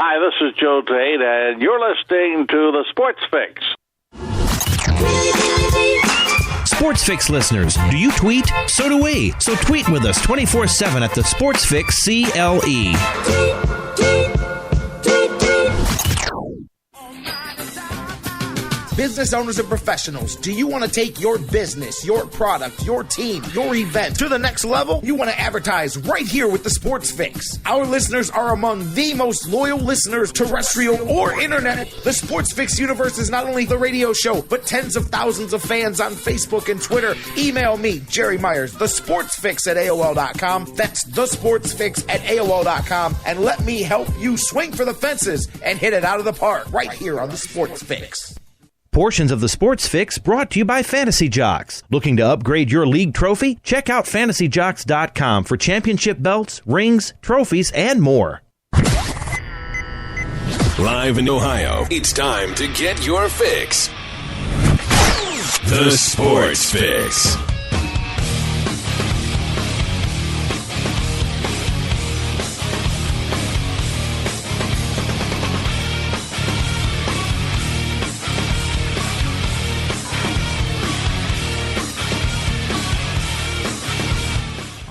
Hi, this is Joe Tate, and you're listening to the Sports Fix. Sports Fix listeners, do you tweet? So do we. So tweet with us 24/7 at the Sports Fix CLE. Business owners and professionals, do you want to take your business, your product, your team, your event to the next level? You want to advertise right here with the Sports Fix. Our listeners are among the most loyal listeners, terrestrial or internet. The Sports Fix universe is not only the radio show, but tens of thousands of fans on Facebook and Twitter. Email me, Jerry Myers, thesportsfix at AOL.com. That's thesportsfix at AOL.com. And let me help you swing for the fences and hit it out of the park right here on the Sports Fix. Portions of the Sports Fix brought to you by Fantasy Jocks. Looking to upgrade your league trophy? Check out fantasyjocks.com for championship belts, rings, trophies, and more. Live in Ohio, it's time to get your fix. The Sports Fix.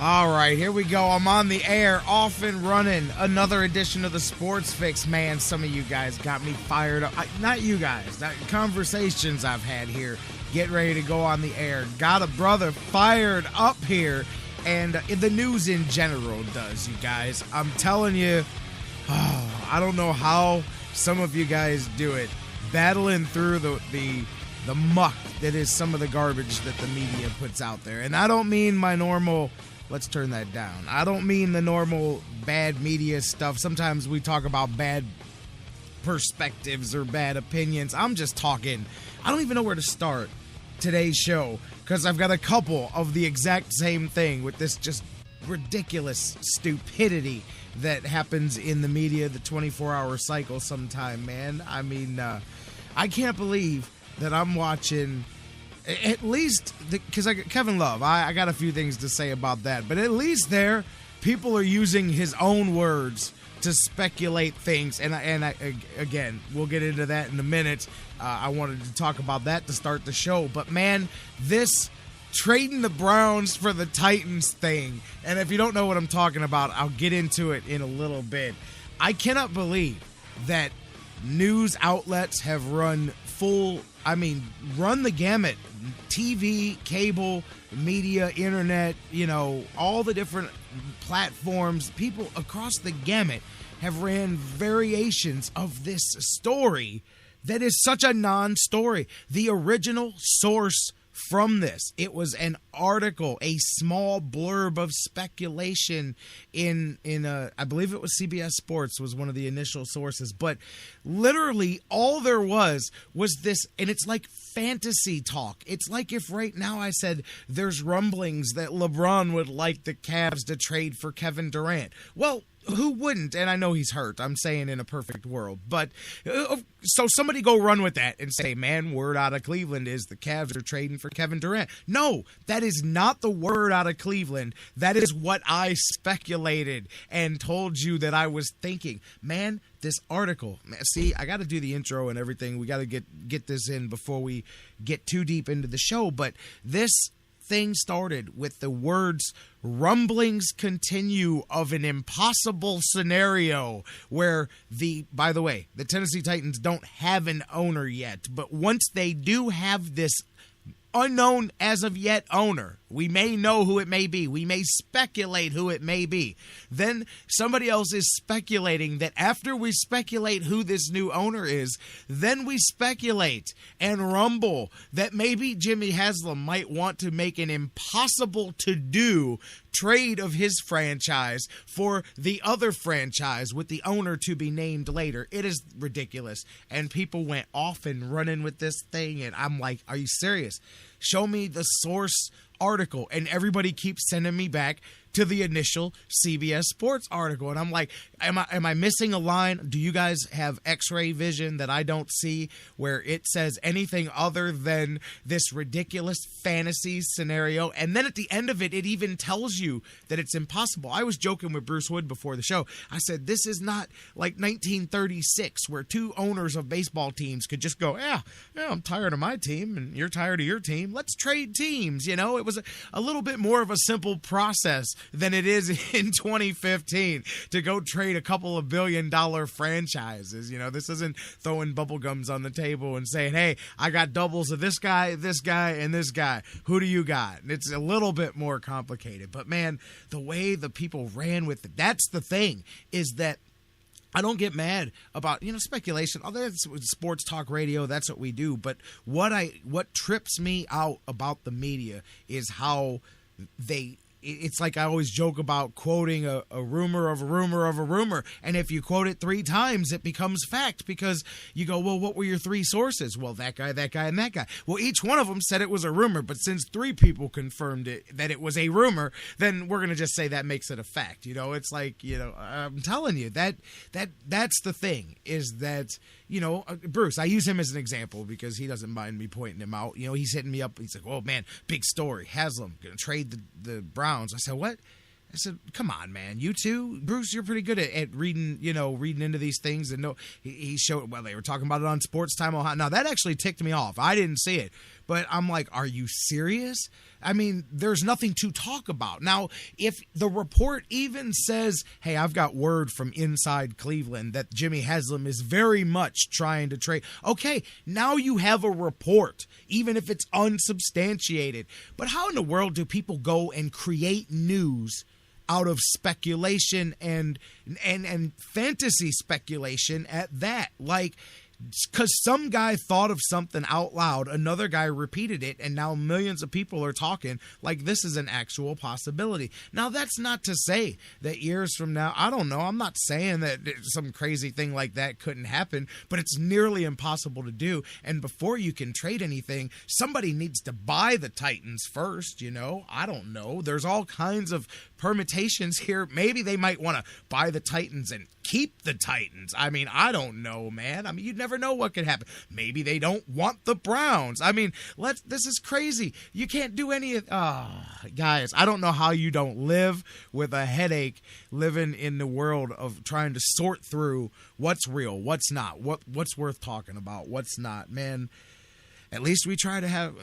All right, here we go. I'm on the air, off and running. Another edition of the Sports Fix. Man, some of you guys got me fired up. Not you guys. Conversations I've had here. Get ready to go on the air. Got a brother fired up here. And the news in general does, you guys. I'm telling you, I don't know how some of you guys do it. Battling through the muck that is some of the garbage that the media puts out there. And I don't mean my normal... Let's turn that down. I don't mean the normal bad media stuff. Sometimes we talk about bad perspectives or bad opinions. I'm just talking. I don't even know where to start today's show because I've got a couple of the exact same thing with this just ridiculous stupidity that happens in the media, the 24-hour cycle sometime, man. I mean, I can't believe that I'm watching... At least, because Kevin Love, I got a few things to say about that. But at least there, people are using his own words to speculate things. And again, we'll get into that in a minute. I wanted to talk about that to start the show. But, man, this trading the Browns for the Titans thing, and if you don't know what I'm talking about, I'll get into it in a little bit. I cannot believe that news outlets have run the gamut. TV, cable, media, internet, all the different platforms, people across the gamut have ran variations of this story that is such a non-story. The original source from this, it was an article, a small blurb of speculation in I believe it was CBS Sports was one of the initial sources, but literally all there was this, and it's like fantasy talk. It's like if right now I said there's rumblings that LeBron would like the Cavs to trade for Kevin Durant. Well, who wouldn't? And I know he's hurt. I'm saying in a perfect world. But so somebody go run with that and say, man, word out of Cleveland is the Cavs are trading for Kevin Durant. No, that is not the word out of Cleveland. That is what I speculated and told you that I was thinking. Man, this article. See, I got to do the intro and everything. We got to get this in before we get too deep into the show. But this thing started with the words rumblings continue of an impossible scenario where by the way, the Tennessee Titans don't have an owner yet, but once they do have this unknown as of yet owner, we may know who it may be. We may speculate who it may be. Then somebody else is speculating that after we speculate who this new owner is, then we speculate and rumble that maybe Jimmy Haslam might want to make an impossible to do trade of his franchise for the other franchise with the owner to be named later. It is ridiculous. And people went off and running with this thing. And I'm like, are you serious? Show me the source article. And everybody keeps sending me back to the initial CBS Sports article. And I'm like, am I missing a line? Do you guys have X-ray vision that I don't see where it says anything other than this ridiculous fantasy scenario? And then at the end of it, it even tells you that it's impossible. I was joking with Bruce Wood before the show. I said, this is not like 1936 where two owners of baseball teams could just go, yeah, I'm tired of my team and you're tired of your team. Let's trade teams. You know, it was a little bit more of a simple process than it is in 2015 to go trade a couple of $1 billion franchises. You know, this isn't throwing bubble gums on the table and saying, hey, I got doubles of this guy, and this guy. Who do you got? It's a little bit more complicated. But, man, the way the people ran with it, that's the thing, is that I don't get mad about, speculation. Oh, that's sports talk radio. That's what we do. But what trips me out about the media is how it's like I always joke about quoting a rumor of a rumor of a rumor. And if you quote it 3 times, it becomes fact because you go, well, what were your 3 sources? Well, that guy, and that guy. Well, each one of them said it was a rumor, but since 3 people confirmed that it was a rumor, then we're going to just say that makes it a fact. It's like, I'm telling you that's the thing is that, Bruce, I use him as an example because he doesn't mind me pointing him out. He's hitting me up. He's like, oh, man, big story. Haslam going to trade the Browns. I said, what? I said, come on, man. You too? Bruce, you're pretty good at reading, reading into these things. And he showed, well, they were talking about it on Sports Time Ohio. Now, that actually ticked me off. I didn't see it. But I'm like, are you serious? I mean, there's nothing to talk about. Now, if the report even says, hey, I've got word from inside Cleveland that Jimmy Haslam is very much trying to trade. Okay, now you have a report, even if it's unsubstantiated. But how in the world do people go and create news out of speculation and fantasy speculation at that? Like, because some guy thought of something out loud, another guy repeated it, and now millions of people are talking like this is an actual possibility. Now, that's not to say that years from now, I don't know, I'm not saying that some crazy thing like that couldn't happen, but it's nearly impossible to do. And before you can trade anything, somebody needs to buy the Titans first, I don't know. There's all kinds of permutations here. Maybe they might want to buy the Titans and keep the Titans. I mean, I don't know, man. I mean, you'd never know what could happen. Maybe they don't want the Browns. I mean, this is crazy. You can't do any of guys, I don't know how you don't live with a headache living in the world of trying to sort through what's real, what's not, what's worth talking about, what's not. Man, At least we try to have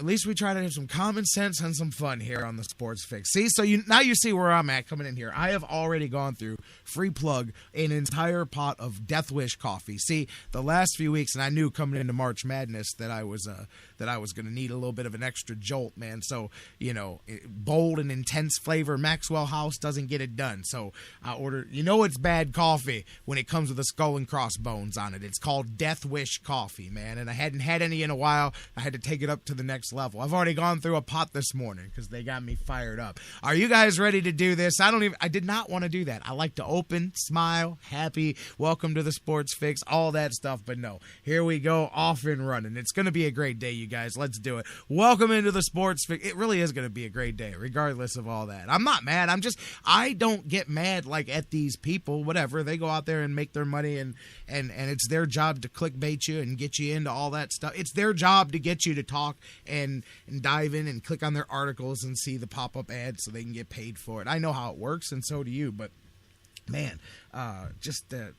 some common sense and some fun here on the Sports Fix. See, so now you see where I'm at coming in here. I have already gone through, free plug, an entire pot of Death Wish coffee. See, the last few weeks, and I knew coming into March Madness that I was going to need a little bit of an extra jolt, man. So, bold and intense flavor, Maxwell House doesn't get it done. So I ordered, it's bad coffee when it comes with a skull and crossbones on it. It's called Death Wish coffee, man. And I hadn't had any in a while. I had to take it up to the next level. I've already gone through a pot this morning because they got me fired up. Are you guys ready to do this? I did not want to do that. I like to open, smile, happy, welcome to the Sports Fix, all that stuff. But no, here we go, off and running. It's going to be a great day, you guys. Let's do it. Welcome into the Sports Fix. It really is going to be a great day, regardless of all that. I'm not mad. I don't get mad like at these people, whatever. They go out there and make their money and it's their job to clickbait you and get you into all that stuff. It's their job to get you to talk and dive in and click on their articles and see the pop-up ads so they can get paid for it. I know how it works, and so do you, but man,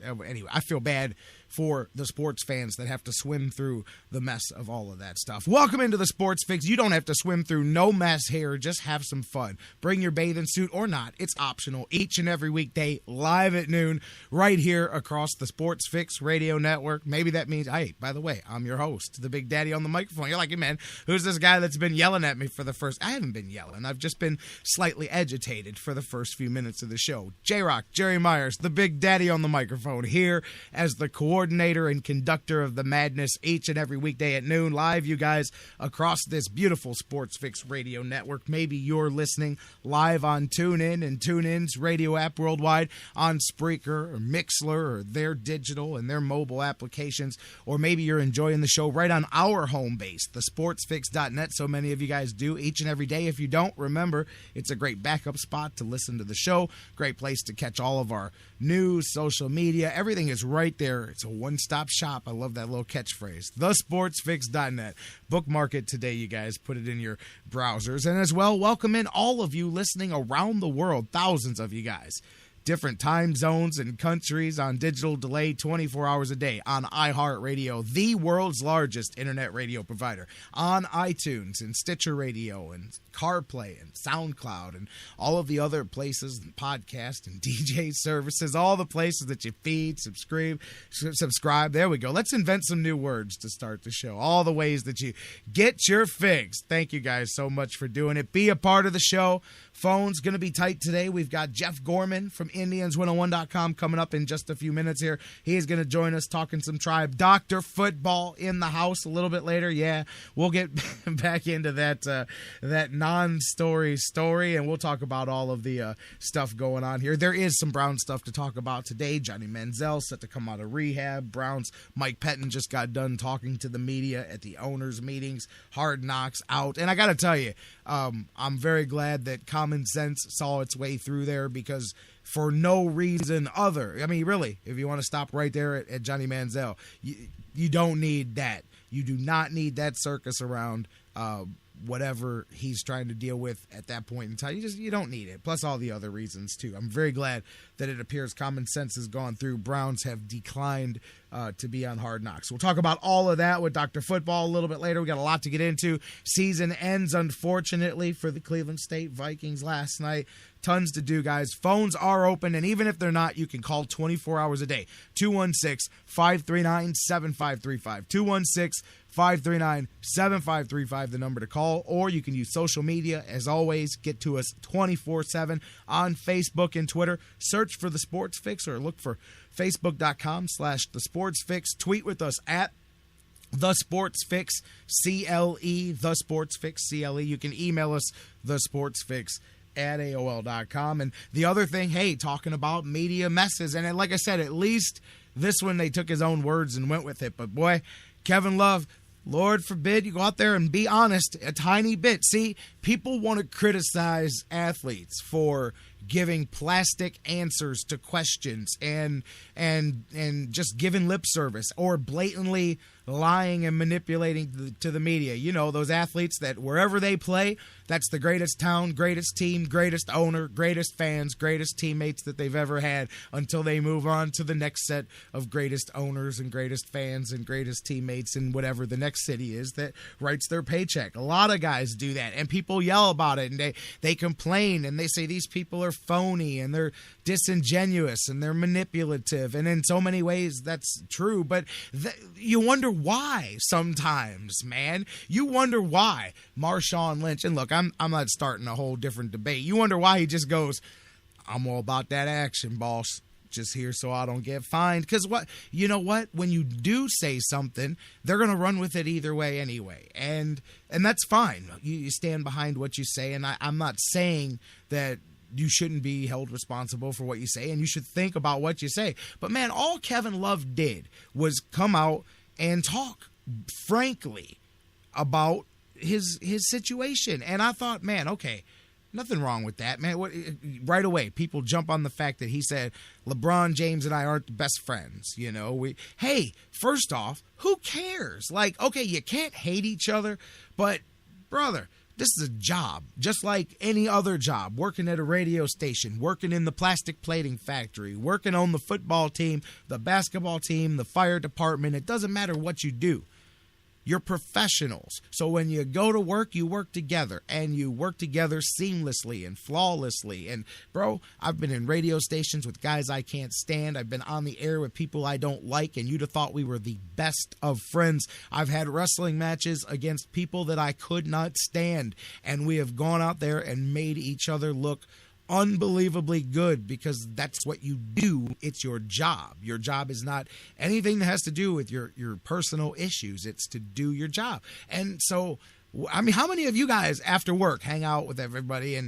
anyway, I feel bad for the sports fans that have to swim through the mess of all of that stuff. Welcome into the Sports Fix. You don't have to swim through no mess here. Just have some fun. Bring your bathing suit or not. It's optional each and every weekday, live at noon, right here across the Sports Fix radio network. Maybe that means, hey, by the way, I'm your host, the Big Daddy on the microphone. You're like, hey, man, who's this guy that's been yelling at me for the first? I haven't been yelling. I've just been slightly agitated for the first few minutes of the show. J-Rocc, Jerry Myers, the Big Big Daddy on the microphone here as the coordinator and conductor of the madness each and every weekday at noon. Live, you guys, across this beautiful Sports Fix radio network. Maybe you're listening live on TuneIn and TuneIn's radio app worldwide, on Spreaker or Mixler or their digital and their mobile applications, or maybe you're enjoying the show right on our home base, thesportsfix.net. So many of you guys do each and every day. If you don't, remember, it's a great backup spot to listen to the show. Great place to catch all of our news, social media. Everything is right there. It's a one-stop shop. I love that little catchphrase. Thesportsfix.net. Bookmark it today, you guys. Put it in your browsers. And as well, welcome in all of you listening around the world. Thousands of you guys. Different time zones and countries on digital delay 24 hours a day on iHeartRadio, the world's largest internet radio provider, on iTunes and Stitcher Radio and CarPlay and SoundCloud and all of the other places and podcast and DJ services, all the places that you feed, subscribe. There we go. Let's invent some new words to start the show. All the ways that you get your fix. Thank you guys so much for doing it. Be a part of the show. Phone's going to be tight today. We've got Jeff Gorman from Indians101.com coming up in just a few minutes here. He is going to join us talking some Tribe. Dr. Football in the house a little bit later. Yeah, we'll get back into that non-story story, and we'll talk about all of the stuff going on here. There is some Brown stuff to talk about today. Johnny Manziel set to come out of rehab. Browns Mike Pettin just got done talking to the media at the owners' meetings. Hard Knocks out. And I got to tell you, I'm very glad that common sense saw its way through there, because for no reason other, I mean, really, if you want to stop right there at Johnny Manziel, you don't need that. You do not need that circus around whatever he's trying to deal with at that point in time. You don't need it. Plus all the other reasons too. I'm very glad that it appears common sense has gone through. Browns have declined to be on Hard Knocks. We'll talk about all of that with Dr. Football a little bit later. We got a lot to get into. Season ends, unfortunately, for the Cleveland State Vikings last night. Tons to do, guys. Phones are open, and even if they're not, you can call 24 hours a day. 216-539-7535. 216-539-7535, the number to call. Or you can use social media. As always, get to us 24/7 on Facebook and Twitter. Search for The Sports Fix or look for Facebook.com/The Sports Fix. Tweet with us at The Sports Fix CLE. The Sports Fix CLE. You can email us thesportsfix@AOL.com. And the other thing, hey, talking about media messes. And like I said, at least this one they took his own words and went with it. But boy, Kevin Love, Lord forbid you go out there and be honest a tiny bit. See, people want to criticize athletes for giving plastic answers to questions and just giving lip service or blatantly lying and manipulating to the media. You know, those athletes that wherever they play, that's the greatest town, greatest team, greatest owner, greatest fans, greatest teammates that they've ever had until they move on to the next set of greatest owners and greatest fans and greatest teammates in whatever the next city is that writes their paycheck. A lot of guys do that, and people yell about it, and they complain, and they say these people are phony and they're disingenuous and they're manipulative, and in so many ways that's true, but you wonder why sometimes, man. You wonder why Marshawn Lynch, and look, I'm not starting a whole different debate. You wonder why he just goes, I'm all about that action, boss. Just here so I don't get fined. Because you know what? When you do say something, they're going to run with it either way anyway. And that's fine. You stand behind what you say, and I'm not saying that you shouldn't be held responsible for what you say, and you should think about what you say. But, man, all Kevin Love did was come out and talk frankly about his situation. And I thought, man, okay, nothing wrong with that, man. Right away, people jump on the fact that he said LeBron James and I aren't the best friends. You know, hey, first off, who cares? Like, okay, you can't hate each other, but brother, this is a job, just like any other job. Working at a radio station, working in the plastic plating factory, working on the football team, the basketball team, the fire department. It doesn't matter what you do. You're professionals. So when you go to work, you work together, and you work together seamlessly and flawlessly. And, bro, I've been in radio stations with guys I can't stand. I've been on the air with people I don't like, and you'd have thought we were the best of friends. I've had wrestling matches against people that I could not stand, and we have gone out there and made each other look unbelievably good because that's what you do. It's your job. Your job is not anything that has to do with your personal issues. It's to do your job. And so, I mean, how many of you guys after work hang out with everybody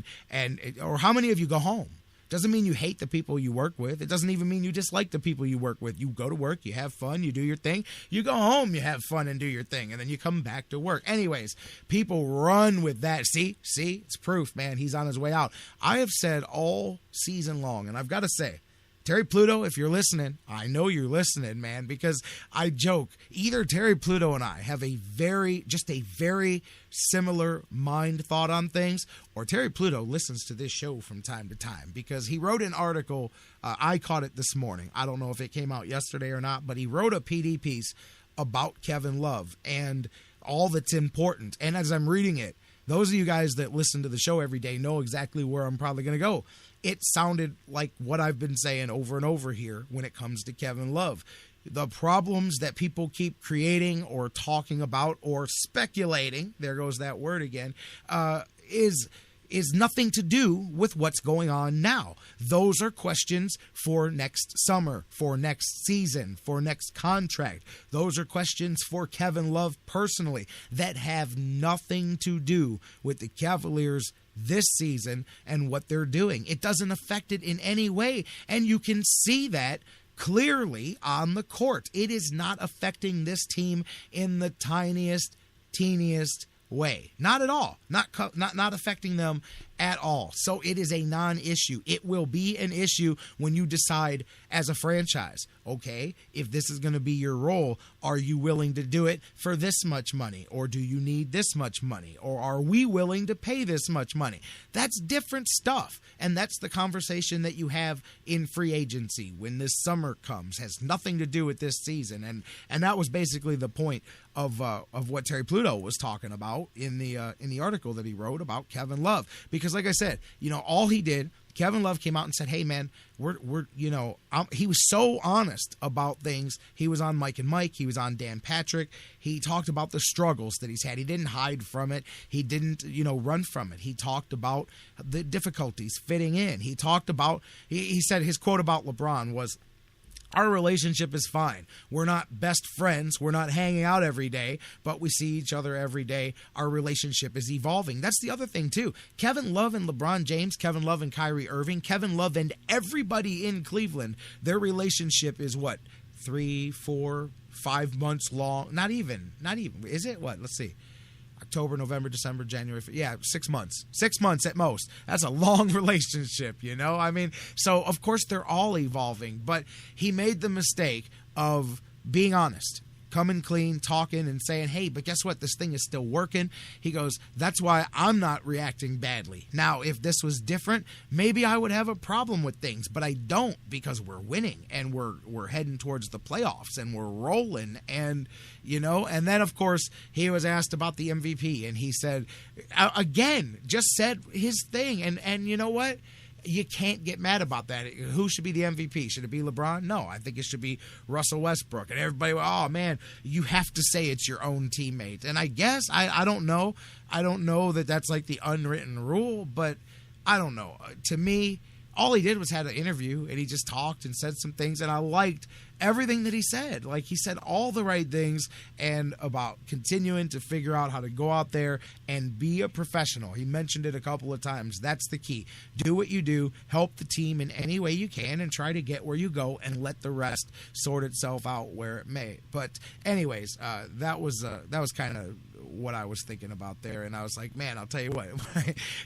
or how many of you go home? Doesn't mean you hate the people you work with. It doesn't even mean you dislike the people you work with. You go to work, you have fun, you do your thing. You go home, you have fun and do your thing, and then you come back to work. Anyways, people run with that. See, it's proof, man. He's on his way out. I have said all season long, and I've got to say, Terry Pluto, if you're listening, I know you're listening, man, because I joke. Either Terry Pluto and I have a very similar mind thought on things, or Terry Pluto listens to this show from time to time because he wrote an article. I caught it this morning. I don't know if it came out yesterday or not, but he wrote a PD piece about Kevin Love and all that's important. And as I'm reading it, those of you guys that listen to the show every day know exactly where I'm probably going to go. It sounded like what I've been saying over and over here when it comes to Kevin Love. The problems that people keep creating or talking about or speculating, there goes that word again, is nothing to do with what's going on now. Those are questions for next summer, for next season, for next contract. Those are questions for Kevin Love personally that have nothing to do with the Cavaliers this season and what they're doing. It doesn't affect it in any way, and you can see that clearly on the court. It is not affecting this team in the teeniest way. Not at all. Not affecting them at all. So it is a non-issue. It will be an issue when you decide as a franchise, okay, if this is going to be your role, are you willing to do it for this much money? Or do you need this much money? Or are we willing to pay this much money? That's different stuff. And that's the conversation that you have in free agency when this summer comes. Has nothing to do with this season. And that was basically the point of what Terry Pluto was talking about in the article that he wrote about Kevin Love. Because like I said, all he did, Kevin Love came out and said, hey man, he was so honest about things. He was on Mike and Mike. He was on Dan Patrick. He talked about the struggles that he's had. He didn't hide from it. He didn't, run from it. He talked about the difficulties fitting in. He talked about, he said his quote about LeBron was, our relationship is fine. We're not best friends. We're not hanging out every day, but we see each other every day. Our relationship is evolving. That's the other thing, too. Kevin Love and LeBron James, Kevin Love and Kyrie Irving, Kevin Love and everybody in Cleveland, their relationship is what? 3, 4, 5 months long? Not even. Is it? What? Let's see. October, November, December, January. 6 months. 6 months at most. That's a long relationship, I mean, so of course they're all evolving, but he made the mistake of being honest, coming clean, talking and saying, hey, but guess what? This thing is still working. He goes, that's why I'm not reacting badly. Now, if this was different, maybe I would have a problem with things, but I don't because we're winning and we're heading towards the playoffs and we're rolling and, and then of course he was asked about the MVP and he said, again, just said his thing. And you know what? You can't get mad about that. Who should be the MVP? Should it be LeBron? No, I think it should be Russell Westbrook. And everybody, oh, man, you have to say it's your own teammate. And I guess, I don't know. I don't know that that's like the unwritten rule, but I don't know. To me, all he did was had an interview, and he just talked and said some things, and I liked everything that he said. Like, he said all the right things and about continuing to figure out how to go out there and be a professional. He mentioned it a couple of times. That's the key. Do what you do, help the team in any way you can, and try to get where you go and let the rest sort itself out where it may. But anyways, that was kind of what I was thinking about there, and I was like, man, I'll tell you what,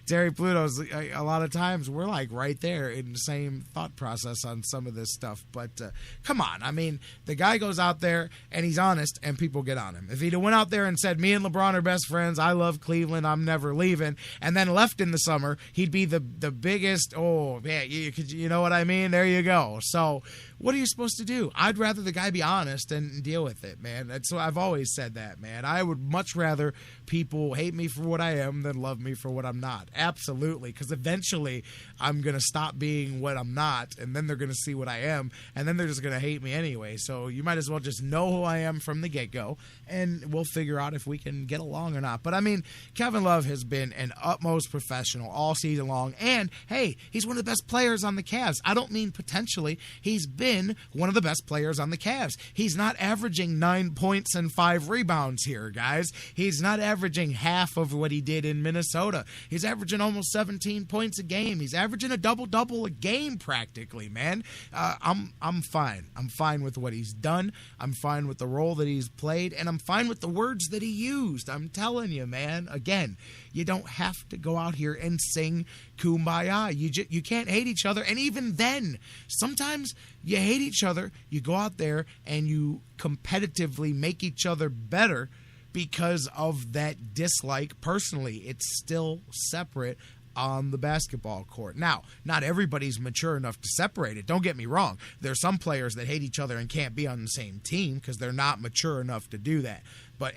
Terry Pluto's, a lot of times we're like right there in the same thought process on some of this stuff, but come on, I mean, the guy goes out there and he's honest and people get on him. If he'd have went out there and said, me and LeBron are best friends, I love Cleveland, I'm never leaving, and then left in the summer, he'd be the biggest, oh man, you know what I mean? There you go. So what are you supposed to do? I'd rather the guy be honest and deal with it, man. That's what I've always said that, man. I would much rather people hate me for what I am than love me for what I'm not. Absolutely, because eventually I'm going to stop being what I'm not, and then they're going to see what I am, and then they're just going to hate me me anyway, so you might as well just know who I am from the get-go, and we'll figure out if we can get along or not. But, I mean, Kevin Love has been an utmost professional all season long, and, hey, he's one of the best players on the Cavs. I don't mean potentially. He's been one of the best players on the Cavs. He's not averaging 9 points and 5 rebounds here, guys. He's not averaging half of what he did in Minnesota. He's averaging almost 17 points a game. He's averaging a double-double a game practically, man. I'm fine. I'm fine with what he's done. I'm fine with the role that he's played, and I'm fine with the words that he used. I'm telling you, man. Again, you don't have to go out here and sing Kumbaya. You can't hate each other. And even then, sometimes you hate each other. You go out there and you competitively make each other better because of that dislike personally. It's still separate on the basketball court. Now, not everybody's mature enough to separate it. Don't get me wrong. There's some players that hate each other and can't be on the same team because they're not mature enough to do that.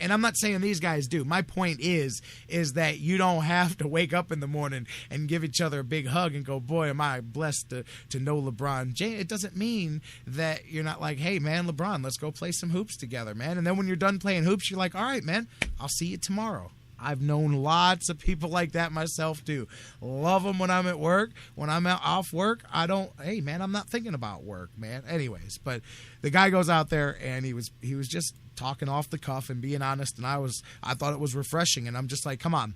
And I'm not saying these guys do. My point is that you don't have to wake up in the morning and give each other a big hug and go, boy, am I blessed to know LeBron James. It doesn't mean that you're not like, hey, man, LeBron, let's go play some hoops together, man. And then when you're done playing hoops, you're like, all right, man, I'll see you tomorrow. I've known lots of people like that myself, too. Love them when I'm at work. When I'm off work, hey, man, I'm not thinking about work, man. Anyways, but the guy goes out there, and he was just talking off the cuff and being honest, and I thought it was refreshing, and I'm just like, come on.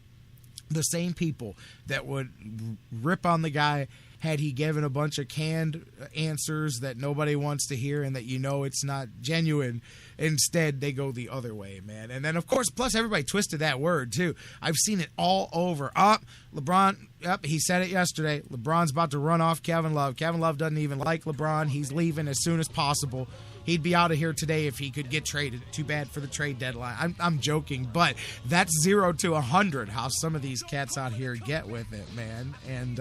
The same people that would rip on the guy had he given a bunch of canned answers that nobody wants to hear and that it's not genuine. Instead, they go the other way, man. And then, of course, plus everybody twisted that word, too. I've seen it all over. LeBron, he said it yesterday. LeBron's about to run off Kevin Love. Kevin Love doesn't even like LeBron. He's leaving as soon as possible. He'd be out of here today if he could get traded. Too bad for the trade deadline. I'm joking, but that's 0 to 100 how some of these cats out here get with it, man. And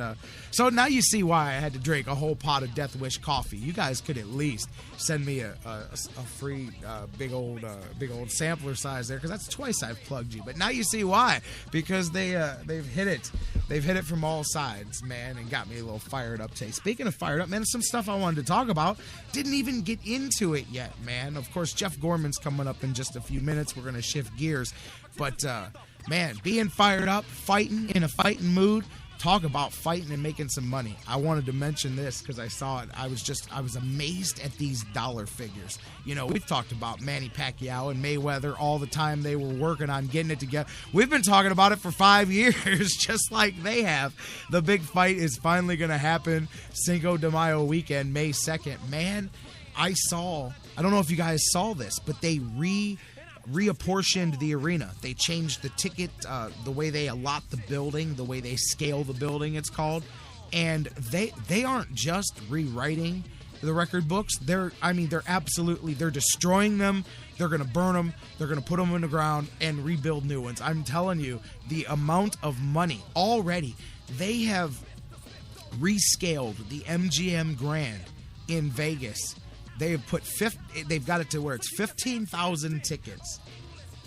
so now you see why I had to drink a whole pot of Death Wish coffee. You guys could at least send me a free big old sampler size there, because that's twice I've plugged you. But now you see why, because they've hit it. They've hit it from all sides, man, and got me a little fired up today. Speaking of fired up, man, some stuff I wanted to talk about. Didn't even get into it yet, man. Of course, Jeff Gorman's coming up in just a few minutes. We're going to shift gears. But, man, being fired up, fighting, in a fighting mood, talk about fighting and making some money. I wanted to mention this because I saw it. I was amazed at these dollar figures. We've talked about Manny Pacquiao and Mayweather all the time. They were working on getting it together. We've been talking about it for 5 years, just like they have. The big fight is finally going to happen Cinco de Mayo weekend, May 2nd. Man, I don't know if you guys saw this, but they reapportioned the arena. They changed the ticket, the way they allot the building, the way they scale the building, it's called. And they aren't just rewriting the record books. They're destroying them. They're going to burn them. They're going to put them in the ground and rebuild new ones. I'm telling you, the amount of money already. They have rescaled the MGM Grand in Vegas. They've got it to where it's 15,000 tickets.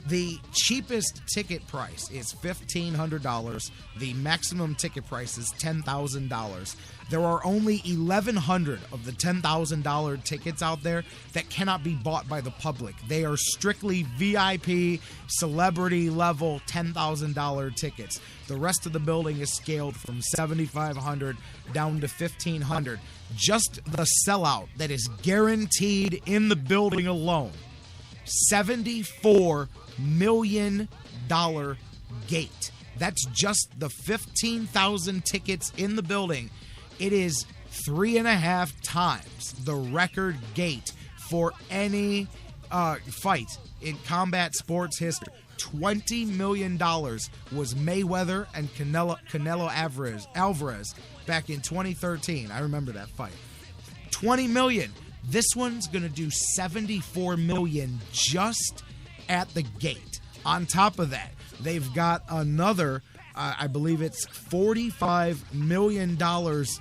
The cheapest ticket price is $1,500. The maximum ticket price is $10,000. There are only 1,100 of the $10,000 tickets out there that cannot be bought by the public. They are strictly VIP, celebrity level $10,000 tickets. The rest of the building is scaled from 7,500 down to 1,500. Just the sellout that is guaranteed in the building alone, $74 million gate. That's just the 15,000 tickets in the building. It is 3.5 times the record gate for any fight in combat sports history. $20 million was Mayweather and Canelo Alvarez back in 2013. I remember that fight. $20 million. This one's going to do $74 million just at the gate. On top of that, they've got another, I believe it's $45 million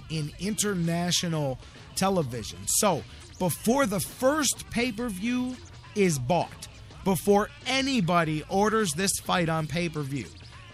in international television. So, before the first pay-per-view is bought, before anybody orders this fight on pay-per-view,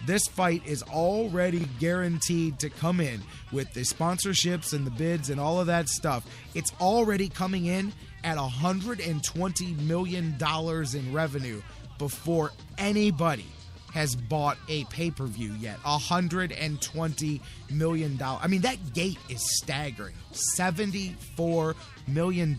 This fight is already guaranteed to come in with the sponsorships and the bids and all of that stuff. It's already coming in at $120 million in revenue before anybody has bought a pay-per-view yet. $120 million. I mean, that gate is staggering. $74 million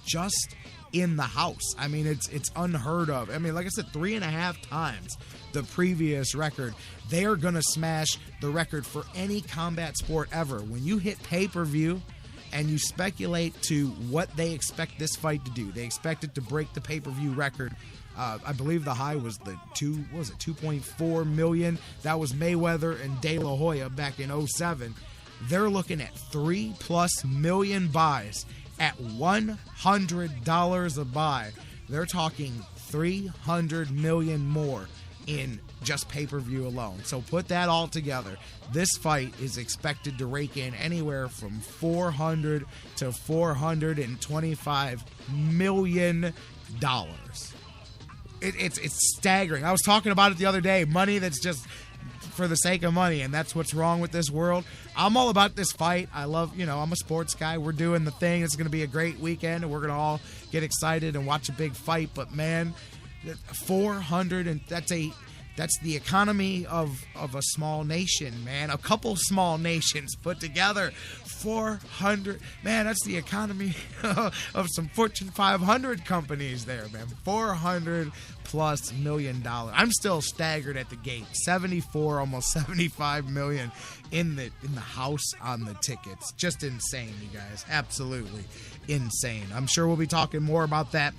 just in the house. I mean, it's unheard of. I mean, like I said, 3.5 times the previous record. They are going to smash the record for any combat sport ever. When you hit pay-per-view and you speculate to what they expect this fight to do, they expect it to break the pay-per-view record. I believe the high was 2.4 million. That was Mayweather and De La Hoya back in 2007. They're looking at 3+ million buys at $100 a buy. They're talking 300 million more in just pay-per-view alone. So put that all together. This fight is expected to rake in anywhere from $400 to $425 million. It's staggering. I was talking about it the other day. Money that's just for the sake of money, and that's what's wrong with this world. I'm all about this fight. I love, I'm a sports guy. We're doing the thing. It's going to be a great weekend, and we're going to all get excited and watch a big fight. But man, 400, and that's the economy of a small nation, man. A couple small nations put together. 400, man, that's the economy of some Fortune 500 companies there, man. $400+ million. I'm still staggered at the gate. 74, almost 75 million in the house on the tickets. Just insane, you guys. Absolutely insane. I'm sure we'll be talking more about that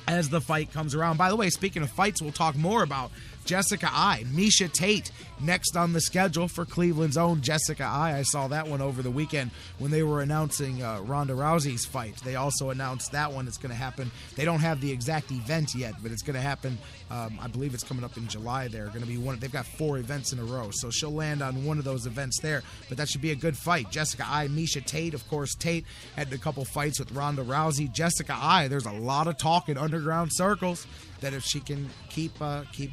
as the fight comes around. By the way, speaking of fights, we'll talk more about Jessica Eye, Miesha Tate, next on the schedule for Cleveland's own Jessica Eye. I saw that one over the weekend when they were announcing Ronda Rousey's fight. They also announced that one. It's going to happen. They don't have the exact event yet, but it's going to happen. I believe it's coming up in July. They're going to be one. They've got 4 events in a row, so she'll land on one of those events there. But that should be a good fight. Jessica Eye, Miesha Tate. Of course, Tate had a couple fights with Ronda Rousey. Jessica Eye, there's a lot of talk in underground circles that if she can keep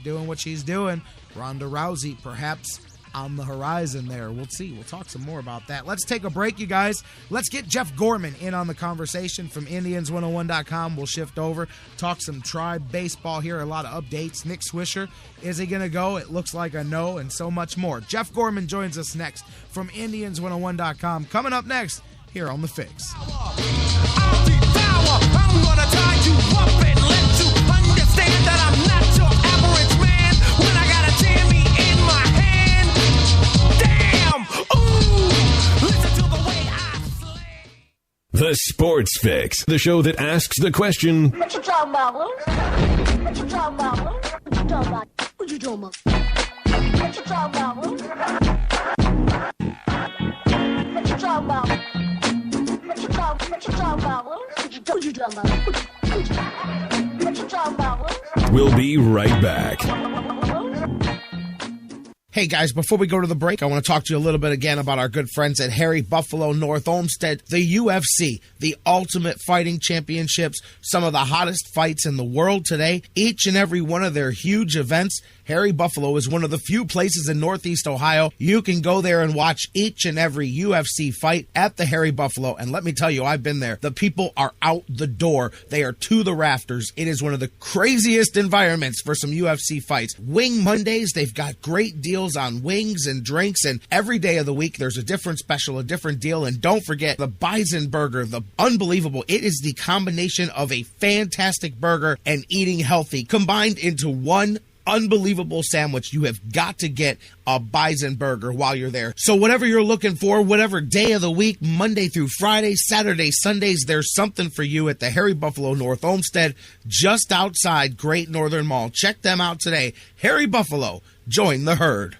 doing what she's doing, Ronda Rousey perhaps on the horizon there. We'll see. We'll talk some more about that. Let's take a break, you guys. Let's get Jeff Gorman in on the conversation from Indians101.com. We'll shift over, talk some Tribe baseball here, a lot of updates. Nick Swisher, is he going to go? It looks like a no, and so much more. Jeff Gorman joins us next from Indians101.com. Coming up next here on The Fix. I'm gonna tie you up and let you understand that I'm not your average man. When I got a jammy in my hand, damn, ooh, listen to the way I slay. The Sports Fix, the show that asks the question, What you talking about, Lou? What you talking about, Lou? What you talking about? What you talking about? What you talking about, Lou? What you talking about? What you talking about, Lou? What you talking about? What you talking about, Lou? We'll be right back. Hey guys, before we go to the break, I want to talk to you a little bit again about our good friends at Harry Buffalo North Olmsted, the UFC, the Ultimate Fighting Championships, some of the hottest fights in the world today. Each and every one of their huge events, Harry Buffalo is one of the few places in Northeast Ohio you can go there and watch each and every UFC fight at the Harry Buffalo. And let me tell you, I've been there. The people are out the door. They are to the rafters. It is one of the craziest environments for some UFC fights. Wing Mondays, they've got great deals on wings and drinks, and every day of the week there's a different special, a different deal. And don't forget the Bison Burger, the unbelievable. It is the combination of a fantastic burger and eating healthy combined into one unbelievable sandwich. You have got to get a Bison Burger while you're there. So whatever you're looking for, whatever day of the week, Monday through Friday, Saturday, Sundays, there's something for you at the Harry Buffalo North Olmsted, just outside Great Northern Mall. Check them out today. Harry Buffalo, join the herd.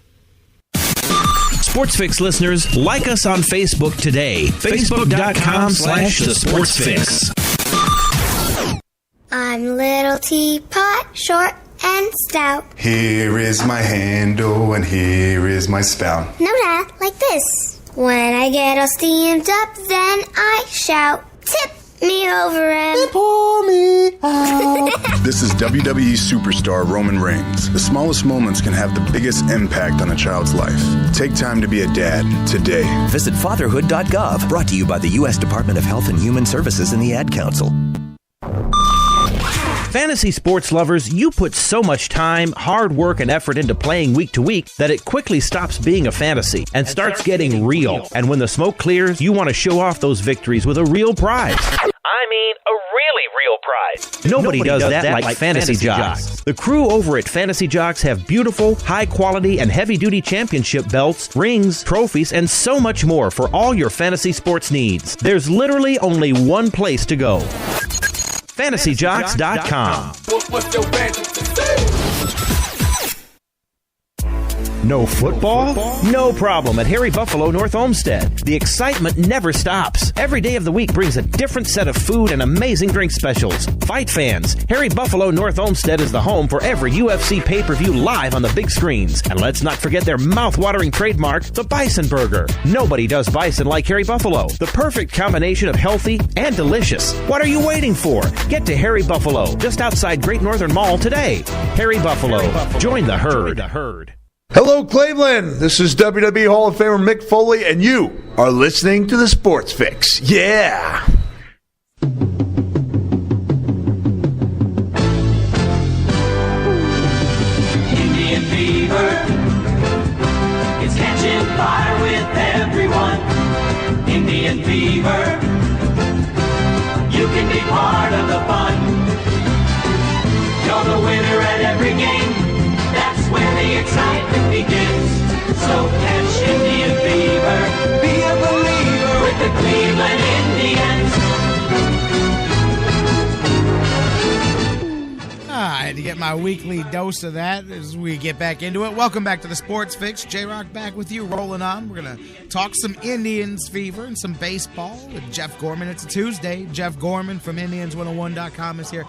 Sports Fix listeners, like us on Facebook today. Facebook.com/The Sports Fix. I'm Little Teapot, short and stout. Here is my handle and here is my spout. No, Dad, like this. When I get all steamed up, then I shout, tip, me over and Pour me out. This is WWE superstar Roman Reigns. The smallest moments can have the biggest impact on a child's life. Take time to be a dad today. Visit fatherhood.gov, brought to you by the U.S. Department of Health and Human Services and the Ad Council. Fantasy sports lovers, you put so much time, hard work, and effort into playing week to week that it quickly stops being a fantasy and starts getting real. And when the smoke clears, you want to show off those victories with a real prize. I mean, a really real prize. Nobody does that like Fantasy Jocks. The crew over at Fantasy Jocks have beautiful, high-quality, and heavy-duty championship belts, rings, trophies, and so much more for all your fantasy sports needs. There's literally only one place to go. FantasyJocks.com. No football? No problem at Harry Buffalo North Olmsted. The excitement never stops. Every day of the week brings a different set of food and amazing drink specials. Fight fans, Harry Buffalo North Olmsted is the home for every UFC pay-per-view live on the big screens. And let's not forget their mouth-watering trademark, the Bison Burger. Nobody does bison like Harry Buffalo. The perfect combination of healthy and delicious. What are you waiting for? Get to Harry Buffalo, just outside Great Northern Mall today. Harry Buffalo. Join the herd. Hello, Cleveland. This is WWE Hall of Famer Mick Foley, and you are listening to the Sports Fix. Yeah. Indian fever is catching fire with everyone. Indian fever, you can be part of the fun. You're the winner at every game. That's where the excitement begins. So catch Indian fever, be a believer with the Cleveland Indians. I had to get my weekly dose of that as we get back into it. Welcome back to the Sports Fix. J-Rocc back with you, rolling on. We're going to talk some Indians fever and some baseball with Jeff Gorman. It's a Tuesday. Jeff Gorman from Indians101.com is here.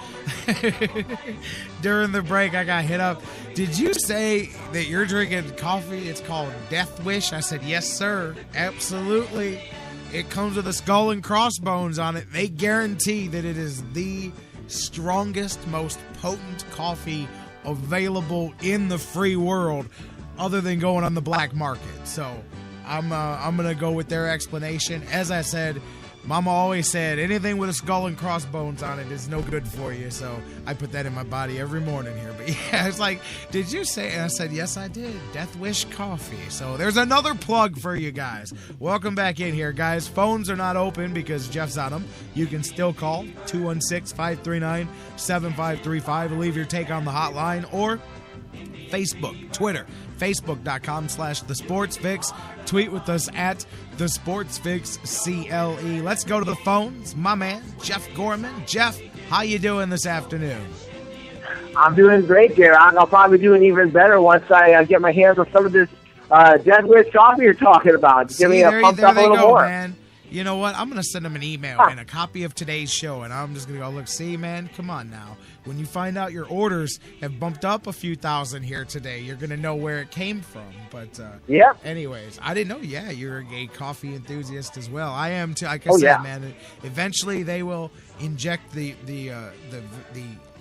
During the break, I got hit up. Did you say that you're drinking coffee? It's called Death Wish. I said, yes, sir. Absolutely. It comes with a skull and crossbones on it. They guarantee that it is the strongest, most potent coffee available in the free world other than going on the black market. So I'm gonna go with their explanation. As I said, Mama always said anything with a skull and crossbones on it is no good for you. So I put that in my body every morning here. But yeah, it's like, did you say? And I said, yes, I did. Death Wish coffee. So there's another plug for you guys. Welcome back in here, guys. Phones are not open because Jeff's on them. You can still call 216-539-7535. Leave your take on the hotline or Facebook, Twitter, Facebook.com/TheSportsFix. Tweet with us at TheSportsFixCLE. Let's go to the phones. My man, Jeff Gorman. Jeff, how you doing this afternoon? I'm doing great, J-Rocc. I'll probably do it even better once I get my hands on some of this Death Wish coffee you're talking about. Give me a pump up a little more. Man. You know what? I'm going to send them an email and a copy of today's show, and I'm just going to go, look, see, man, come on now. When you find out your orders have bumped up a few thousand here today, you're going to know where it came from. But yeah. Anyways, I didn't know, you're a coffee enthusiast as well. I am too. Like I said, man, eventually they will inject the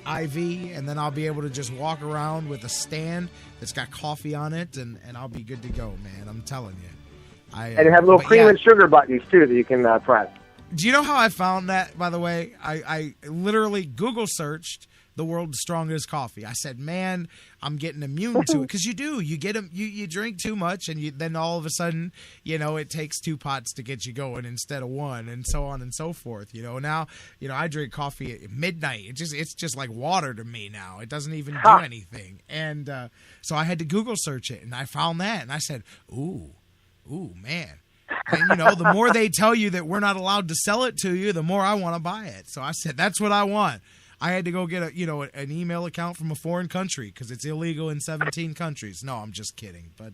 IV, and then I'll be able to just walk around with a stand that's got coffee on it, and I'll be good to go, man. I'm telling you. And they have little cream and sugar buttons, too, that you can press. Do you know how I found that, by the way? I literally Google searched the world's strongest coffee. I said, man, I'm getting immune to it. Because you do. You get you drink too much, and then all of a sudden, it takes 2 pots to get you going instead of 1, and so on and so forth. Now, I drink coffee at midnight. It's just like water to me now. It doesn't even do anything. And so I had to Google search it, and I found that, and I said, ooh, man. And, the more they tell you that we're not allowed to sell it to you, the more I want to buy it. So I said, that's what I want. I had to go get an email account from a foreign country because it's illegal in 17 countries. No, I'm just kidding. But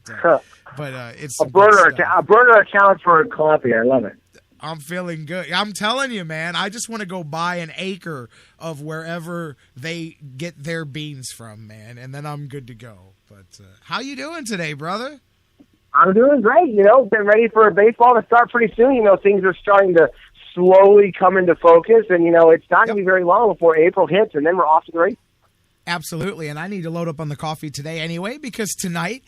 it's a burner account for coffee. I love it. I'm feeling good. I'm telling you, man. I just want to go buy an acre of wherever they get their beans from, man, and then I'm good to go. But how you doing today, brother? I'm doing great. Been ready for baseball to start pretty soon. Things are starting to slowly come into focus. And, it's not going to be very long before April hits, and then we're off to the races. Absolutely, and I need to load up on the coffee today anyway, because tonight,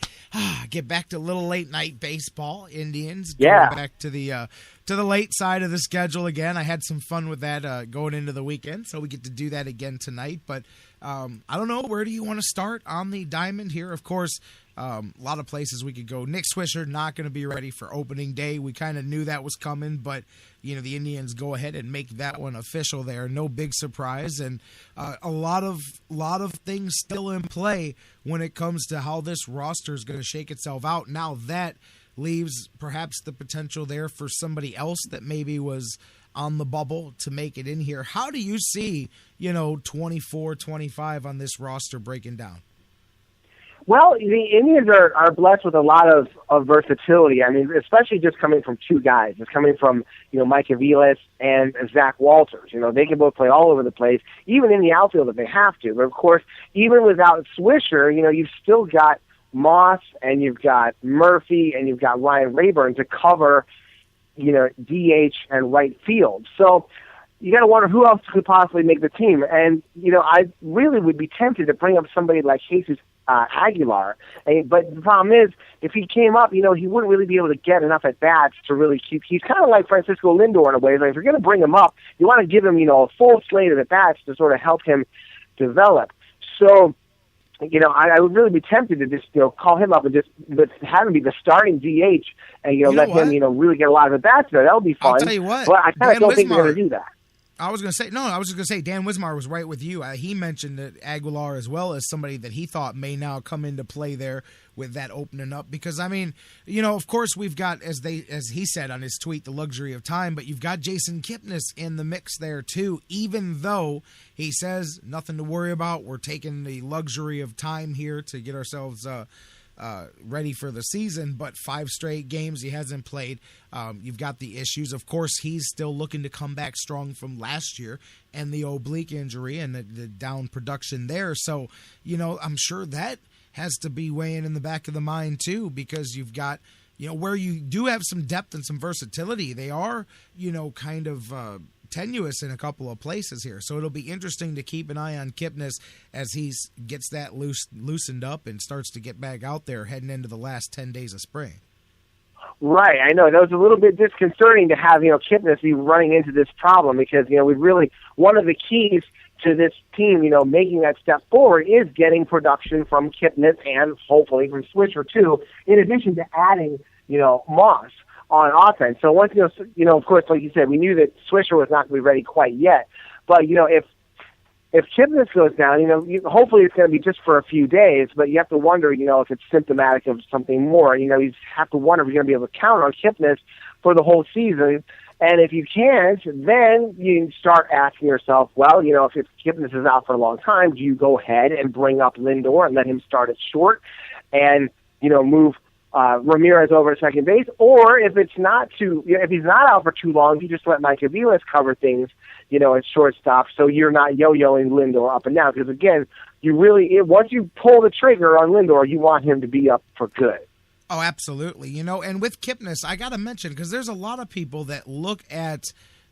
get back to a little late night baseball. Indians going back to the late side of the schedule again. I had some fun with that going into the weekend, so we get to do that again tonight. But I don't know, where do you want to start on the diamond here? Of course, a lot of places we could go. Nick Swisher not going to be ready for opening day. We kind of knew that was coming, but the Indians go ahead and make that one official there. No big surprise, and a lot of things still in play when it comes to how this roster is going to shake itself out. Now that leaves perhaps the potential there for somebody else that maybe was on the bubble to make it in here. How do you see 24, 25 on this roster breaking down? Well, the Indians are blessed with a lot of versatility. I mean, especially just coming from two guys. It's coming from, Mike Aviles and Zach Walters. They can both play all over the place, even in the outfield if they have to. But, of course, even without Swisher, you've still got Moss and you've got Murphy and you've got Ryan Rayburn to cover, DH and right field. So you got to wonder who else could possibly make the team. And, I really would be tempted to bring up somebody like Jesus Aguilar. But the problem is, if he came up, he wouldn't really be able to get enough at-bats to really keep. He's kind of like Francisco Lindor in a way. Like, if you're going to bring him up, you want to give him, a full slate of at-bats to sort of help him develop. So, I would really be tempted to just, call him up and just have him be the starting DH and, let him, really get a lot of at-bats there. That would be fun. I'll tell you what. But I kind of don't think they're going to do that. I was just going to say, Dan Wismar was right with you. He mentioned that Aguilar as well as somebody that he thought may now come into play there with that opening up. Because, I mean, of course we've got, as he said on his tweet, the luxury of time, but you've got Jason Kipnis in the mix there too, even though he says nothing to worry about. We're taking the luxury of time here to get ourselves ready for the season, but 5 straight games he hasn't played. You've got the issues. Of course, he's still looking to come back strong from last year and the oblique injury and the down production there. So, I'm sure that has to be weighing in the back of the mind too, because you've got, where you do have some depth and some versatility. They are, kind of tenuous in a couple of places here. So it'll be interesting to keep an eye on Kipnis as he gets that loosened up and starts to get back out there heading into the last 10 days of spring. Right, I know. That was a little bit disconcerting to have, Kipnis be running into this problem because, we really, one of the keys to this team, making that step forward is getting production from Kipnis and hopefully from Swisher too, in addition to adding, Moss on offense. So once, of course, like you said, we knew that Swisher was not going to be ready quite yet. But, if Kipnis goes down, hopefully it's going to be just for a few days, but you have to wonder, if it's symptomatic of something more. You have to wonder if you're going to be able to count on Kipnis for the whole season. And if you can't, then you start asking yourself, well, if Kipnis is out for a long time, do you go ahead and bring up Lindor and let him start at short and, move Ramirez over to second base? Or if it's not if he's not out for too long, you just let Mike Aviles cover things, at shortstop, so you're not yo-yoing Lindor up and down. Because again, once you pull the trigger on Lindor, you want him to be up for good. Oh, absolutely. And with Kipnis, I got to mention, because there's a lot of people that look at,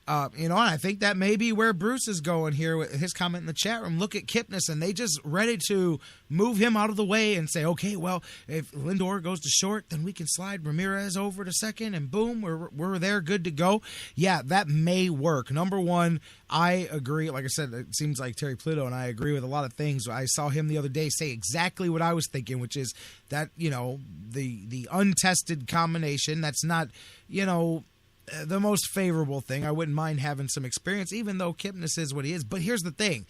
and I think that may be where Bruce is going here with his comment in the chat room. Look at Kipnis, and they just ready to move him out of the way and say, okay, well, if Lindor goes to short, then we can slide Ramirez over to second, and boom, we're there, good to go. Yeah, that may work. Number one, I agree. Like I said, it seems like Terry Pluto, and I agree with a lot of things. I saw him the other day say exactly what I was thinking, which is that, the untested combination, that's not, the most favorable thing. I wouldn't mind having some experience, even though Kipnis is what he is. But here's the thing.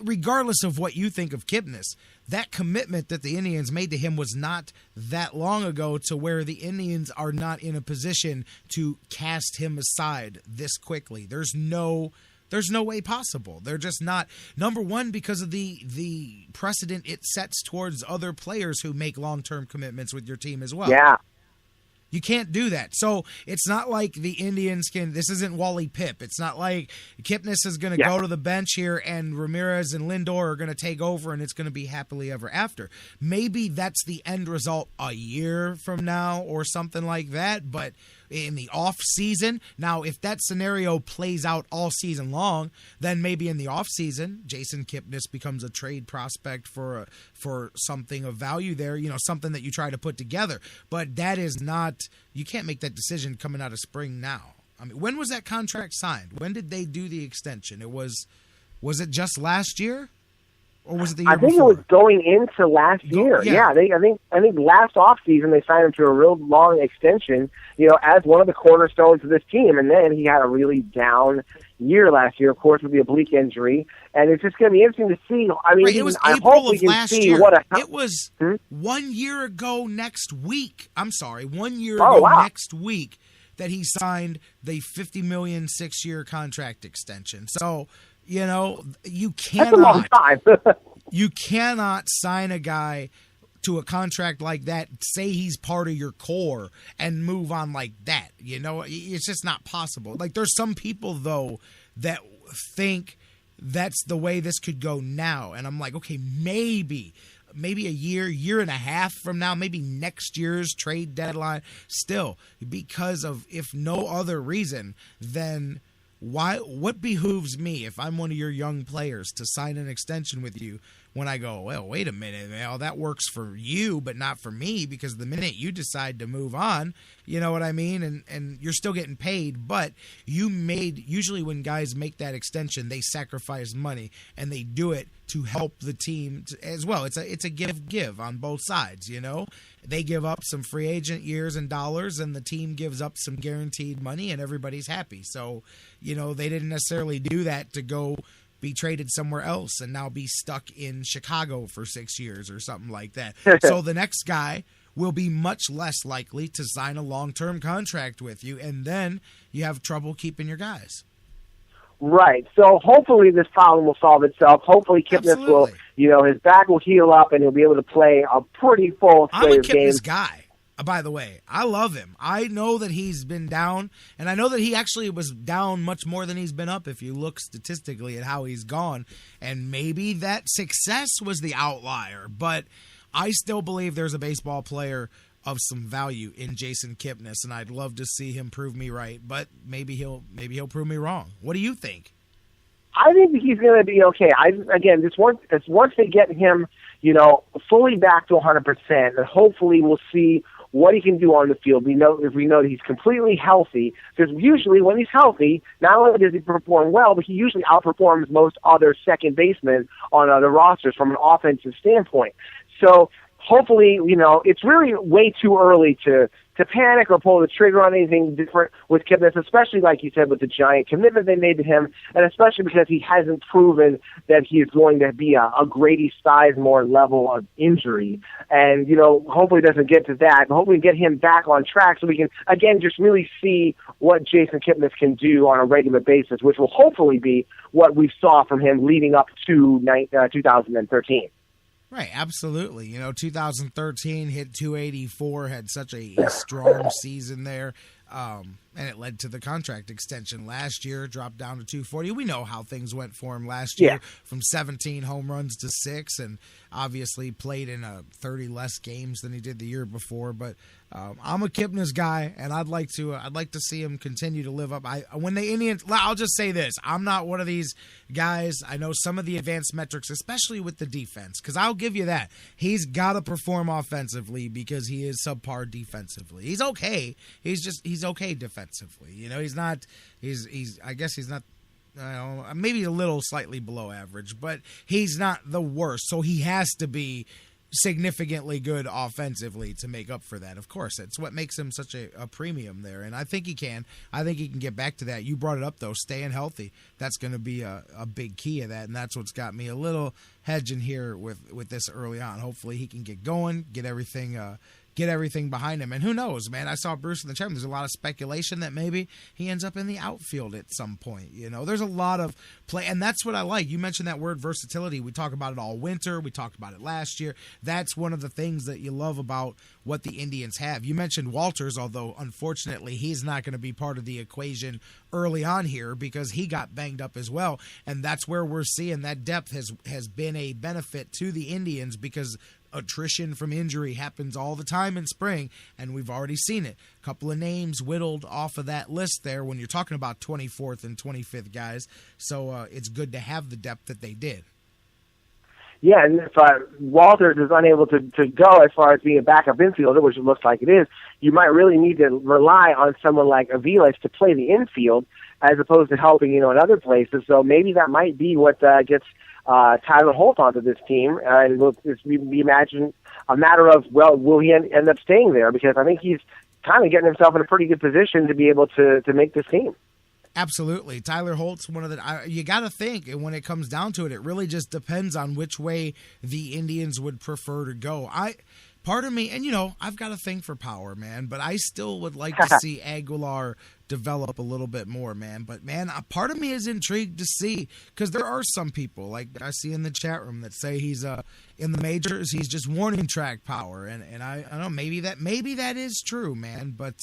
Regardless of what you think of Kipnis, that commitment that the Indians made to him was not that long ago to where the Indians are not in a position to cast him aside this quickly. There's no way possible. They're just not. Number one, because of the precedent it sets towards other players who make long-term commitments with your team as well. Yeah. You can't do that. So it's not like the Indians this isn't Wally Pipp. It's not like Kipnis is going to go to the bench here and Ramirez and Lindor are going to take over and it's going to be happily ever after. Maybe that's the end result a year from now or something like that. But in the off season. Now, if that scenario plays out all season long, then maybe in the off season, Jason Kipnis becomes a trade prospect for something of value there, something that you try to put together. But that is not, you can't make that decision coming out of spring now. I mean, when was that contract signed? When did they do the extension? Was it just last year? Or was it the year before? I think it was going into last year. Yeah, I think last offseason they signed him to a real long extension, as one of the cornerstones of this team. And then he had a really down year last year, of course, with the oblique injury. And it's just going to be interesting to see. I mean, it was I April hope we of can last see year. it was 1 year ago next week. I'm sorry, 1 year ago next week that he signed the $50 million 6-year contract extension. So, you cannot. That's a long time. You cannot sign a guy to a contract like that, say he's part of your core, and move on like that. It's just not possible. Like, there's some people, though, that think that's the way this could go now. And I'm like, okay, maybe a year and a half from now, maybe next year's trade deadline, still, because of, if no other reason, then what behooves me, if I'm one of your young players, to sign an extension with you when I go, well, wait a minute, that works for you, but not for me, because the minute you decide to move on, you know what I mean? And you're still getting paid, but usually when guys make that extension, they sacrifice money, and they do it to help the team as well. It's a give on both sides, They give up some free agent years and dollars, and the team gives up some guaranteed money, and everybody's happy. So, they didn't necessarily do that to go be traded somewhere else and now be stuck in Chicago for 6 years or something like that. So the next guy will be much less likely to sign a long-term contract with you, and then you have trouble keeping your guys. Right. So hopefully this problem will solve itself. Hopefully Kipnis will, his back will heal up and he'll be able to play a pretty full slate of games. I'm a Kipnis guy. By the way, I love him. I know that he's been down, and I know that he actually was down much more than he's been up if you look statistically at how he's gone. And maybe that success was the outlier, but I still believe there's a baseball player of some value in Jason Kipnis, and I'd love to see him prove me right, but maybe he'll prove me wrong. What do you think? I think he's going to be okay. Once they get him, fully back to 100%, and hopefully we'll see what he can do on the field. We know that he's completely healthy, because usually when he's healthy, not only does he perform well, but he usually outperforms most other second basemen on other rosters from an offensive standpoint. So hopefully, it's really way too early to panic or pull the trigger on anything different with Kipnis, especially, like you said, with the giant commitment they made to him, and especially because he hasn't proven that he is going to be a Grady Sizemore level of injury. And, hopefully it doesn't get to that, but hopefully get him back on track so we can, again, just really see what Jason Kipnis can do on a regular basis, which will hopefully be what we saw from him leading up to 2013. Right, absolutely. 2013 hit 284, had such a strong season there, and it led to the contract extension. Last year, dropped down to 240. We know how things went for him last year, from 17 home runs to 6, and obviously played in 30 less games than he did the year before. But I'm a Kipnis guy, and I'd like to see him continue to live up. When the Indians, I'll just say this: I'm not one of these guys. I know some of the advanced metrics, especially with the defense, because I'll give you that he's got to perform offensively because he is subpar defensively. He's okay. He's okay defensively. He's not. I guess he's not. Maybe a little slightly below average, but he's not the worst. So he has to be significantly good offensively to make up for that. Of course, it's what makes him such a premium there, and I think he can. I think he can get back to that. You brought it up, though, staying healthy. That's going to be a big key of that, and that's what's got me a little hedging here with this early on. Hopefully he can get going, get everything behind him. And who knows, man? I saw Bruce in the chat. There's a lot of speculation that maybe he ends up in the outfield at some point. There's a lot of play, and that's what I like. You mentioned that word versatility. We talk about it all winter. We talked about it last year. That's one of the things that you love about what the Indians have. You mentioned Walters, although unfortunately he's not going to be part of the equation early on here because he got banged up as well. And that's where we're seeing that depth has been a benefit to the Indians because attrition from injury happens all the time in spring, and we've already seen it. A couple of names whittled off of that list there when you're talking about 24th and 25th guys. So it's good to have the depth that they did. Yeah, and if Walters is unable to go as far as being a backup infielder, which it looks like it is, you might really need to rely on someone like Aviles to play the infield as opposed to helping, in other places. So maybe that might be what gets Tyler Holt onto this team. And we imagine a matter of, well, will he end up staying there? Because I think he's kind of getting himself in a pretty good position to be able to make this team. Absolutely. Tyler Holt's one of the... you got to think, and when it comes down to it, it really just depends on which way the Indians would prefer to go. Part of me, and I've got a thing for power, man, but I still would like to see Aguilar develop a little bit more, man. But, man, a part of me is intrigued to see, because there are some people, like I see in the chat room, that say he's in the majors, he's just warning track power, and I don't know, maybe that is true, man, but...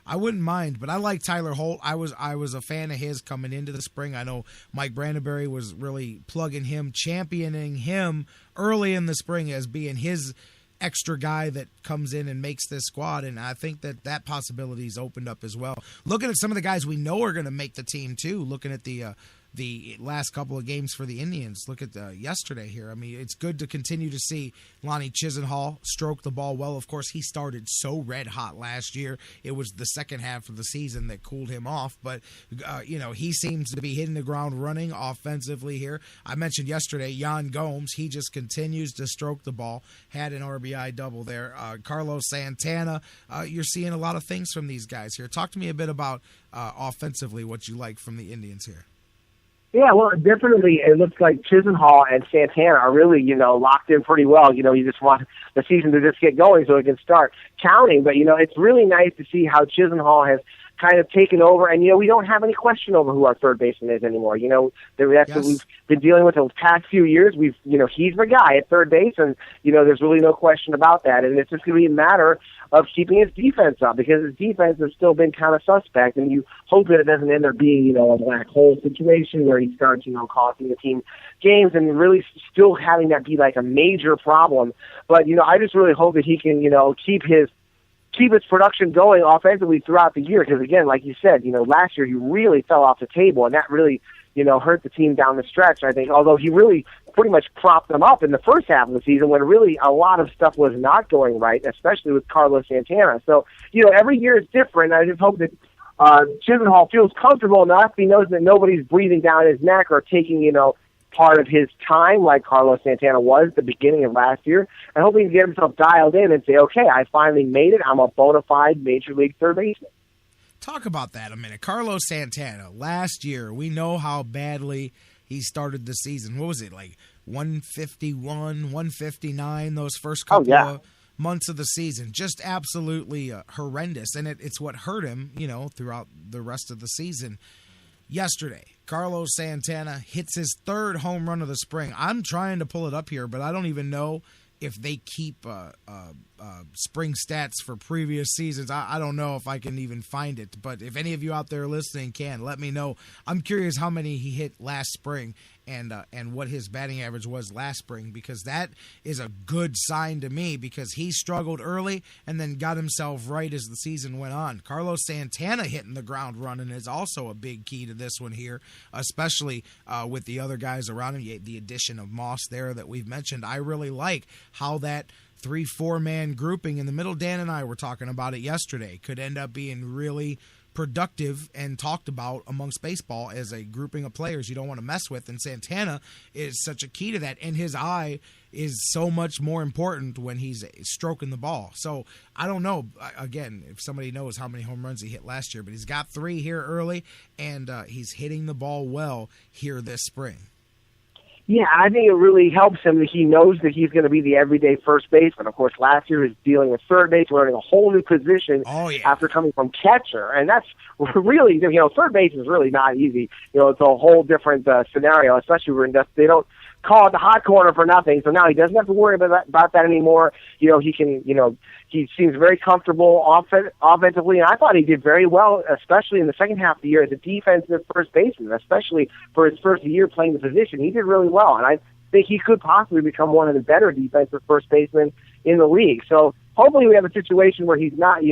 I wouldn't mind, but I like Tyler Holt. I was a fan of his coming into the spring. I know Mike Brandenberry was really plugging him, championing him early in the spring as being his extra guy that comes in and makes this squad, and I think that possibility's opened up as well. Looking at some of the guys we know are going to make the team too, looking at the last couple of games for the Indians. Look at yesterday here. I mean, it's good to continue to see Lonnie Chisenhall stroke the ball well. Of course, he started so red hot last year. It was the second half of the season that cooled him off. But, he seems to be hitting the ground running offensively here. I mentioned yesterday, Yan Gomes, he just continues to stroke the ball. Had an RBI double there. Carlos Santana, you're seeing a lot of things from these guys here. Talk to me a bit about offensively what you like from the Indians here. Yeah, well, definitely it looks like Chisenhall and Santana are really, locked in pretty well. You just want the season to just get going so it can start counting. But, it's really nice to see how Chisenhall has kind of taken over. And, we don't have any question over who our third baseman is anymore. That's what we've been dealing with the past few years. He's the guy at third base, and, there's really no question about that. And it's just going to be a matter of keeping his defense up, because his defense has still been kind of suspect, and you hope that it doesn't end up being, a black hole situation where he starts, costing the team games and really still having that be like a major problem. But, I just really hope that he can, keep his production going offensively throughout the year, because again, like you said, last year he really fell off the table, and that really, hurt the team down the stretch, I think, although he really pretty much propped them up in the first half of the season when really a lot of stuff was not going right, especially with Carlos Santana. So, every year is different. I just hope that Chisenhall feels comfortable enough. He knows that nobody's breathing down his neck or taking, part of his time like Carlos Santana was at the beginning of last year. I hope he can get himself dialed in and say, okay, I finally made it. I'm a bona fide major league third baseman. Talk about that a minute. Carlos Santana, last year, we know how badly he started the season. What was it, like 151, 159, those first couple of months of the season? Just absolutely horrendous, and it's what hurt him, throughout the rest of the season. Yesterday, Carlos Santana hits his third home run of the spring. I'm trying to pull it up here, but I don't even know if they keep spring stats for previous seasons. I don't know if I can even find it, but if any of you out there listening can, let me know. I'm curious how many he hit last spring and what his batting average was last spring, because that is a good sign to me, because he struggled early and then got himself right as the season went on. Carlos Santana hitting the ground running is also a big key to this one here, especially with the other guys around him. The addition of Moss there that we've mentioned. I really like how that 3-4 man grouping in the middle, Dan and I were talking about it yesterday, could end up being really productive and talked about amongst baseball as a grouping of players you don't want to mess with, and Santana is such a key to that, and his eye is so much more important when he's stroking the ball. So I don't know, again, if somebody knows how many home runs he hit last year, but he's got 3 here early, and he's hitting the ball well here this spring. Yeah, I think it really helps him that he knows that he's going to be the everyday first baseman. Of course, last year he was dealing with third base, learning a whole new position after coming from catcher. And that's really, third base is really not easy. It's a whole different scenario, especially when they don't call it the hot corner for nothing. So now he doesn't have to worry about that anymore. He can, he seems very comfortable offensively, and I thought he did very well, especially in the second half of the year as a defensive first baseman, especially for his first year playing the position. He did really well, and think he could possibly become one of the better defensive first basemen in the league. So hopefully we have a situation where he's not,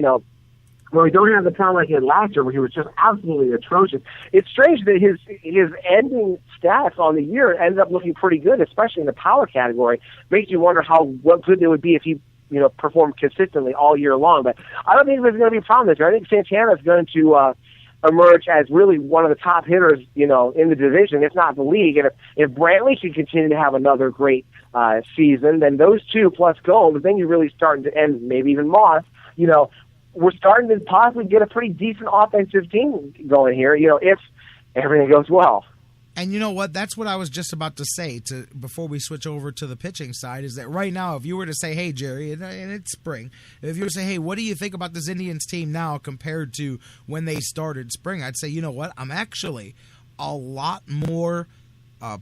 where we don't have the problem like he had last year, where he was just absolutely atrocious. It's strange that his ending stats on the year ended up looking pretty good, especially in the power category. Makes you wonder what good it would be if he performed consistently all year long. But I don't think there's going to be a problem this year. I think Santana is going to emerge as really one of the top hitters, in the division, if not the league. And if Brantley can continue to have another great season, then those two plus Gomes, then you're really starting to, and maybe even Moss, we're starting to possibly get a pretty decent offensive team going here, if everything goes well. And you know what? That's what I was just about to say before we switch over to the pitching side, is that right now, if you were to say, hey, Jerry, and it's spring, if you were to say, hey, what do you think about this Indians team now compared to when they started spring? I'd say, you know what? I'm actually a lot more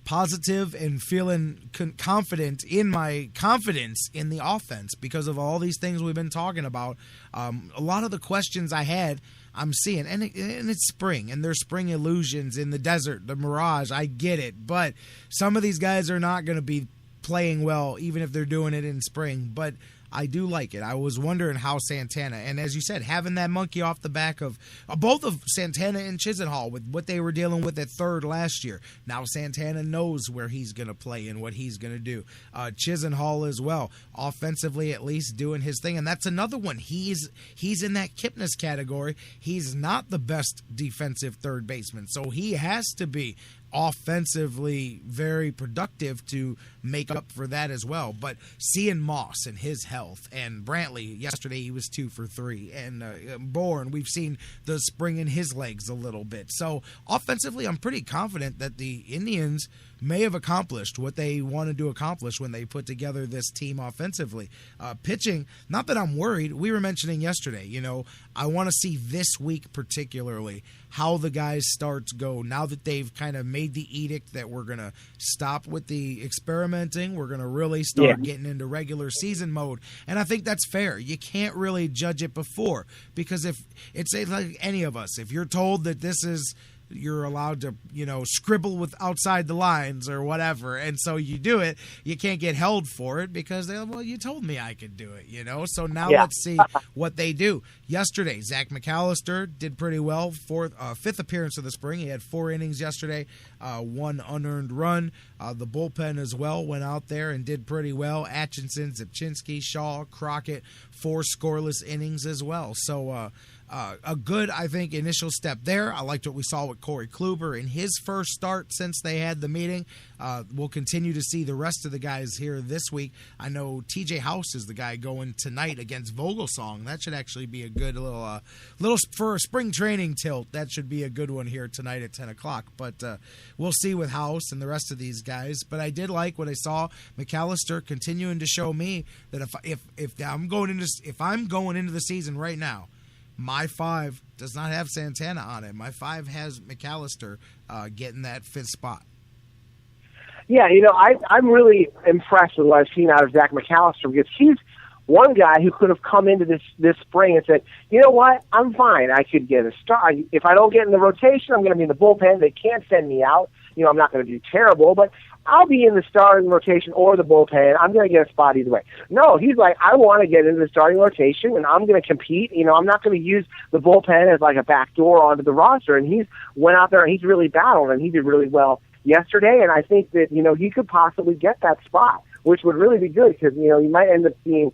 positive and feeling confident in my confidence in the offense because of all these things we've been talking about. A lot of the questions I had, I'm seeing, and it's spring, and there's spring illusions in the desert, the mirage. I get it, but some of these guys are not going to be playing well, even if they're doing it in spring. But I do like it. I was wondering how Santana, and as you said, having that monkey off the back of both of Santana and Chisenhall with what they were dealing with at third last year. Now Santana knows where he's going to play and what he's going to do. Chisenhall as well, offensively at least doing his thing, and that's another one. He's in that Kipnis category. He's not the best defensive third baseman, so he has to be offensively very productive to make up for that as well. But seeing Moss and his health, and Brantley yesterday he was 2 for 3, and Bourne, we've seen the spring in his legs a little bit. So offensively, I'm pretty confident that the Indians may have accomplished what they wanted to accomplish when they put together this team offensively. Pitching, not that I'm worried. We were mentioning yesterday, I want to see this week particularly how the guys' starts go now that they've kind of made the edict that we're going to stop with the experimenting. We're going to really start getting into regular season mode. And I think that's fair. You can't really judge it before, because if it's like any of us, if you're told that this is, you're allowed to, scribble with outside the lines or whatever, and so you do it, you can't get held for it because you told me I could do it, So now let's see what they do. Yesterday, Zach McAllister did pretty well. Fifth appearance of the spring. He had 4 innings yesterday, 1 unearned run. The bullpen as well went out there and did pretty well. Atchison, Zipchinski, Shaw, Crockett, 4 scoreless innings as well. So a good, I think, initial step there. I liked what we saw with Corey Kluber in his first start since they had the meeting. We'll continue to see the rest of the guys here this week. I know TJ House is the guy going tonight against Vogelsong. That should actually be a good little for a spring training tilt. That should be a good one here tonight at 10 o'clock. But we'll see with House and the rest of these guys. But I did like what I saw. McAllister continuing to show me that if I'm going into the season right now, my 5 does not have Santana on it. My 5 has McAllister getting that 5th spot. Yeah, I'm really impressed with what I've seen out of Zach McAllister, because he's one guy who could have come into this spring and said, you know what, I'm fine. I could get a start. If I don't get in the rotation, I'm going to be in the bullpen. They can't send me out. I'm not going to do terrible, but I'll be in the starting rotation or the bullpen. I'm going to get a spot either way. No, he's like, I want to get into the starting rotation, and I'm going to compete. I'm not going to use the bullpen as like a backdoor onto the roster. And he's went out there and he's really battled, and he did really well yesterday. And I think that, he could possibly get that spot, which would really be good, because, you might end up seeing,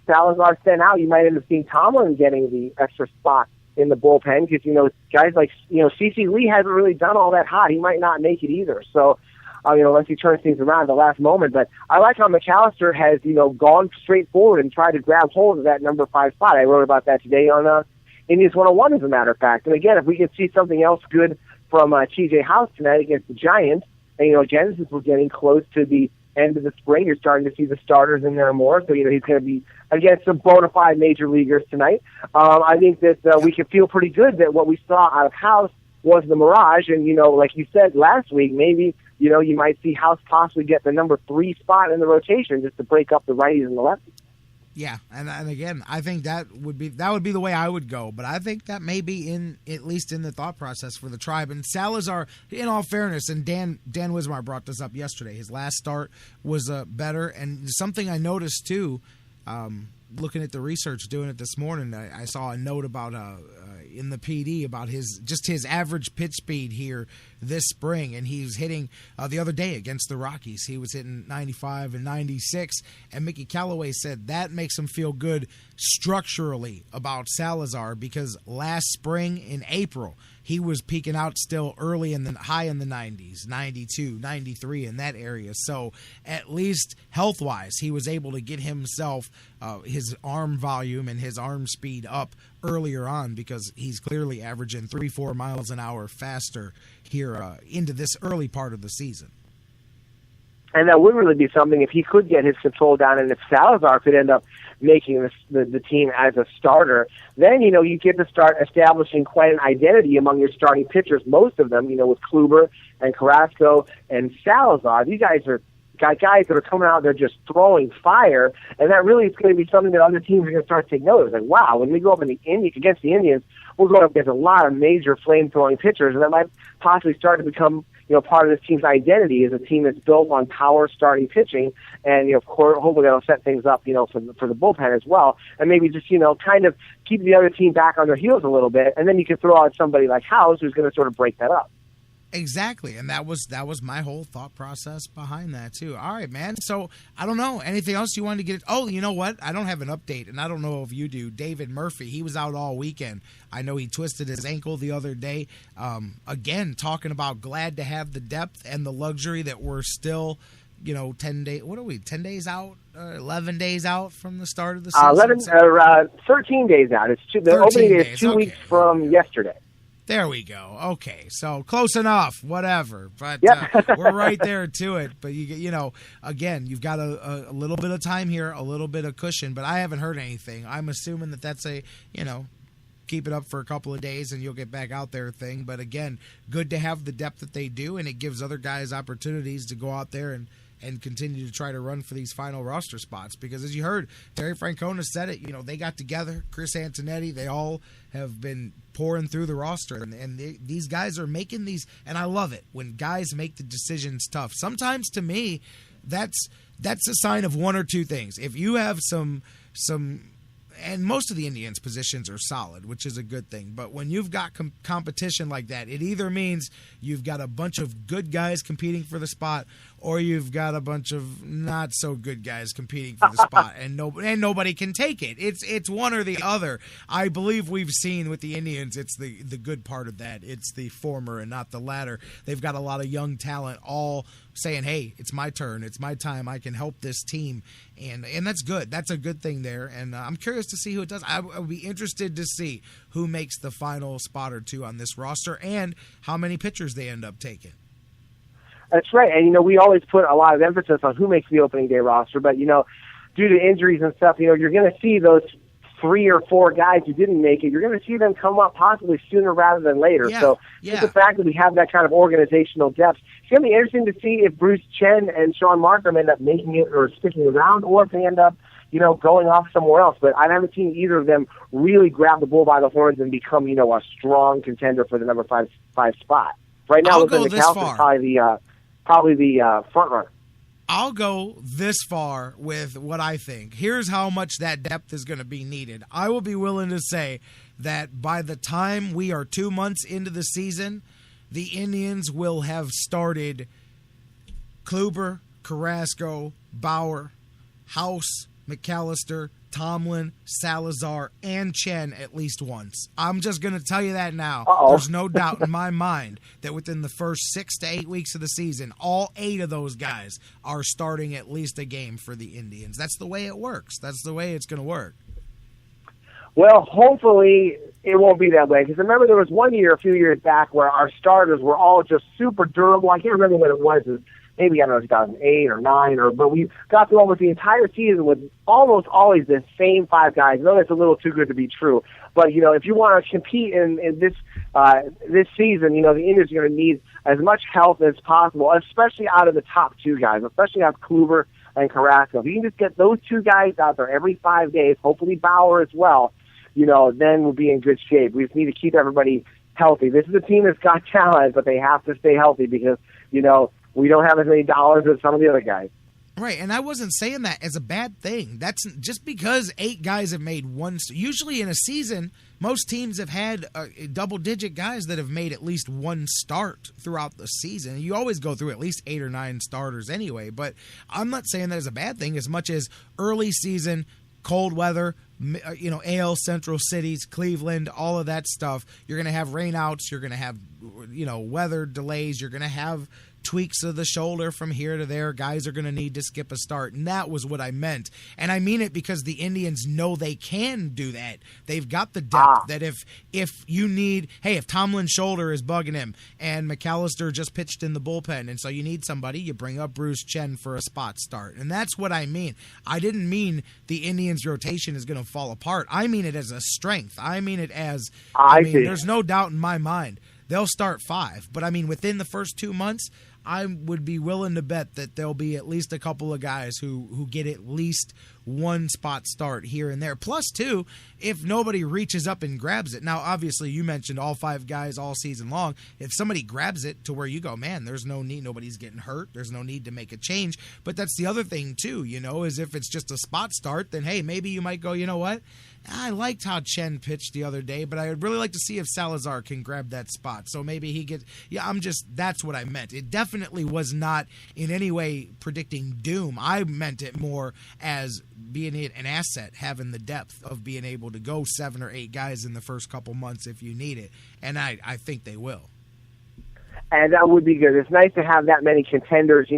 Salazar sent out. You might end up seeing Tomlin getting the extra spot in the bullpen, because, guys like, CeCe Lee hasn't really done all that hot. He might not make it either. So, unless he turns things around at the last moment. But I like how McAllister has, gone straight forward and tried to grab hold of that number 5 spot. I wrote about that today on Indians 101, as a matter of fact. And again, if we can see something else good from TJ House tonight against the Giants, and, again, since we're getting close to the end of the spring, you're starting to see the starters in there more. So, he's going to be against some bona fide major leaguers tonight. I think that we can feel pretty good that what we saw out of House was the mirage. And, like you said last week, maybe, you might see House possibly get the number 3 spot in the rotation just to break up the righties and the lefties. Yeah, and again, I think that would be the way I would go. But I think that may be at least in the thought process for the Tribe. And Salazar, in all fairness, and Dan Wismar brought this up yesterday. His last start was better, and something I noticed too. Looking at the research, doing it this morning, I saw a note about in the PD about his average pitch speed here this spring, and he was hitting the other day against the Rockies. He was hitting 95 and 96, and Mickey Callaway said that makes him feel good structurally about Salazar because last spring in April he was peaking out still early in the high in the 90s, 92, 93 in that area. So at least health-wise, he was able to get himself his arm volume and his arm speed up earlier on because he's clearly averaging 3-4 miles an hour faster here into this early part of the season. And that would really be something if he could get his control down, and if Salazar could end up making the team as a starter, then, you get to start establishing quite an identity among your starting pitchers, most of them, with Kluber and Carrasco and Salazar. These guys are guys that are coming out there just throwing fire, and that really is going to be something that other teams are going to start to take notice. Like, wow, when we go up against the Indians, we're going up against a lot of major flame-throwing pitchers, and that might possibly start to become part of this team's identity as a team that's built on power starting pitching, and of course, hopefully that'll set things up, for the bullpen as well, and maybe just kind of keep the other team back on their heels a little bit, and then you can throw out somebody like House who's going to sort of break that up. Exactly, and that was my whole thought process behind that too. All right, man. So I don't know anything else you wanted to get. Oh, you know what? I don't have an update, and I don't know if you do. David Murphy, he was out all weekend. I know he twisted his ankle the other day. Again, talking about glad to have the depth and the luxury that we're still, 10 days. What are we? 10 days out? 11 days out from the start of the season. 13 days out. The opening day is 2 weeks from yesterday. There we go. Okay, so close enough. Whatever, but yep. We're right there to it. But again, you've got a little bit of time here, a little bit of cushion. But I haven't heard anything. I'm assuming that's a keep it up for a couple of days and you'll get back out there thing. But again, good to have the depth that they do, and it gives other guys opportunities to go out there and continue to try to run for these final roster spots. Because as you heard, Terry Francona said it, they got together, Chris Antonetti, they all have been pouring through the roster, and these guys are making these, and I love it when guys make the decisions tough. Sometimes to me, that's a sign of one or two things. If you have some and most of the Indians' positions are solid, which is a good thing. But when you've got competition like that, it either means you've got a bunch of good guys competing for the spot, or you've got a bunch of not so good guys competing for the spot, and nobody can take it. It's one or the other. I believe we've seen with the Indians, it's the good part of that. It's the former and not the latter. They've got a lot of young talent all saying, hey, it's my turn, it's my time, I can help this team, and that's good. That's a good thing there, and I'm curious to see who it does. I would be interested to see who makes the final spot or two on this roster and how many pitchers they end up taking. That's right, and we always put a lot of emphasis on who makes the opening day roster, but due to injuries and stuff, you're going to see those 3 or 4 guys who didn't make it, you're going to see them come up possibly sooner rather than later. So just the fact that we have that kind of organizational depth, it's going to be interesting to see if Bruce Chen and Sean Markham end up making it or sticking around, or if they end up, going off somewhere else. But I haven't seen either of them really grab the bull by the horns and become, a strong contender for the number 5 spot. Right now, I'll go this far. Probably the front runner. I'll go this far with what I think. Here's how much that depth is going to be needed. I will be willing to say that by the time we are 2 months into the season, the Indians will have started Kluber, Carrasco, Bauer, House, McAllister, Tomlin, Salazar, and Chen at least once. I'm just going to tell you that now. There's no doubt in my mind that within the first 6 to 8 weeks of the season, all 8 of those guys are starting at least a game for the Indians. That's the way it works. That's the way it's going to work. Well, hopefully it won't be that way, because remember there was one year a few years back where our starters were all just super durable. I can't remember what it was. Maybe, I don't know, 2008 or 9, but we got through almost the entire season with almost always the same 5 guys. I know that's a little too good to be true, but, if you want to compete in this season, the Indians are going to need as much health as possible, especially out of the top 2 guys, especially out of Kluber and Carrasco. If you can just get those two guys out there every 5 days, hopefully Bauer as well, then we'll be in good shape. We just need to keep everybody healthy. This is a team that's got talent, but they have to stay healthy because, we don't have as many dollars as some of the other guys. Right, and I wasn't saying that as a bad thing. That's just because 8 guys have made one. Usually in a season, most teams have had double-digit guys that have made at least one start throughout the season. You always go through at least 8 or 9 starters anyway, but I'm not saying that as a bad thing as much as early season, cold weather, AL Central cities, Cleveland, all of that stuff. You're going to have rainouts. You're going to have, weather delays. You're going to have tweaks of the shoulder from here to there. Guys are going to need to skip a start. And that was what I meant. And I mean it because the Indians know they can do that. They've got the depth that if you need, if Tomlin's shoulder is bugging him and McAllister just pitched in the bullpen, and so you need somebody, you bring up Bruce Chen for a spot start. And that's what I mean. I didn't mean the Indians' rotation is going to fall apart. I mean it as a strength. I mean it as, there's no doubt in my mind they'll start 5. But, within the first 2 months, I would be willing to bet that there'll be at least a couple of guys who get at least one spot start here and there. Plus, too, if nobody reaches up and grabs it. Now, obviously, you mentioned all 5 guys all season long. If somebody grabs it to where you go, man, there's no need. Nobody's getting hurt. There's no need to make a change. But that's the other thing, too, is if it's just a spot start, then, hey, maybe you might go, you know what? I liked how Chen pitched the other day, but I would really like to see if Salazar can grab that spot. So maybe he gets that's what I meant. It definitely was not in any way predicting doom. I meant it more as being an asset, having the depth of being able to go 7 or 8 guys in the first couple months if you need it. And I think they will. And that would be good. It's nice to have that many contenders.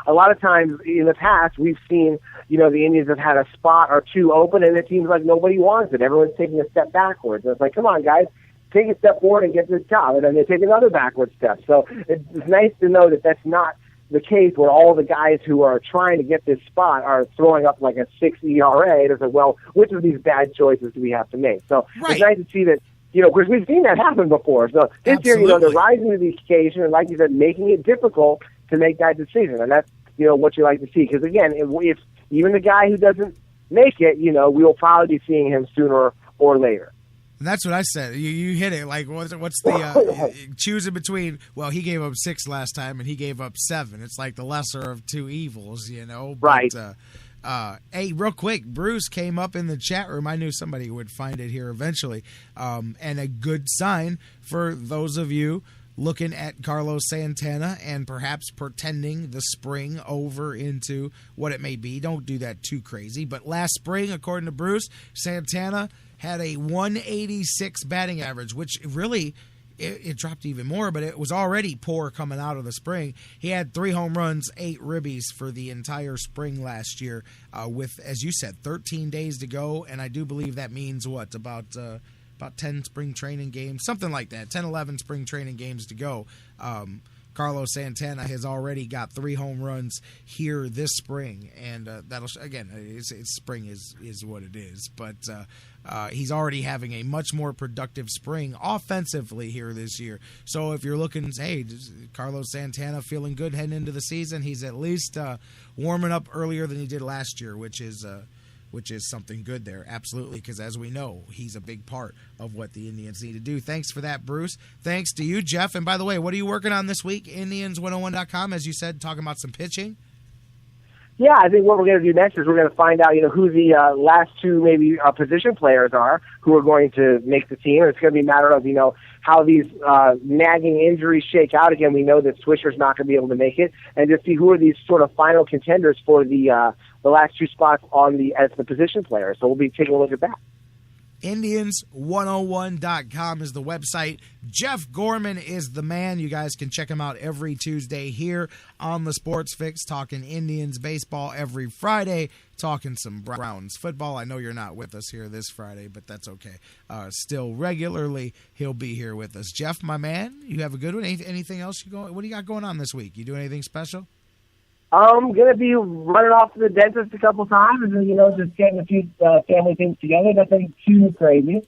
A lot of times in the past, we've seen, the Indians have had a spot or 2 open, and it seems like nobody wants it. Everyone's taking a step backwards. And it's like, come on, guys, take a step forward and get this job. And then they take another backward step. So it's nice to know that that's not the case where all the guys who are trying to get this spot are throwing up like a 6 ERA. And it's like, well, which of these bad choices do we have to make? So It's nice to see that, because we've seen that happen before. So this year, they're rising to the occasion and, like you said, making it difficult to make that decision. And that's, what you like to see. Because, again, if even the guy who doesn't make it, we will probably be seeing him sooner or later. And that's what I said. You hit it. Like, what's the choosing between? Well, he gave up 6 last time, and he gave up 7. It's like the lesser of 2 evils, But, right. Hey, real quick, Bruce came up in the chat room. I knew somebody would find it here eventually, and a good sign for those of you looking at Carlos Santana and perhaps pretending the spring over into what it may be. Don't do that too crazy. But last spring, according to Bruce, Santana had a 186 batting average, which really it dropped even more, but it was already poor coming out of the spring. He had 3 home runs, 8 ribbies for the entire spring last year with, as you said, 13 days to go, and I do believe that means what, about 10 spring training games, something like that, 10, 11 spring training games to go. Carlos Santana has already got 3 home runs here this spring, and that'll again, it's spring is what it is, but he's already having a much more productive spring offensively here this year. So if you're looking, hey, Carlos Santana feeling good heading into the season, he's at least warming up earlier than he did last year, which is something good there, absolutely, because as we know, he's a big part of what the Indians need to do. Thanks for that, Bruce. Thanks to you, Jeff. And by the way, what are you working on this week? Indians101.com, as you said, talking about some pitching. Yeah, I think what we're going to do next is we're going to find out, who the last 2 maybe position players are who are going to make the team. It's going to be a matter of, how these nagging injuries shake out. Again, we know that Swisher's not going to be able to make it, and to see who are these sort of final contenders for the last 2 spots as the position players. So we'll be taking a look at that. Indians101.com is the website. Jeff Gorman is the man. You guys can check him out every Tuesday here on the Sports Fix, talking Indians baseball every Friday, talking some Browns football. I know you're not with us here this Friday, but that's okay. Still regularly, he'll be here with us. Jeff, my man, you have a good one. Anything else what do you got going on this week? You doing anything special? I'm going to be running off to the dentist a couple times and, just getting a few family things together. Nothing too crazy.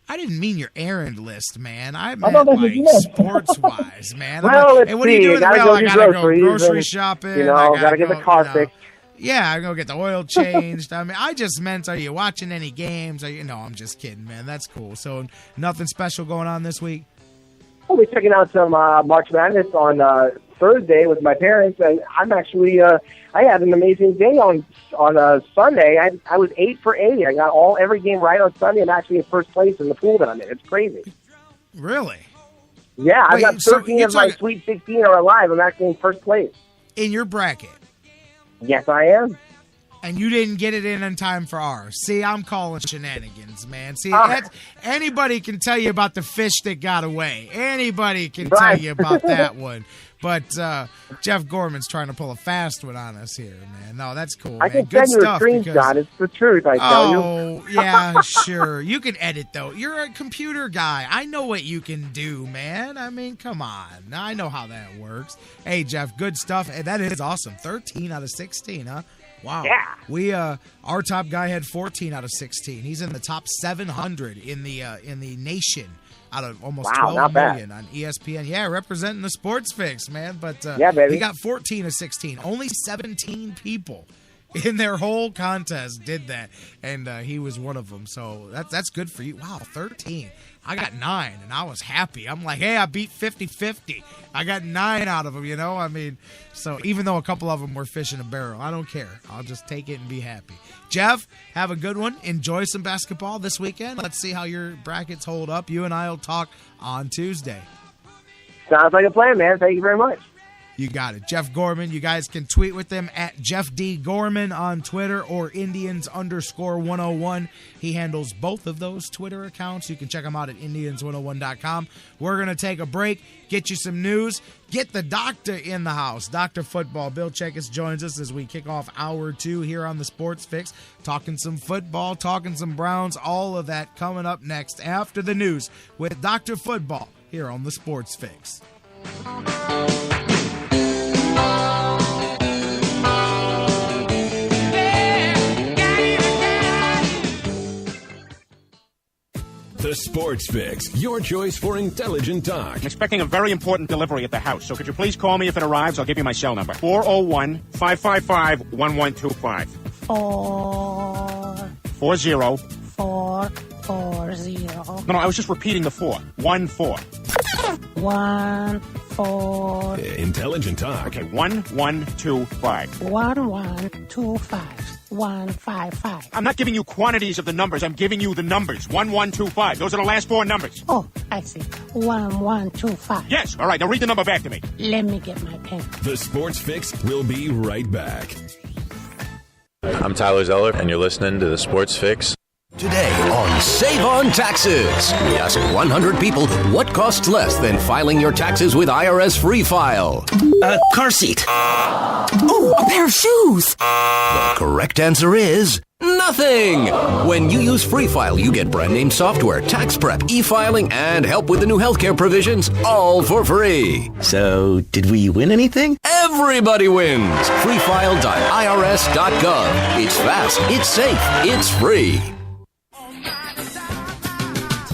I didn't mean your errand list, man. I meant sports-wise, man. Well, let's what are you doing? I gotta go grocery shopping. Got to get the car fixed. Yeah, I'm going to get the oil changed. I mean, I just meant, are you watching any games? No, I'm just kidding, man. That's cool. So nothing special going on this week? We'll be checking out some March Madness on Thursday with my parents, and I'm actually I had an amazing day on Sunday. I was 8 for 8. I got every game right on Sunday. I'm actually in first place in the pool that I'm in. It's crazy. Really? Yeah, I got 13 of my Sweet 16 are alive. I'm actually in first place. In your bracket? Yes, I am. And you didn't get it in time for ours. See, I'm calling shenanigans, man. See, anybody can tell you about the fish that got away. Anybody can tell you about that one. But Jeff Gorman's trying to pull a fast one on us here, man. No, that's cool, man. I can Good send you a stuff. screenshot. It's the truth, I tell you. Oh, yeah, sure. You can edit, though. You're a computer guy. I know what you can do, man. I mean, come on. I know how that works. Hey, Jeff, good stuff. Hey, that is awesome. 13 out of 16, huh? Wow. Yeah. We our top guy had 14 out of 16. He's in the top 700 in the nation out of almost 12 million on ESPN. Yeah, representing the Sports Fix, man. But yeah, baby. He got 14 of 16. Only 17 people in their whole contest did that, and he was one of them. So that's good for you. Wow, 13. I got 9, and I was happy. I'm like, hey, I beat 50-50. I got 9 out of them, you know? I mean, so even though a couple of them were fish in a barrel, I don't care. I'll just take it and be happy. Jeff, have a good one. Enjoy some basketball this weekend. Let's see how your brackets hold up. You and I will talk on Tuesday. Sounds like a plan, man. Thank you very much. You got it. Jeff Gorman. You guys can tweet with him at Jeff D. Gorman on Twitter or Indians_101. He handles both of those Twitter accounts. You can check him out at Indians101.com. We're going to take a break, get you some news, get the doctor in the house. Dr. Football, Bill Checkis joins us as we kick off hour 2 here on the Sports Fix. Talking some football, talking some Browns, all of that coming up next after the news with Dr. Football here on the Sports Fix. The Sports Fix, your choice for intelligent talk. I'm expecting a very important delivery at the house, so could you please call me if it arrives? I'll give you my cell number. 401-555-1125. 440. No, I was just repeating the 4. 1-4. 1-4. Intelligent talk. Okay, 1125. 1125. 155. I'm not giving you quantities of the numbers. I'm giving you the numbers. 1125. Those are the last 4 numbers. Oh, I see. 1125. Yes. All right. Now read the number back to me. Let me get my pen. The Sports Fix will be right back. I'm Tyler Zeller, and you're listening to The Sports Fix. Today on Save on Taxes, we ask 100 people what costs less than filing your taxes with IRS Free File. A car seat. Oh, a pair of shoes. The correct answer is nothing. When you use Free File, you get brand name software, tax prep, e-filing, and help with the new healthcare provisions, all for free. So, did we win anything? Everybody wins. freefile.irs.gov. It's fast, it's safe, it's free.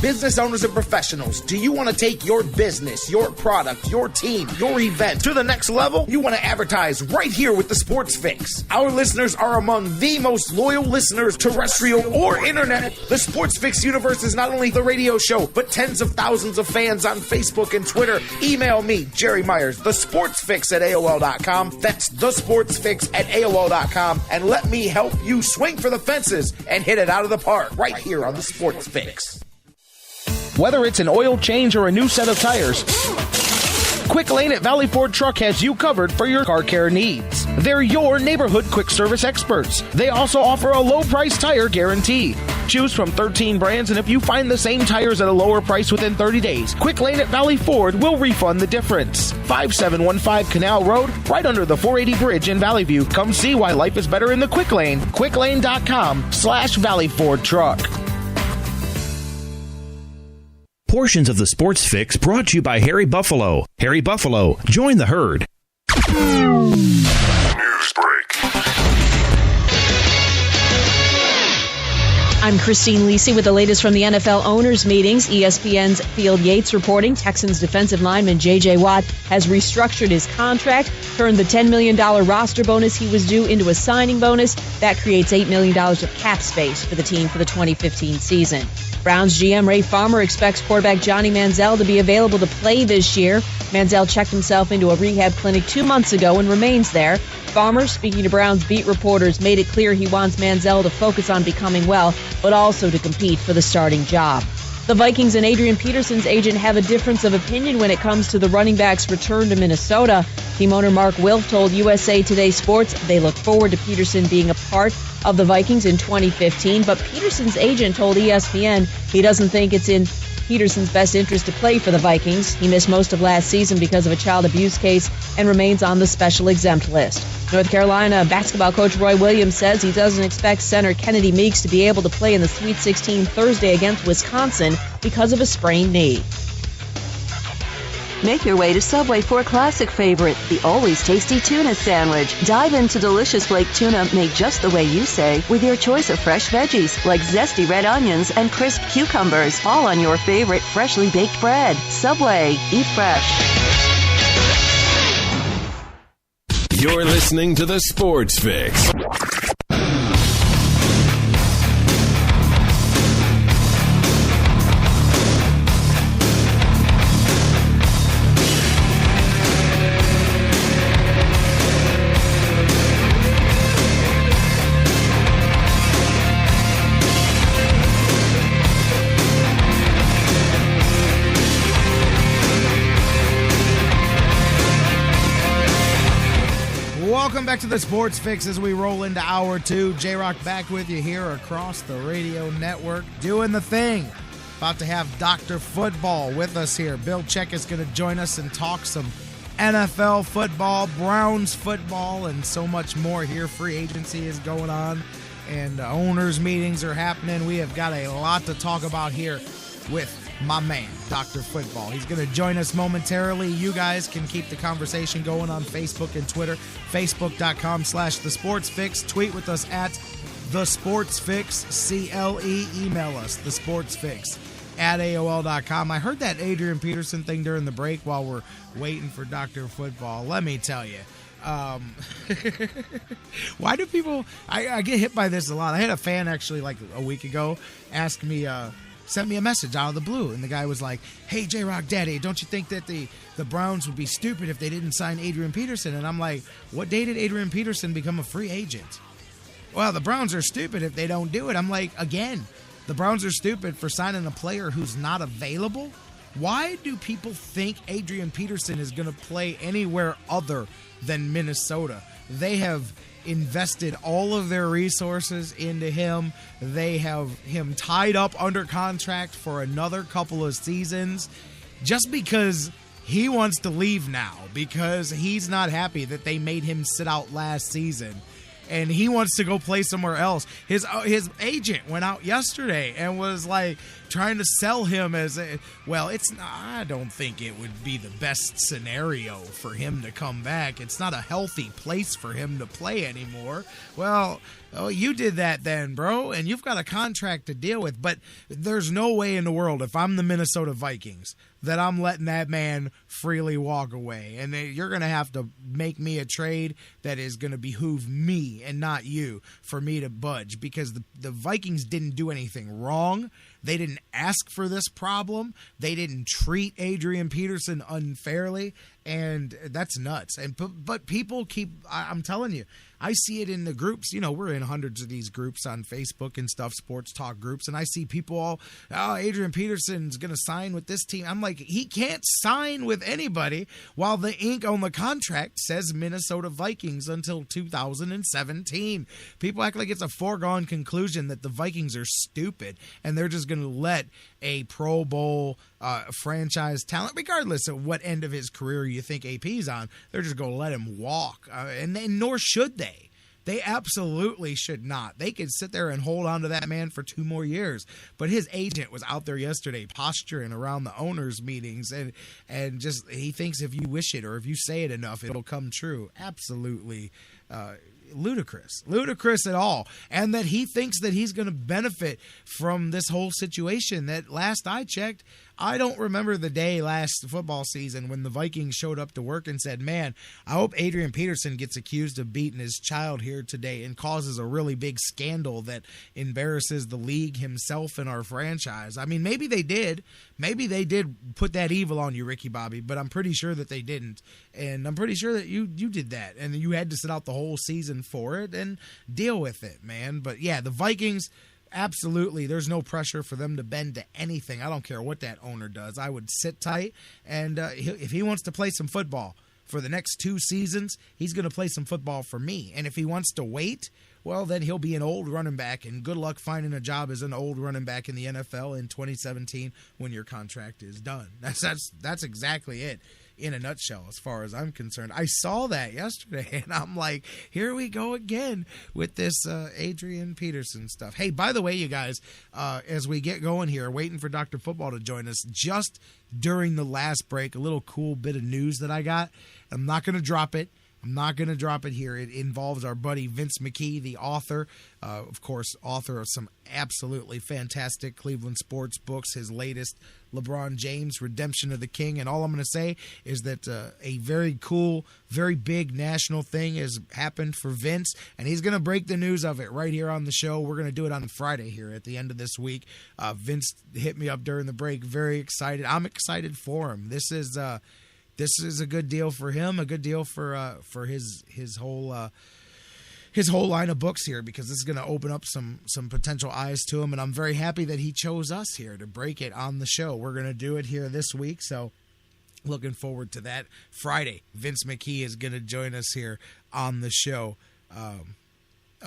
Business owners and professionals, do you want to take your business, your product, your team, your event to the next level? You want to advertise right here with the Sports Fix. Our listeners are among the most loyal listeners, terrestrial or internet. The Sports Fix universe is not only the radio show, but tens of thousands of fans on Facebook and Twitter. Email me, Jerry Myers, thesportsfix@AOL.com. That's thesportsfix@AOL.com. And let me help you swing for the fences and hit it out of the park right here on the Sports Fix. Whether it's an oil change or a new set of tires, Quick Lane at Valley Ford Truck has you covered for your car care needs. They're your neighborhood quick service experts. They also offer a low price tire guarantee. Choose from 13 brands, and if you find the same tires at a lower price within 30 days, Quick Lane at Valley Ford will refund the difference. 5715 Canal Road, right under the 480 bridge in Valley View. Come see why life is better in the Quick Lane. quicklane.com/Valley Ford Truck. Portions of the Sports Fix brought to you by Harry Buffalo. Harry Buffalo, join the herd. News break. I'm Christine Lisi with the latest from the NFL owners' meetings. ESPN's Field Yates reporting Texans defensive lineman J.J. Watt has restructured his contract, turned the $10 million roster bonus he was due into a signing bonus. That creates $8 million of cap space for the team for the 2015 season. Browns GM Ray Farmer expects quarterback Johnny Manziel to be available to play this year. Manziel checked himself into a rehab clinic 2 months ago and remains there. Farmer, speaking to Browns beat reporters, made it clear he wants Manziel to focus on becoming well, but also to compete for the starting job. The Vikings and Adrian Peterson's agent have a difference of opinion when it comes to the running back's return to Minnesota. Team owner Mark Wilf told USA Today Sports they look forward to Peterson being a part of the Vikings in 2015, but Peterson's agent told ESPN he doesn't think it's in Peterson's best interest to play for the Vikings. He missed most of last season because of a child abuse case and remains on the special exempt list. North Carolina basketball coach Roy Williams says he doesn't expect center Kennedy Meeks to be able to play in the Sweet 16 Thursday against Wisconsin because of a sprained knee. Make your way to Subway for a classic favorite, the always tasty tuna sandwich. Dive into delicious flake tuna made just the way you say with your choice of fresh veggies like zesty red onions and crisp cucumbers, all on your favorite freshly baked bread. Subway, eat fresh. You're listening to the Sports Fix. Welcome back to the Sports Fix as we roll into hour two. J-Rocc back with you here across the radio network, doing the thing. About to have Dr. Football with us here. Bill Check is going to join us and talk some NFL football, Browns football, and so much more here. Free agency is going on, and owners' meetings are happening. We have got a lot to talk about here with my man, Dr. Football. He's going to join us momentarily. You guys can keep the conversation going on Facebook and Twitter. Facebook.com/TheSportsFix. Tweet with us at TheSportsFix, CLE. Email us, TheSportsFix@AOL.com. I heard that Adrian Peterson thing during the break while we're waiting for Dr. Football. Let me tell you. Why do people... I get hit by this a lot. I had a fan actually like a week ago ask me... sent me a message out of the blue, and the guy was like, "Hey, J-Rocc Daddy, don't you think that the Browns would be stupid if they didn't sign Adrian Peterson?" And I'm like, what day did Adrian Peterson become a free agent? Well, the Browns are stupid if they don't do it. I'm like, again, the Browns are stupid for signing a player who's not available? Why do people think Adrian Peterson is going to play anywhere other than Minnesota? They have invested all of their resources into him. They have him tied up under contract for another couple of seasons just because he wants to leave now, because he's not happy that they made him sit out last season and he wants to go play somewhere else. His agent went out yesterday and was like trying to sell him as I don't think it would be the best scenario for him to come back. It's not a healthy place for him to play anymore. Well, you did that then, bro, and you've got a contract to deal with. But there's no way in the world, if I'm the Minnesota Vikings, that I'm letting that man freely walk away. And you're going to have to make me a trade that is going to behoove me and not you for me to budge, because the Vikings didn't do anything wrong. They didn't ask for this problem. They didn't treat Adrian Peterson unfairly, and that's nuts. But people keep, I'm telling you, I see it in the groups. You know, we're in hundreds of these groups on Facebook and stuff, sports talk groups, and I see people all, Adrian Peterson's going to sign with this team. I'm like, he can't sign with anybody while the ink on the contract says Minnesota Vikings until 2017. People act like it's a foregone conclusion that the Vikings are stupid and they're just going to let a Pro Bowl franchise talent, regardless of what end of his career you think AP's on, they're just going to let him walk. And nor should they. They absolutely should not. They could sit there and hold on to that man for 2 more years. But his agent was out there yesterday posturing around the owners' meetings, and just he thinks if you wish it or if you say it enough, it'll come true. Absolutely ludicrous at all, and that he thinks that he's going to benefit from this whole situation. That last I checked, I don't remember the day last football season when the Vikings showed up to work and said, man, I hope Adrian Peterson gets accused of beating his child here today and causes a really big scandal that embarrasses the league himself and our franchise. I mean, maybe they did. Maybe they did put that evil on you, Ricky Bobby, but I'm pretty sure that they didn't. And I'm pretty sure that you did that, and you had to sit out the whole season for it and deal with it, man. But yeah, the Vikings, absolutely, there's no pressure for them to bend to anything. I don't care what that owner does. I would sit tight, and if he wants to play some football for the next 2 seasons, he's going to play some football for me. And if he wants to wait, well, then he'll be an old running back, and good luck finding a job as an old running back in the NFL in 2017 when your contract is done. That's exactly it in a nutshell as far as I'm concerned. I saw that yesterday, and I'm like, here we go again with this Adrian Peterson stuff. Hey, by the way, you guys, as we get going here, waiting for Dr. Football to join us, just during the last break, a little cool bit of news that I got. I'm not going to drop it. I'm not going to drop it here. It involves our buddy Vince McKee, the author, of course, author of some absolutely fantastic Cleveland sports books, his latest, LeBron James, Redemption of the King. And all I'm going to say is that a very cool, very big national thing has happened for Vince, and he's going to break the news of it right here on the show. We're going to do it on Friday here at the end of this week. Vince hit me up during the break, very excited. I'm excited for him. This is a good deal for him, a good deal for his whole line of books here, because this is going to open up some potential eyes to him, and I'm very happy that he chose us here to break it on the show. We're going to do it here this week, so looking forward to that. Friday, Vince McKee is going to join us here on the show a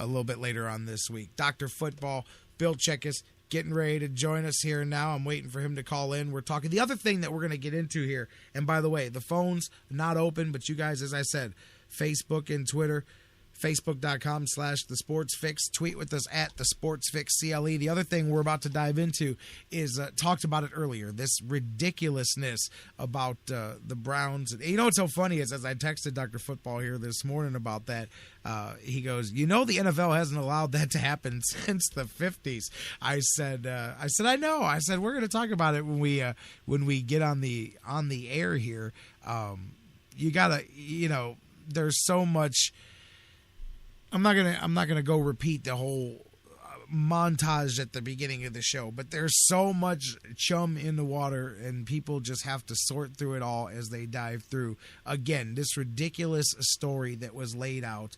little bit later on this week. Dr. Football, Bill Checkus, getting ready to join us here now. I'm waiting for him to call in. We're talking. The other thing that we're going to get into here, and by the way, the phone's not open, but you guys, as I said, Facebook and Twitter, Facebook.com/thesportsfix. Tweet with us at thesportsfixCLE. The other thing we're about to dive into is, talked about it earlier, this ridiculousness about the Browns. You know what's so funny is, as I texted Dr. Football here this morning about that, he goes, the NFL hasn't allowed that to happen since the 50s. I said, I know. I said, we're going to talk about it when we get on the air here. You gotta, there's so much. I'm not gonna go repeat the whole montage at the beginning of the show, but there's so much chum in the water, and people just have to sort through it all as they dive through, again, this ridiculous story that was laid out.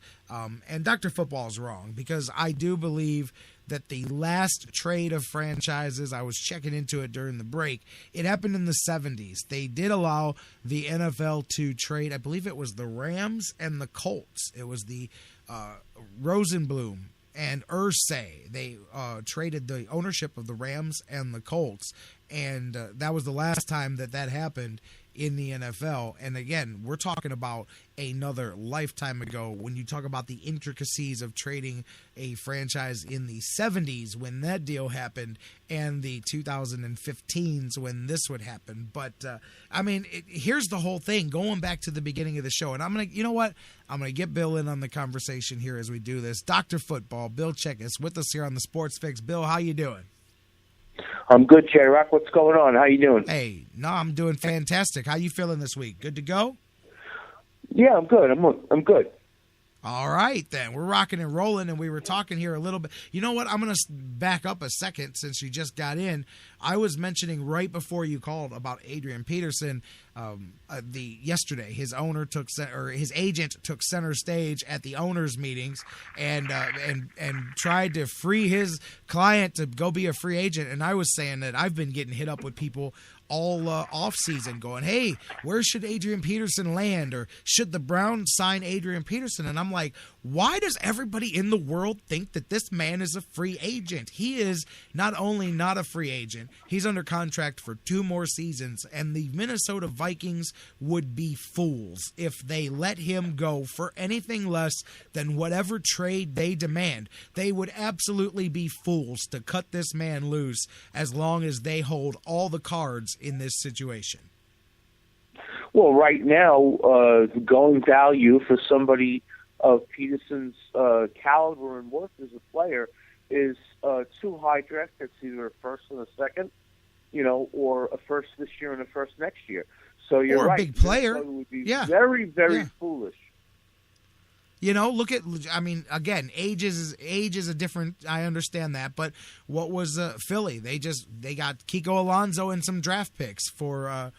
And Dr. Football is wrong, because I do believe that the last trade of franchises, I was checking into it during the break, it happened in the 70s. They did allow the NFL to trade, I believe it was the Rams and the Colts. It was the Rosenblum and Irsay. They traded the ownership of the Rams and the Colts, and that was the last time that happened in the NFL. And again, we're talking about another lifetime ago when you talk about the intricacies of trading a franchise in the 70s when that deal happened, and the 2015s when this would happen. But here's the whole thing, going back to the beginning of the show, and I'm going to get Bill in on the conversation here as we do this. Dr. Football, Bill Checkus, with us here on the Sports Fix. Bill, how you doing? I'm good, J-Rocc. What's going on? How you doing? Hey, no, I'm doing fantastic. How you feeling this week? Good to go? Yeah, I'm good. I'm good. All right, then. We're rocking and rolling, and we were talking here a little bit. You know what? I'm going to back up a second since you just got in. I was mentioning right before you called about Adrian Peterson. Yesterday, his agent took center stage at the owners' meetings and tried to free his client to go be a free agent. And I was saying that I've been getting hit up with people all off season going, hey, where should Adrian Peterson land, or should the Browns sign Adrian Peterson? And I'm like, why does everybody in the world think that this man is a free agent? He is not only not a free agent, he's under contract for 2 more seasons, and the Minnesota Vikings would be fools if they let him go for anything less than whatever trade they demand. They would absolutely be fools to cut this man loose as long as they hold all the cards in this situation. Well, right now, the going value for somebody of Peterson's caliber and worth as a player is 2 high draft picks, either a first and a second, or a first this year and a first next year. So you're or right. a big player. It would be Yeah. very, very Yeah. foolish. Look at, again, age is a different, I understand that, but what was Philly? They got Kiko Alonso and some draft picks for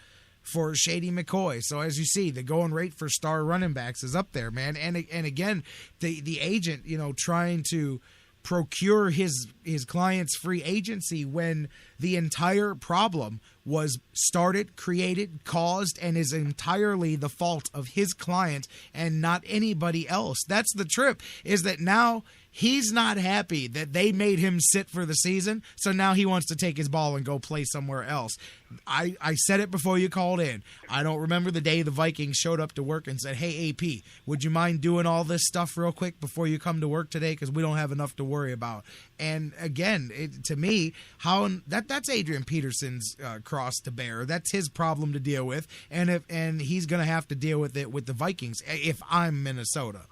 Shady McCoy. So as you see, the going rate for star running backs is up there, man. And again, the agent, trying to procure his client's free agency when the entire problem was started, created, caused, and is entirely the fault of his client and not anybody else. That's the trip, is that now he's not happy that they made him sit for the season, so now he wants to take his ball and go play somewhere else. I said it before you called in. I don't remember the day the Vikings showed up to work and said, "Hey, AP, would you mind doing all this stuff real quick before you come to work today, because we don't have enough to worry about." And again, to me, that's Adrian Peterson's cross to bear. That's his problem to deal with, and he's going to have to deal with it with the Vikings if I'm Minnesota.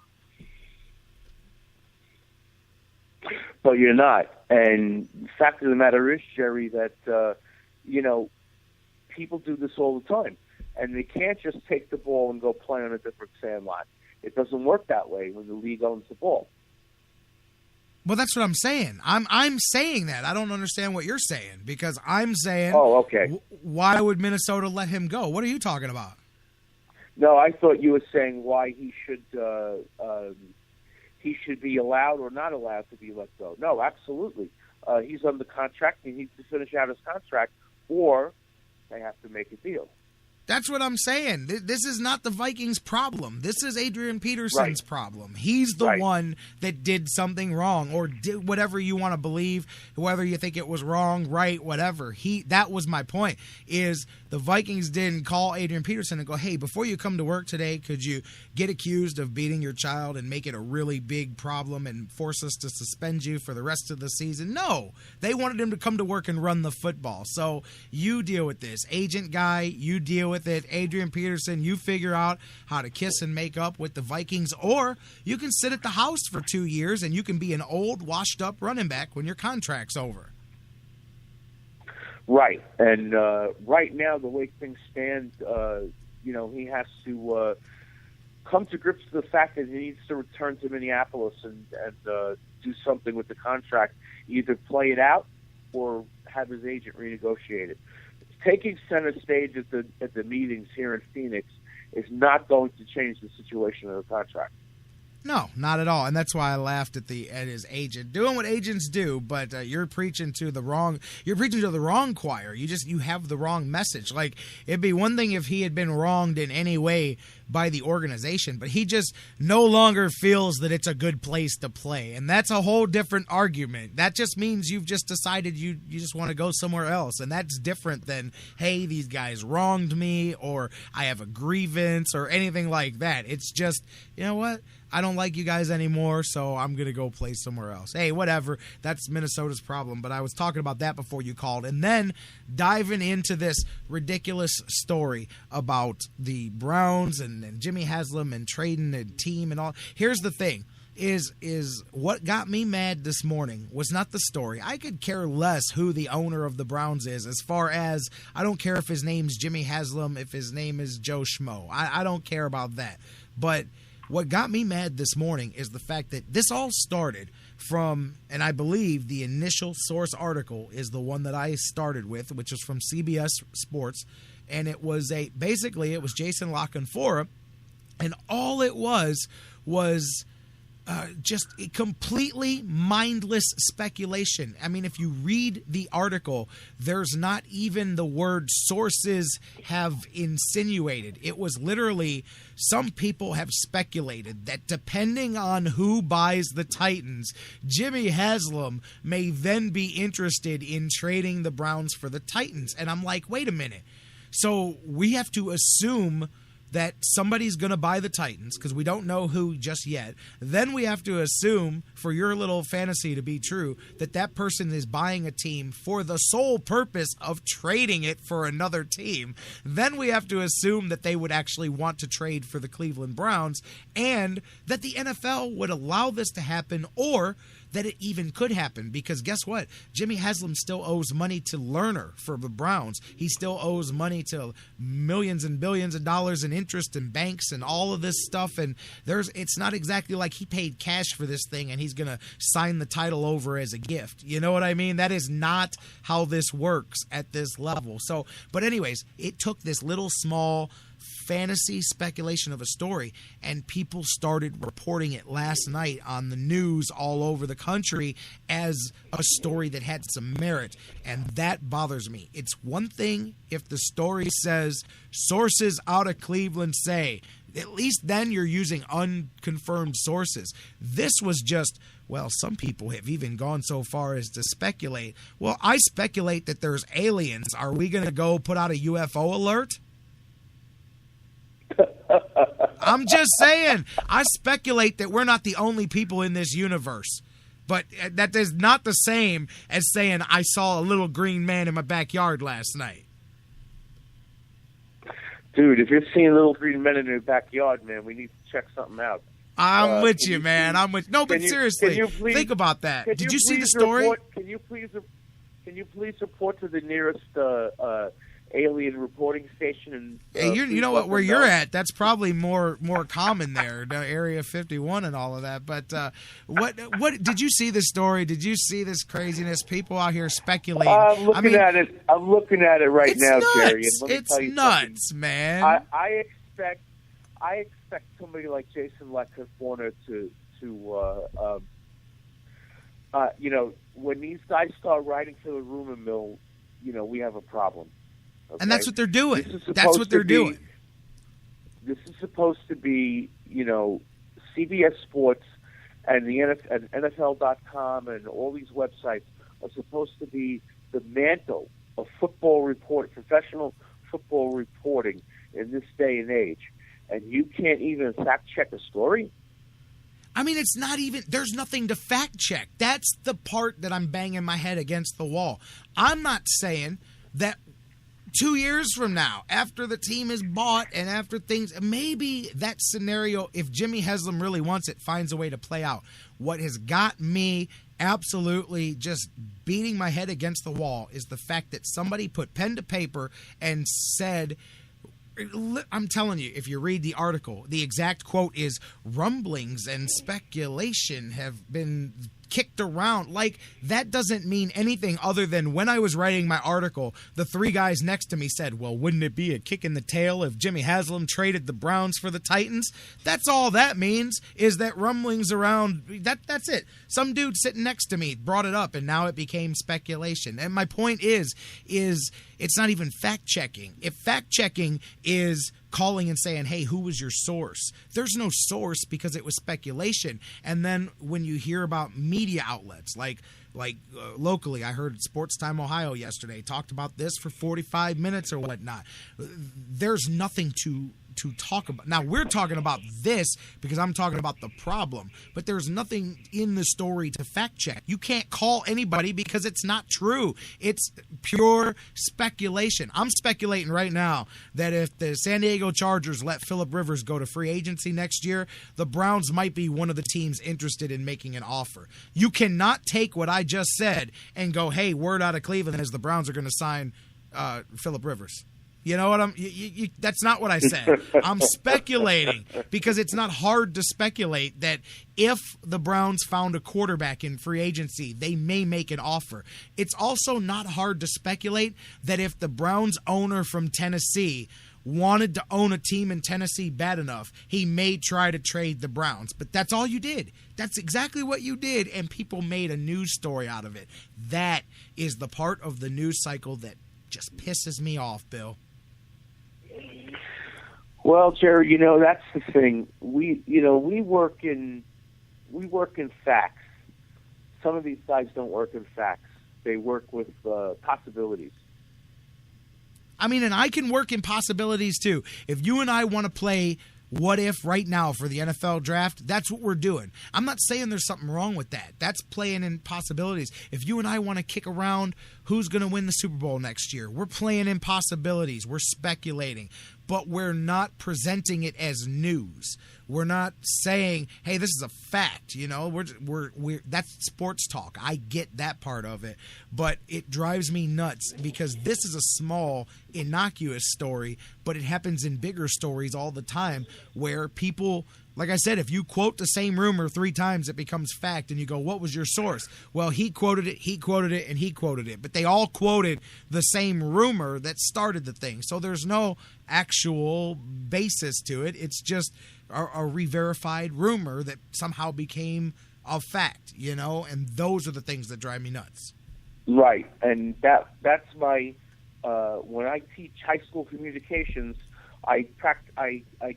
But you're not. And the fact of the matter is, Jerry, that, people do this all the time. And they can't just take the ball and go play on a different sandlot. It doesn't work that way when the league owns the ball. Well, that's what I'm saying. I'm saying that. I don't understand what you're saying, because I'm saying, oh, okay. Why would Minnesota let him go? What are you talking about? No, I thought you were saying why he should be allowed or not allowed to be let go. No, absolutely. He's under contract. He needs to finish out his contract, or they have to make a deal. That's what I'm saying. This is not the Vikings' problem. This is Adrian Peterson's problem. He's the one that did something wrong, or did whatever you want to believe, whether you think it was wrong, right, whatever. That was my point, is the Vikings didn't call Adrian Peterson and go, "Hey, before you come to work today, could you get accused of beating your child and make it a really big problem and force us to suspend you for the rest of the season?" No. They wanted him to come to work and run the football. So you deal with this. Agent guy, you deal with it. Adrian Peterson, you figure out how to kiss and make up with the Vikings, or you can sit at the house for 2 years and you can be an old, washed-up running back when your contract's over. Right. And right now, the way things stand, he has to come to grips with the fact that he needs to return to Minneapolis and do something with the contract, either play it out or have his agent renegotiate it. Taking center stage at the meetings here in Phoenix is not going to change the situation of the contract. No, not at all, and that's why I laughed at his agent doing what agents do. But you're preaching to the wrong choir. You have the wrong message. Like, it'd be one thing if he had been wronged in any way by the organization, but he just no longer feels that it's a good place to play, and that's a whole different argument. That just means you've just decided you just want to go somewhere else, and that's different than, hey, these guys wronged me, or I have a grievance, or anything like that. It's just, you know what? I don't like you guys anymore, so I'm going to go play somewhere else. Hey, whatever. That's Minnesota's problem. But I was talking about that before you called. And then diving into this ridiculous story about the Browns and Jimmy Haslam and trading the team and all. Here's the thing. Is what got me mad this morning was not the story. I could care less who the owner of the Browns is, as far as I don't care if his name's Jimmy Haslam, if his name is Joe Schmo. I don't care about that. But what got me mad this morning is the fact that this all started from, and I believe the initial source article is the one that I started with, which is from CBS Sports, and it was basically Jason La Canfora, and all it was just a completely mindless speculation. I mean, if you read the article, there's not even the word sources have insinuated. It was literally, some people have speculated that depending on who buys the Titans, Jimmy Haslam may then be interested in trading the Browns for the Titans. And I'm like, wait a minute. So we have to assume that somebody's going to buy the Titans, because we don't know who just yet. Then we have to assume, for your little fantasy to be true, that that person is buying a team for the sole purpose of trading it for another team. Then we have to assume that they would actually want to trade for the Cleveland Browns, and that the NFL would allow this to happen, or that it even could happen, because guess what? Jimmy Haslam still owes money to Lerner for the Browns. He still owes money to millions and billions of dollars in interest and banks and all of this stuff, and it's not exactly like he paid cash for this thing and he's going to sign the title over as a gift. You know what I mean? That is not how this works at this level. So, but anyways, it took this little small fantasy speculation of a story, and people started reporting it last night on the news all over the country as a story that had some merit, and that bothers me. It's one thing if the story says sources out of Cleveland say, at least then you're using unconfirmed sources. This was just, well, some people have even gone so far as to speculate. Well, I speculate that there's aliens. Are we going to go put out a UFO alert? I'm just saying, I speculate that we're not the only people in this universe. But that is not the same as saying I saw a little green man in my backyard last night. Dude, if you're seeing little green men in your backyard, man, we need to check something out. I'm with you, man. I'm with. No, but seriously, think about that. Did you see the story? Can you please report to the nearest alien reporting station? And hey, you know what? Where you're at, that's probably more common there, Area 51 and all of that. But what did you see this story? Did you see this craziness? People out here speculating. I'm looking at it. I'm looking at it right now, nuts. Jerry. And It's nuts, man. I expect somebody like Jason Warner to when these guys start writing for the rumor mill, we have a problem. Okay? And that's what they're doing. That's what they're doing. This is supposed to be, CBS Sports and the NFL.com and all these websites are supposed to be the mantle of professional football reporting in this day and age. And you can't even fact check a story? I mean, it's not even, there's nothing to fact check. That's the part that I'm banging my head against the wall. I'm not saying that 2 years from now, after the team is bought and after things, maybe that scenario, if Jimmy Haslam really wants it, finds a way to play out. What has got me absolutely just beating my head against the wall is the fact that somebody put pen to paper and said, I'm telling you, if you read the article, the exact quote is, rumblings and speculation have been kicked around. Like, that doesn't mean anything other than when I was writing my article, the three guys next to me said, well, wouldn't it be a kick in the tail if Jimmy Haslam traded the Browns for the Titans? That's all that means, is that rumblings around, that's it. Some dude sitting next to me brought it up, and now it became speculation. And my point is it's not even fact-checking. If fact-checking is calling and saying, hey, who was your source? There's no source because it was speculation. And then when you hear about media outlets, like locally, I heard Sports Time Ohio yesterday talked about this for 45 minutes or whatnot. There's nothing to talk about. Now, we're talking about this because I'm talking about the problem, but there's nothing in the story to fact check. You can't call anybody because it's not true. It's pure speculation. I'm speculating right now that if the San Diego Chargers let Phillip Rivers go to free agency next year, the Browns might be one of the teams interested in making an offer. You cannot take what I just said and go, hey, word out of Cleveland is the Browns are going to sign Phillip Rivers. You know what that's not what I said. I'm speculating because it's not hard to speculate that if the Browns found a quarterback in free agency, they may make an offer. It's also not hard to speculate that if the Browns owner from Tennessee wanted to own a team in Tennessee bad enough, he may try to trade the Browns. But that's all you did. That's exactly what you did, and people made a news story out of it. That is the part of the news cycle that just pisses me off, Bill. Well, Jerry, that's the thing. We work in facts. Some of these guys don't work in facts. They work with possibilities. I mean, and I can work in possibilities too. If you and I want to play what if right now for the NFL draft, that's what we're doing. I'm not saying there's something wrong with that. That's playing in possibilities. If you and I want to kick around who's going to win the Super Bowl next year, we're playing in possibilities. We're speculating, but we're not presenting it as news. We're not saying, hey, this is a fact. You know, we're that's sports talk. I get that part of it, but it drives me nuts because this is a small, innocuous story, but it happens in bigger stories all the time where people, like I said, if you quote the same rumor 3 times, it becomes fact, and you go, what was your source? Well, he quoted it, and he quoted it, but they all quoted the same rumor that started the thing. So there's no actual basis to it. It's just a re-verified rumor that somehow became a fact, you know, and those are the things that drive me nuts. Right, and that's my when I teach high school communications, I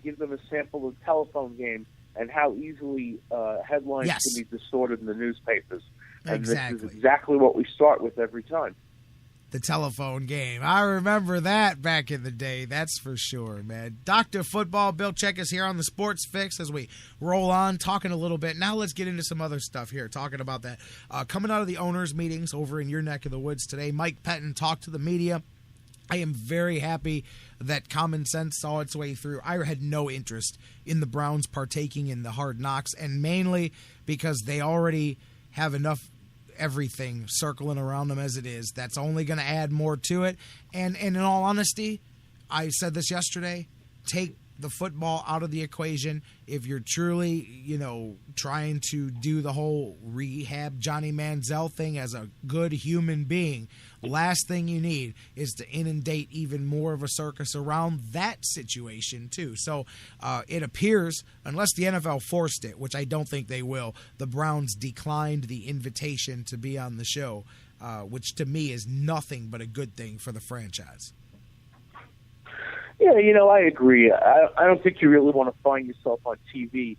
give them a sample of the telephone game and how easily headlines can be distorted in the newspapers. And exactly. This is exactly what we start with every time. The telephone game. I remember that back in the day. That's for sure, man. Dr. Football, Bill Check is here on the Sports Fix as we roll on, talking a little bit. Now let's get into some other stuff here, talking about that. Coming out of the owners' meetings over in your neck of the woods today, Mike Pettin talked to the media. I am very happy that common sense saw its way through. I had no interest in the Browns partaking in the hard knocks, and mainly because they already have enough everything circling around them as it is. That's only going to add more to it. And in all honesty, I said this yesterday, take the football out of the equation. If you're truly, you know, trying to do the whole rehab Johnny Manziel thing as a good human being, last thing you need is to inundate even more of a circus around that situation too. So it appears, unless the NFL forced it, which I don't think they will, the Browns declined the invitation to be on the show, which to me is nothing but a good thing for the franchise. Yeah, you know, I agree. I don't think you really want to find yourself on TV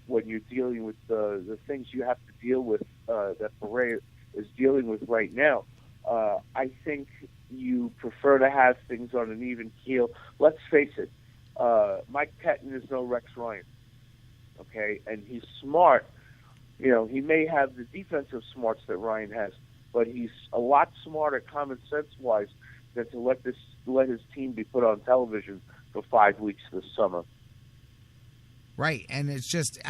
when you're dealing with the things you have to deal with that Beret is dealing with right now. I think you prefer to have things on an even keel. Let's face it, Mike Pettin is no Rex Ryan, okay? And he's smart. You know, he may have the defensive smarts that Ryan has, but he's a lot smarter common sense-wise than to let his team be put on television for 5 weeks this summer. Right, and it's just,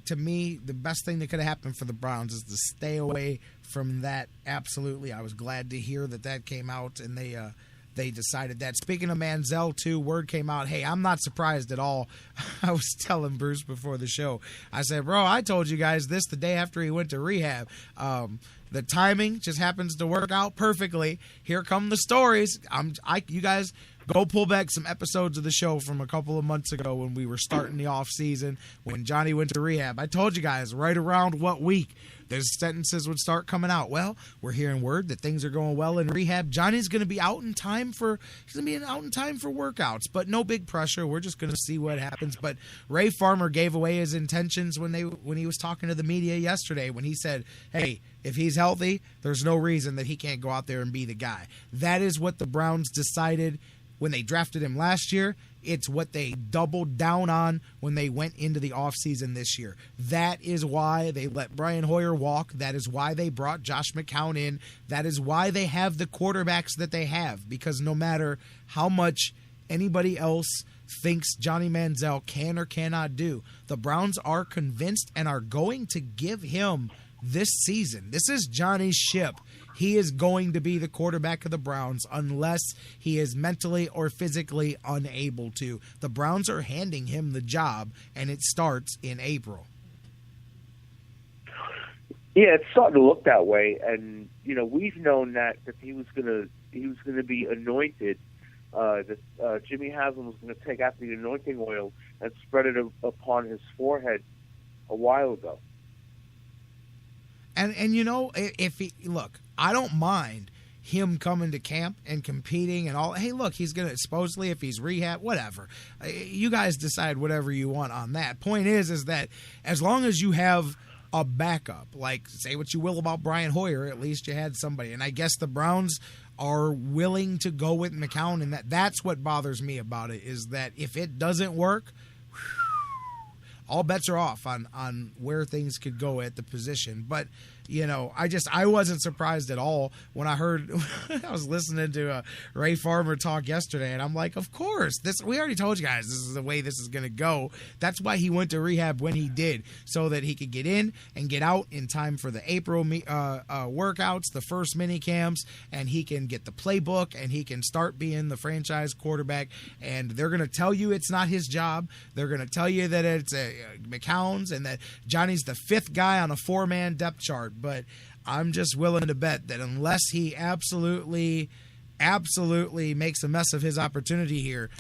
to me, the best thing that could have happened for the Browns is to stay away from that. Absolutely, I was glad to hear that came out, and they decided that. Speaking of Manziel, too, word came out, hey, I'm not surprised at all. I was telling Bruce before the show, I said, bro, I told you guys this the day after he went to rehab. The timing just happens to work out perfectly. Here come the stories. You guys go pull back some episodes of the show from a couple of months ago when we were starting the off season, when Johnny went to rehab. I told you guys right around what week those sentences would start coming out. Well, we're hearing word that things are going well in rehab. Johnny's going to be out in time for workouts, but no big pressure. We're just going to see what happens. But Ray Farmer gave away his intentions when he was talking to the media yesterday, when he said, hey, if he's healthy, there's no reason that he can't go out there and be the guy. That is what the Browns decided when they drafted him last year. It's what they doubled down on when they went into the offseason this year. That is why they let Brian Hoyer walk. That is why they brought Josh McCown in. That is why they have the quarterbacks that they have, because no matter how much anybody else thinks Johnny Manziel can or cannot do, the Browns are convinced and are going to give him this season. This is Johnny's ship. He is going to be the quarterback of the Browns unless he is mentally or physically unable to. The Browns are handing him the job, and it starts in April. Yeah, it's starting to look that way, and you know, we've known that he was gonna be anointed. That Jimmy Haslam was going to take out the anointing oil and spread it upon his forehead a while ago. And you know, if he look, I don't mind him coming to camp and competing and all. Hey, look, he's gonna supposedly, if he's rehab, whatever. You guys decide whatever you want on that. Point is that as long as you have a backup, like say what you will about Brian Hoyer, at least you had somebody. And I guess the Browns are willing to go with McCown, and that's what bothers me about it, is that if it doesn't work, all bets are off on where things could go at the position. But, you know, I wasn't surprised at all when I heard I was listening to Ray Farmer talk yesterday, and I'm like, of course, we already told you guys this is the way this is going to go. That's why he went to rehab when he did, so that he could get in and get out in time for the April workouts, the first mini camps, and he can get the playbook and he can start being the franchise quarterback. And they're going to tell you it's not his job. They're going to tell you that it's McCown's and that Johnny's the fifth guy on a 4-man depth chart. But I'm just willing to bet that unless he absolutely makes a mess of his opportunity here,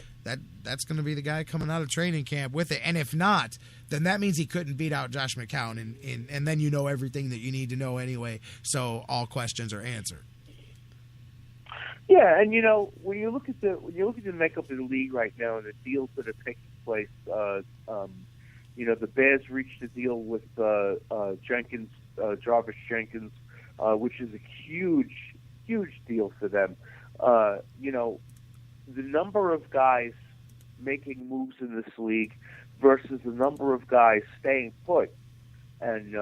that's going to be the guy coming out of training camp with it. And if not, then that means he couldn't beat out Josh McCown, and then you know everything that you need to know anyway, so all questions are answered. Yeah, and you know, when you look at the makeup of the league right now and the deals that are taking place, you know, the Bears reached a deal with Jenkins, Jarvis Jenkins, which is a huge deal for them. You know, the number of guys making moves in this league versus the number of guys staying put, and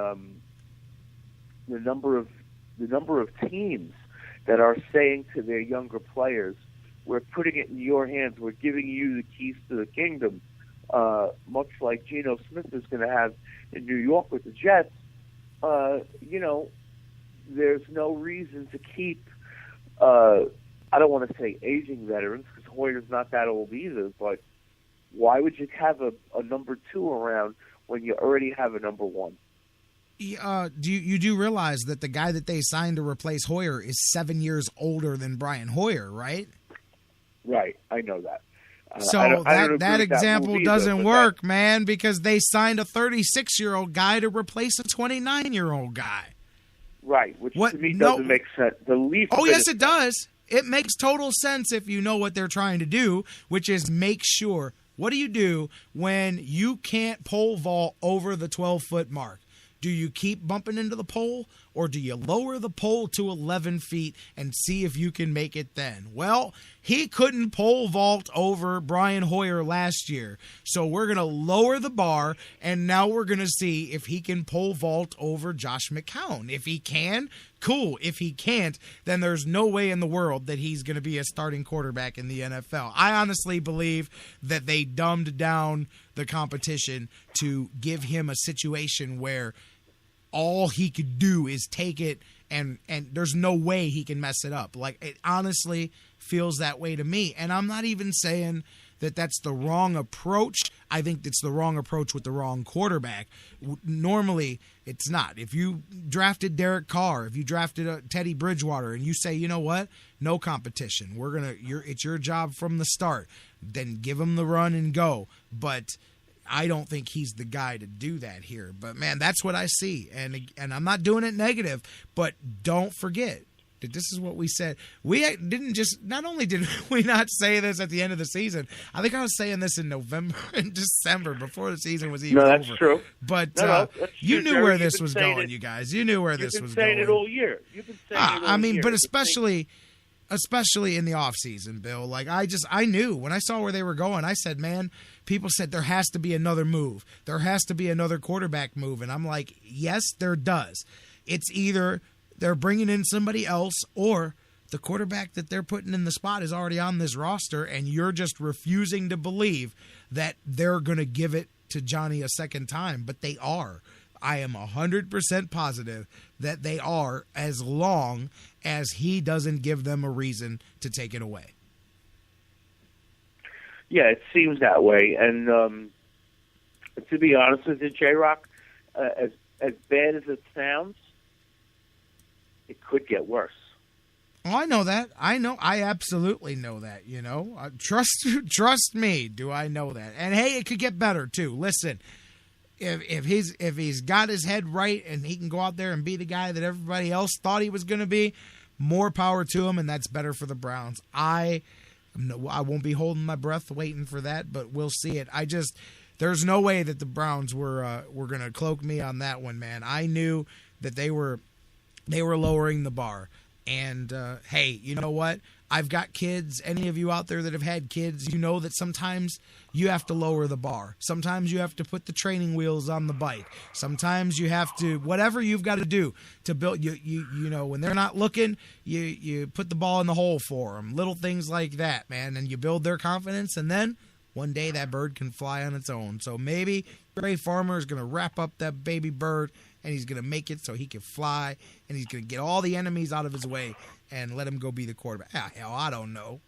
the number of teams that are saying to their younger players, "We're putting it in your hands. We're giving you the keys to the kingdom," much like Geno Smith is going to have in New York with the Jets. You know, there's no reason to keep, I don't want to say aging veterans, because Hoyer's not that old either, but why would you have a number 2 around when you already have a number 1? You do realize that the guy that they signed to replace Hoyer is 7 years older than Brian Hoyer, right? Right, I know that. So that example doesn't work, man, because they signed a 36-year-old guy to replace a 29-year-old guy. Right, which to me doesn't make sense. Yes, it does. It makes total sense if you know what they're trying to do, which is make sure. What do you do when you can't pole vault over the 12-foot mark? Do you keep bumping into the pole, or do you lower the pole to 11 feet and see if you can make it then? Well, he couldn't pole vault over Brian Hoyer last year, so we're going to lower the bar, and now we're going to see if he can pole vault over Josh McCown. If he can, cool. If he can't, then there's no way in the world that he's going to be a starting quarterback in the NFL. I honestly believe that they dumbed down the competition to give him a situation where all he could do is take it, and there's no way he can mess it up. Like, it honestly feels that way to me. And I'm not even saying that that's the wrong approach. I think it's the wrong approach with the wrong quarterback. Normally, it's not. If you drafted Derek Carr, if you drafted Teddy Bridgewater, and you say, you know what, no competition, it's your job from the start, then give him the run and go. But I don't think he's the guy to do that here. But, man, that's what I see. And I'm not doing it negative, but don't forget that this is what we said. We didn't just – not only did we not say this at the end of the season, I think I was saying this in November and December before the season was even over. No, that's true. But that's you true, knew Jerry. where this was going, you guys. You knew where this was going. You've been saying it all year. You've been saying it all year. But especially in the offseason, Bill. Like, I knew when I saw where they were going, I said, man, people said there has to be another move. There has to be another quarterback move. And I'm like, yes, there does. It's either they're bringing in somebody else, or the quarterback that they're putting in the spot is already on this roster, and you're just refusing to believe that they're going to give it to Johnny a second time. But they are. I am 100% positive that they are, as long as he doesn't give them a reason to take it away. Yeah, it seems that way. And to be honest with you, J-Rocc, as bad as it sounds, it could get worse. Oh, I know that. I absolutely know that, you know. Trust me, do I know that. And, hey, it could get better, too. Listen, if he's got his head right and he can go out there and be the guy that everybody else thought he was going to be, more power to him, and that's better for the Browns. I won't be holding my breath waiting for that, but we'll see it. There's no way that the Browns were going to cloak me on that one, man. I knew that they were lowering the bar. And, hey, you know what? I've got kids. Any of you out there that have had kids, you know that sometimes you have to lower the bar. Sometimes you have to put the training wheels on the bike. Sometimes you have to, whatever you've got to do to build, you know, when they're not looking, you put the ball in the hole for them. Little things like that, man. And you build their confidence, and then one day that bird can fly on its own. So maybe Ray Farmer is going to wrap up that baby bird, and he's going to make it so he can fly, and he's going to get all the enemies out of his way and let him go be the quarterback. Hell, I don't know.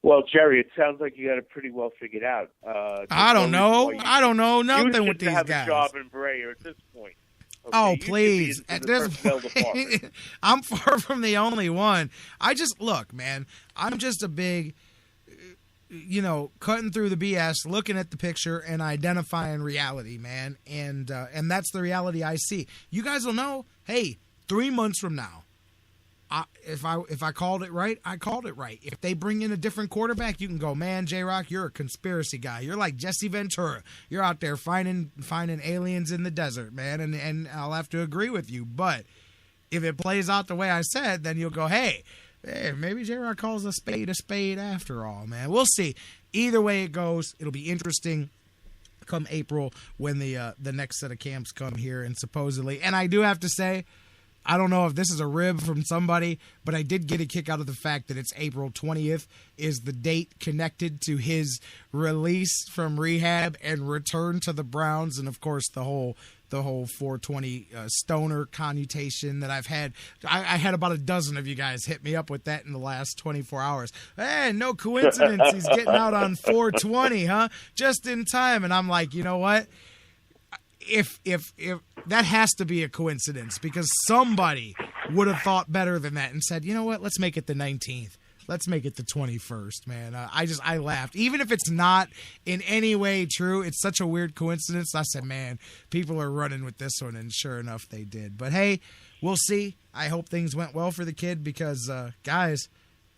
Well, Jerry, it sounds like you got it pretty well figured out. I don't know. I don't know nothing with these have guys. A job in Breyer at this point. Okay, oh, please. At this point, I'm far from the only one. Look, man, I'm just a big, cutting through the BS, looking at the picture and identifying reality, man. And that's the reality I see. You guys will know, hey, 3 months from now, if I called it right, I called it right. If they bring in a different quarterback, you can go, man, J-Rocc, you're a conspiracy guy. You're like Jesse Ventura. You're out there finding aliens in the desert, man, and I'll have to agree with you. But if it plays out the way I said, then you'll go, hey, maybe J-Rocc calls a spade after all, man. We'll see. Either way it goes, it'll be interesting come April when the next set of camps come here, and supposedly, and I do have to say, I don't know if this is a rib from somebody, but I did get a kick out of the fact that it's April 20th is the date connected to his release from rehab and return to the Browns. And, of course, the whole 420 stoner connotation that I've had. I had about a dozen of you guys hit me up with that in the last 24 hours. Hey, no coincidence he's getting out on 420, huh? Just in time. And I'm like, you know what? If that has to be a coincidence, because somebody would have thought better than that and said, you know what, let's make it the 19th. Let's make it the 21st, man. I laughed. Even if it's not in any way true, it's such a weird coincidence. I said, man, people are running with this one, and sure enough, they did. But hey, we'll see. I hope things went well for the kid because, guys,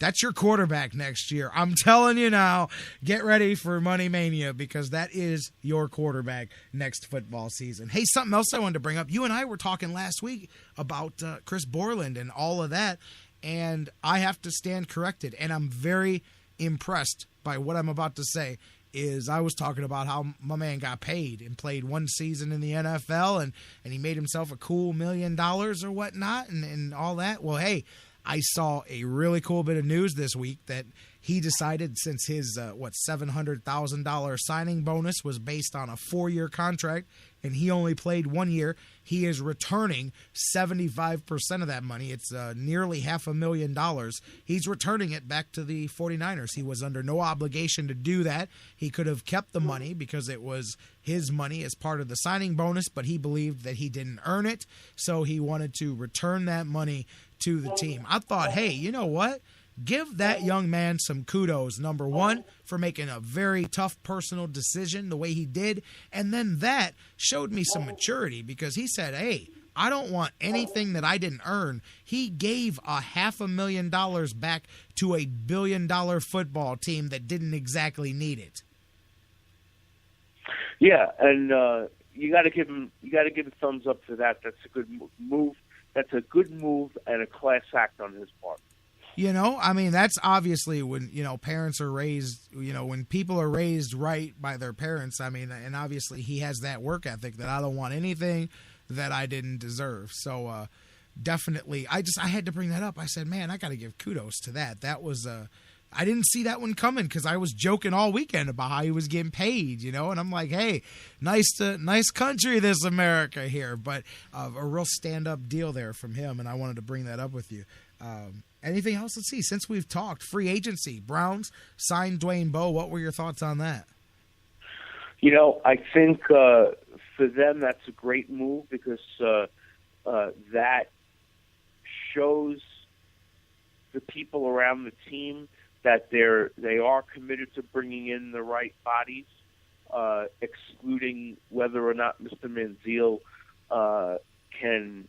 that's your quarterback next year. I'm telling you now, get ready for Money Mania because that is your quarterback next football season. Hey, something else I wanted to bring up. You and I were talking last week about Chris Borland and all of that, and I have to stand corrected, and I'm very impressed by what I'm about to say. Is I was talking about how my man got paid and played one season in the NFL, and he made himself a cool $1 million or whatnot and all that. Well, hey, I saw a really cool bit of news this week that he decided, since his $700,000 signing bonus was based on a 4-year contract and he only played 1 year, he is returning 75% of that money. It's nearly $500,000. He's returning it back to the 49ers. He was under no obligation to do that. He could have kept the money because it was his money as part of the signing bonus, but he believed that he didn't earn it, so he wanted to return that money to the team. I thought, hey, you know what? Give that young man some kudos, number one, for making a very tough personal decision the way he did. And then that showed me some maturity because he said, hey, I don't want anything that I didn't earn. He gave $500,000 back to a $1 billion football team that didn't exactly need it. Yeah, and you got to give him a thumbs up for that. That's a good move. That's a good move and a class act on his part. You know, I mean, that's obviously when, parents are raised, when people are raised right by their parents, I mean, and obviously he has that work ethic that I don't want anything that I didn't deserve. So definitely, I had to bring that up. I said, man, I got to give kudos to that. That was, I didn't see that one coming because I was joking all weekend about how he was getting paid, and I'm like, hey, nice country, this America here, but a real stand-up deal there from him, and I wanted to bring that up with you. Anything else? Let's see. Since we've talked, free agency, Browns signed Dwayne Bowe. What were your thoughts on that? I think for them that's a great move because that shows the people around the team that they are committed to bringing in the right bodies, excluding whether or not Mr. Manziel can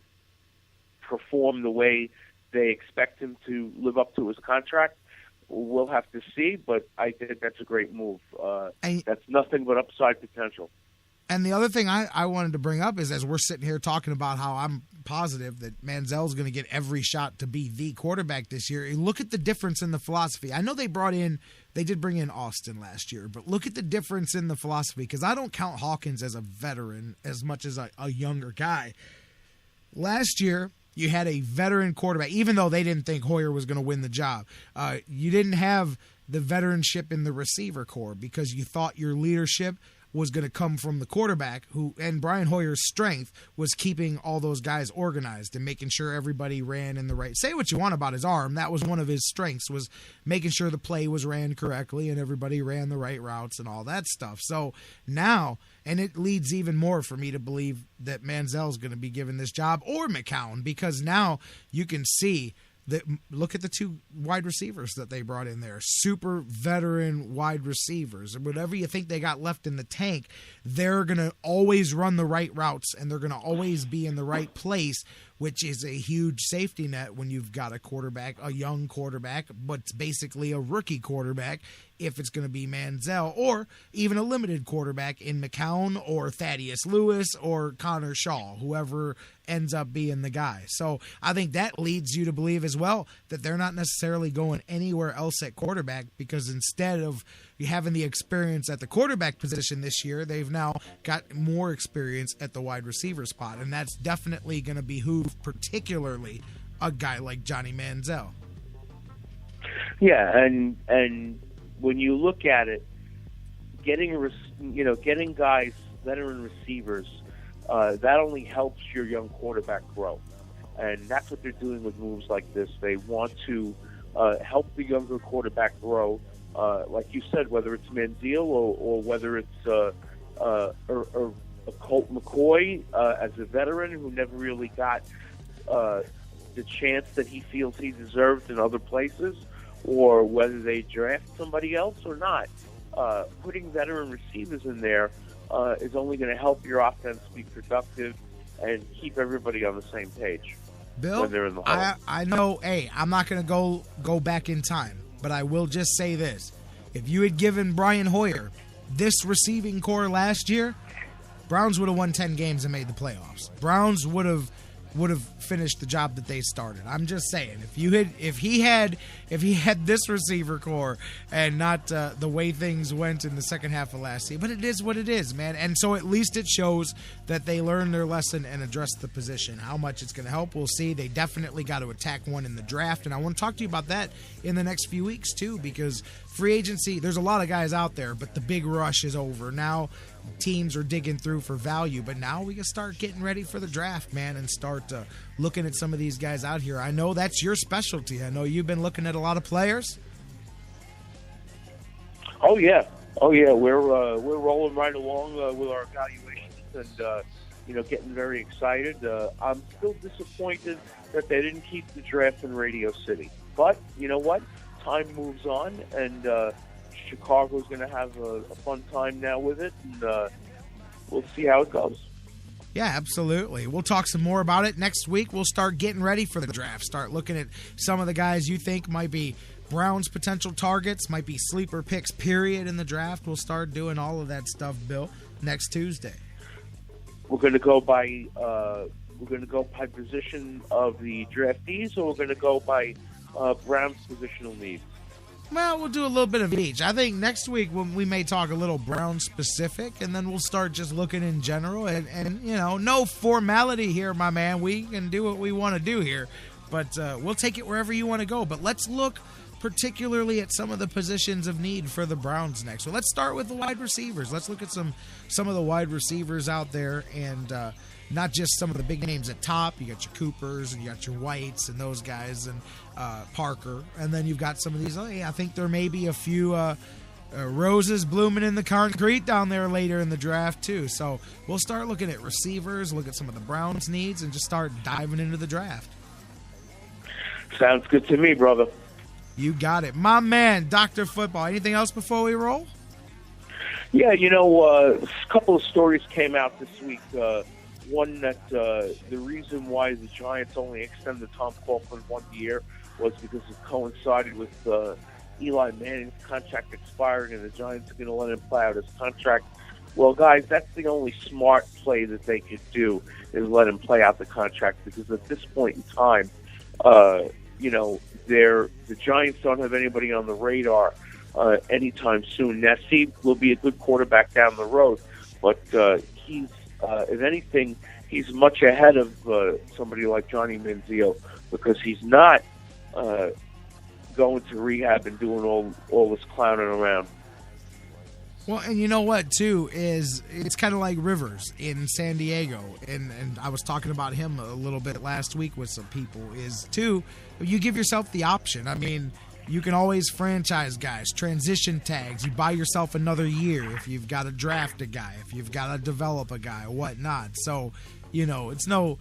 perform the way they expect him to live up to his contract. We'll have to see, but I think that's a great move. That's nothing but upside potential. And the other thing I wanted to bring up is, as we're sitting here talking about how I'm positive that Manziel's going to get every shot to be the quarterback this year, look at the difference in the philosophy. I know they did bring in Austin last year, but look at the difference in the philosophy, because I don't count Hawkins as a veteran as much as a younger guy. Last year, you had a veteran quarterback, even though they didn't think Hoyer was going to win the job. You didn't have the veteranship in the receiver core because you thought your leadership was going to come from the quarterback, and Brian Hoyer's strength was keeping all those guys organized and making sure everybody ran in the right. Say what you want about his arm, that was one of his strengths, was making sure the play was ran correctly and everybody ran the right routes and all that stuff. So now, and it leads even more for me to believe that Manziel's going to be given this job, or McCown, because now you can see that. Look at the two wide receivers that they brought in there. Super veteran wide receivers. Whatever you think they got left in the tank, they're going to always run the right routes, and they're going to always be in the right place, which is a huge safety net when you've got a quarterback, a young quarterback, but it's basically a rookie quarterback, if it's going to be Manziel, or even a limited quarterback in McCown or Thaddeus Lewis or Connor Shaw, whoever ends up being the guy. So I think that leads you to believe as well that they're not necessarily going anywhere else at quarterback, because instead of having the experience at the quarterback position this year, they've now got more experience at the wide receiver spot, and that's definitely going to behoove particularly a guy like Johnny Manziel. Yeah, and when you look at it, getting guys, veteran receivers, that only helps your young quarterback grow, and that's what they're doing with moves like this. They want to help the younger quarterback grow, like you said, whether it's Manziel or whether it's or Colt McCoy as a veteran who never really got the chance that he feels he deserved in other places, or whether they draft somebody else or not. Putting veteran receivers in there is only going to help your offense be productive and keep everybody on the same page. Bill, when they're in the hole. I know, I'm not going to go back in time, but I will just say this. If you had given Brian Hoyer this receiving core last year, Browns would have won 10 games and made the playoffs. Browns would have finished the job that they started. I'm just saying, if he had this receiver core and not the way things went in the second half of last season, but it is what it is, man. And so at least it shows that they learned their lesson and addressed the position. How much it's going to help, we'll see. They definitely got to attack one in the draft, and I want to talk to you about that in the next few weeks too, because free agency, there's a lot of guys out there, but the big rush is over. Now teams are digging through for value, but now we can start getting ready for the draft, man, and start looking at some of these guys out here. I know that's your specialty. I know you've been looking at a lot of players. Oh yeah. We're rolling right along with our evaluations and getting very excited. I'm still disappointed that they didn't keep the draft in Radio City, but you know what? Time moves on, and Chicago's going to have a fun time now with it, and we'll see how it goes. Yeah, absolutely. We'll talk some more about it next week. We'll start getting ready for the draft. Start looking at some of the guys you think might be Browns' potential targets, might be sleeper picks, period, in the draft. We'll start doing all of that stuff, Bill, next Tuesday. We're going to go by position of the draftees, or we're going to go by Browns' positional needs? Well, we'll do a little bit of each. I think next week we may talk a little Brown specific, and then we'll start just looking in general. And no formality here, my man. We can do what we want to do here, but we'll take it wherever you want to go. But let's look particularly at some of the positions of need for the Browns next. So let's start with the wide receivers. Let's look at some of the wide receivers out there, and not just some of the big names at top. You got your Coopers and you got your Whites and those guys, and Parker. And then you've got some of these. I think there may be a few roses blooming in the concrete down there later in the draft too. So we'll start looking at receivers, look at some of the Browns' needs, and just start diving into the draft. Sounds good to me, brother. You got it. My man, Dr. Football. Anything else before we roll? Yeah, a couple of stories came out this week. One that the reason why the Giants only extended Tom Coughlin 1 year was because it coincided with Eli Manning's contract expiring, and the Giants are going to let him play out his contract Well, guys, that's the only smart play that they could do is let him play out the contract, because at this point in time, the Giants don't have anybody on the radar anytime soon. Nassib will be a good quarterback down the road, but he's, if anything, he's much ahead of somebody like Johnny Manziel, because he's not going to rehab and doing all this clowning around. Well, and you know what, too, is it's kind of like Rivers in San Diego, and I was talking about him a little bit last week with some people, is, too, you give yourself the option. I mean, you can always franchise guys, transition tags. You buy yourself another year if you've got to draft a guy, if you've got to develop a guy, whatnot. So, it's no...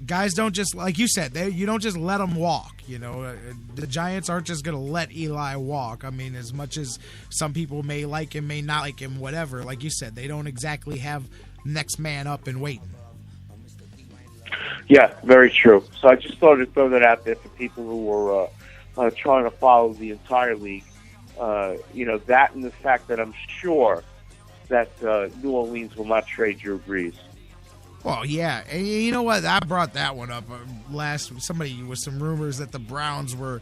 guys don't just, like you said, you don't just let them walk. The Giants aren't just going to let Eli walk. I mean, as much as some people may like him, may not like him, whatever, like you said, they don't exactly have next man up and waiting. Yeah, very true. So I just thought I'd throw that out there for people who were trying to follow the entire league. That and the fact that I'm sure that New Orleans will not trade Drew Brees. Well, yeah, and you know what? I brought that one up somebody with some rumors that the Browns were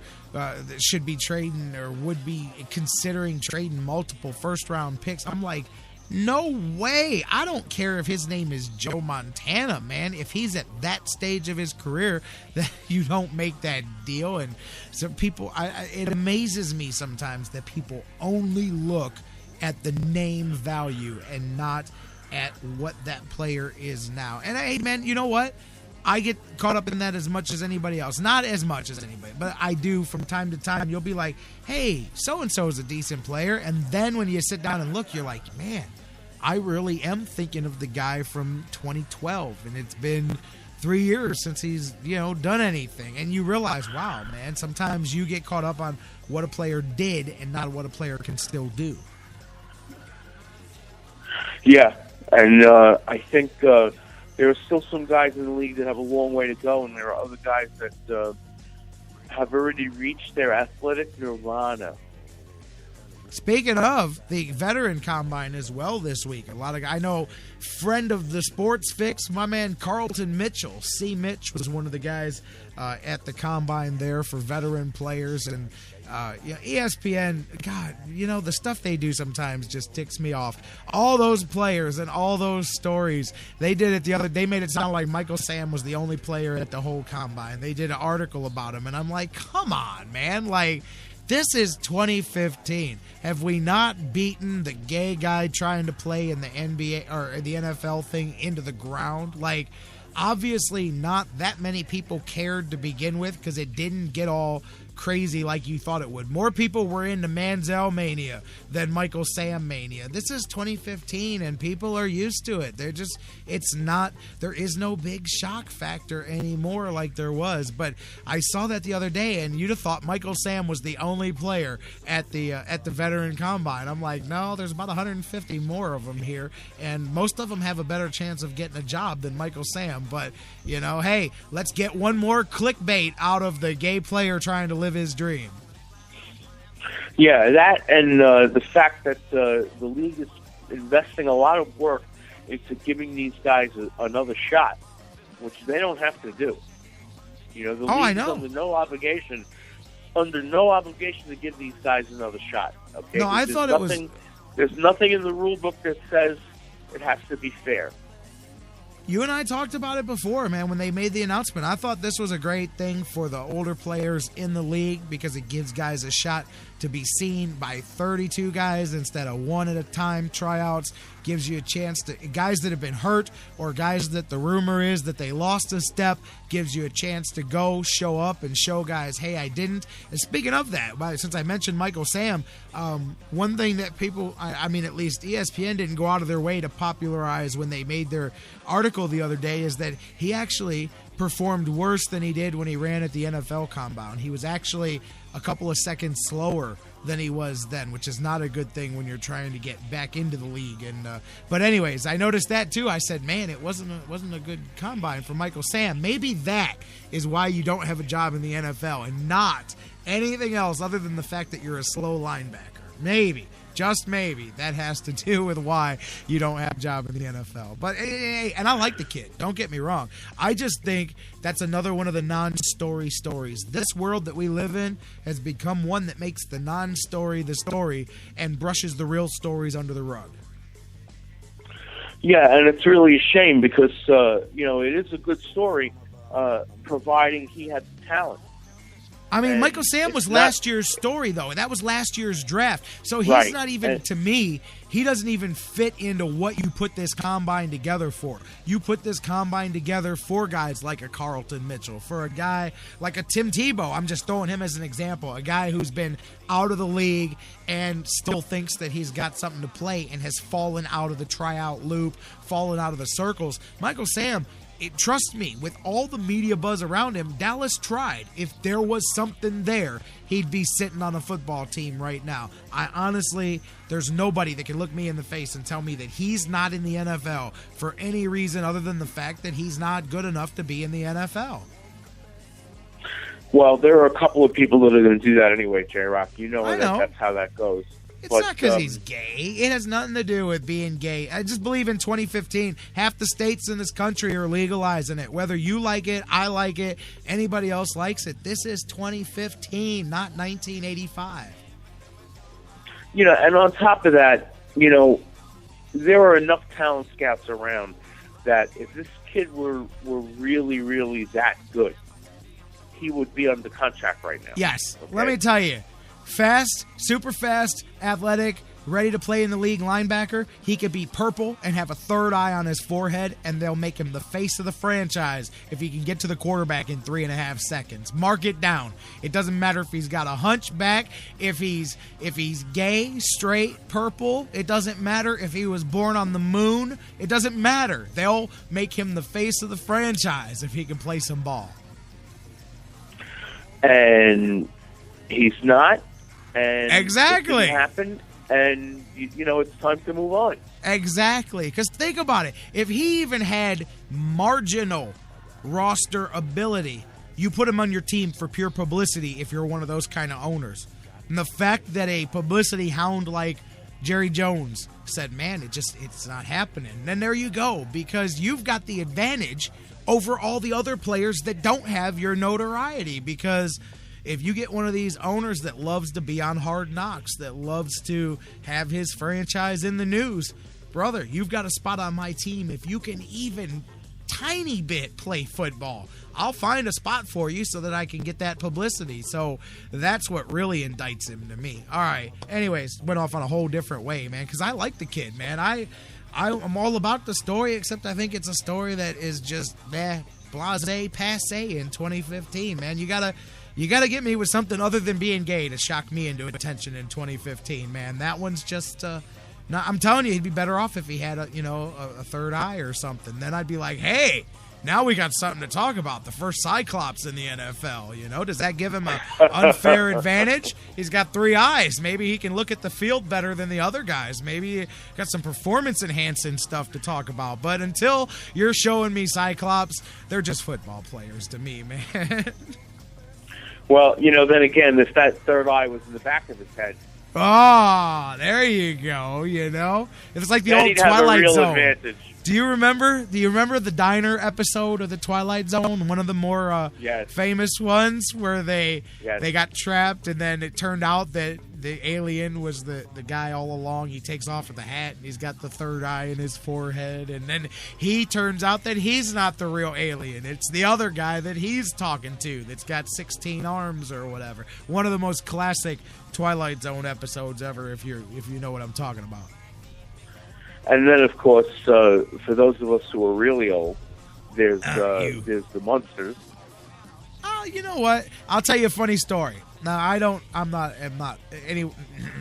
should be trading or would be considering trading multiple first-round picks. I'm like, no way. I don't care if his name is Joe Montana, man. If he's at that stage of his career, that you don't make that deal. And so people, it amazes me sometimes that people only look at the name value and not at what that player is now. And hey, man, you know what? I get caught up in that as much as anybody else. Not as much as anybody, but I do from time to time. You'll be like, hey, so-and-so is a decent player. And then when you sit down and look, you're like, man, I really am thinking of the guy from 2012. And it's been 3 years since he's, done anything. And you realize, wow, man, sometimes you get caught up on what a player did and not what a player can still do. Yeah. And I think there are still some guys in the league that have a long way to go, and there are other guys that have already reached their athletic nirvana. Speaking of the veteran combine as well this week, I know friend of the Sports Fix, my man Carlton Mitchell, C. Mitch, was one of the guys at the combine there for veteran players. And ESPN, God, the stuff they do sometimes just ticks me off. All those players and all those stories, they made it sound like Michael Sam was the only player at the whole combine. They did an article about him, and I'm like, come on, man, this is 2015. Have we not beaten the gay guy trying to play in the NBA or the NFL thing into the ground? Obviously not that many people cared to begin with because it didn't get all crazy like you thought it would. More people were into Manziel mania than Michael Sam mania. This is 2015 and people are used to it. There is no big shock factor anymore like there was. But I saw that the other day and you'd have thought Michael Sam was the only player at the veteran combine. I'm like, no, there's about 150 more of them here and most of them have a better chance of getting a job than Michael Sam. But hey, let's get one more clickbait out of the gay player trying to live his dream. Yeah, that and the fact that the league is investing a lot of work into giving these guys another shot, which they don't have to do. The league is under no obligation to give these guys another shot. Okay? No, I thought There's nothing in the rule book that says it has to be fair. You and I talked about it before, man, when they made the announcement. I thought this was a great thing for the older players in the league because it gives guys a shot to be seen by 32 guys instead of one at a time tryouts. Gives you a chance to, guys that have been hurt or guys that the rumor is that they lost a step, gives you a chance to go show up and show guys, hey, I didn't. And speaking of that, since I mentioned Michael Sam, one thing that people, I mean, at least ESPN didn't go out of their way to popularize when they made their article the other day is that he actually performed worse than he did when he ran at the NFL Combine. He was actually a couple of seconds slower than he was then, which is not a good thing when you're trying to get back into the league. And but anyways, I noticed that too. I said, man, it wasn't a good combine for Michael Sam. Maybe that is why you don't have a job in the NFL and not anything else other than the fact that you're a slow linebacker. Maybe just maybe, that has to do with why you don't have a job in the NFL. But, hey, and I like the kid. Don't get me wrong. I just think that's another one of the non-story stories. This world that we live in has become one that makes the non-story the story and brushes the real stories under the rug. Yeah, and it's really a shame because, it is a good story, providing he had the talent. I mean, Michael Sam was last year's story, though. That was last year's draft. So he's not even, to me, he doesn't even fit into what you put this combine together for. You put this combine together for guys like a Carlton Mitchell, for a guy like a Tim Tebow. I'm just throwing him as an example. A guy who's been out of the league and still thinks that he's got something to play and has fallen out of the tryout loop, fallen out of the circles. Michael Sam, trust me, with all the media buzz around him, Dallas tried. If there was something there, he'd be sitting on a football team right now. I honestly, there's nobody that can look me in the face and tell me that he's not in the NFL for any reason other than the fact that he's not good enough to be in the NFL. Well, there are a couple of people that are going to do that anyway, J-Rocc. You know, that's how that goes. It's not because he's gay. It has nothing to do with being gay. I just believe in 2015, half the states in this country are legalizing it. Whether you like it, I like it, anybody else likes it. This is 2015, not 1985. And on top of that, there are enough talent scouts around that if this kid were really, really that good, he would be under contract right now. Yes. Okay? Let me tell you. Fast, super fast, athletic, ready to play in the league linebacker. He could be purple and have a third eye on his forehead, and they'll make him the face of the franchise if he can get to the quarterback in 3.5 seconds. Mark it down. It doesn't matter if he's got a hunchback, if he's gay, straight, purple. It doesn't matter if he was born on the moon. It doesn't matter. They'll make him the face of the franchise if he can play some ball. And he's not. And exactly. It happened, and it's time to move on. Exactly, because think about it. If he even had marginal roster ability, you put him on your team for pure publicity if you're one of those kind of owners. And the fact that a publicity hound like Jerry Jones said, man, it's not happening. Then there you go, because you've got the advantage over all the other players that don't have your notoriety, because if you get one of these owners that loves to be on Hard Knocks, that loves to have his franchise in the news, brother, you've got a spot on my team. If you can even tiny bit play football, I'll find a spot for you so that I can get that publicity. So that's what really indicts him to me. All right. Anyways, went off on a whole different way, man, because I like the kid, man. I'm all about the story, except I think it's a story that is just blasé, passé in 2015, man. You gotta get me with something other than being gay to shock me into attention in 2015, man. That one's just I'm telling you, he'd be better off if he had a third eye or something. Then I'd be like, hey, now we got something to talk about. The first Cyclops in the NFL, does that give him an unfair advantage? He's got 3 eyes. Maybe he can look at the field better than the other guys. Maybe he got some performance-enhancing stuff to talk about. But until you're showing me Cyclops, they're just football players to me, man. Well, then again, if that third eye was in the back of his head. Oh, there you go, It's like the old Twilight Zone. Advantage. Do you remember the diner episode of the Twilight Zone? One of the more famous ones where they got trapped, and then it turned out that the alien was the guy all along. He takes off with the hat, and he's got the third eye in his forehead, and then he turns out that he's not the real alien. It's the other guy that he's talking to that's got 16 arms or whatever. One of the most classic Twilight Zone episodes ever, if you know what I'm talking about. And then, of course, for those of us who are really old, there's the Munsters. Oh, you know what? I'll tell you a funny story. Now, I'm not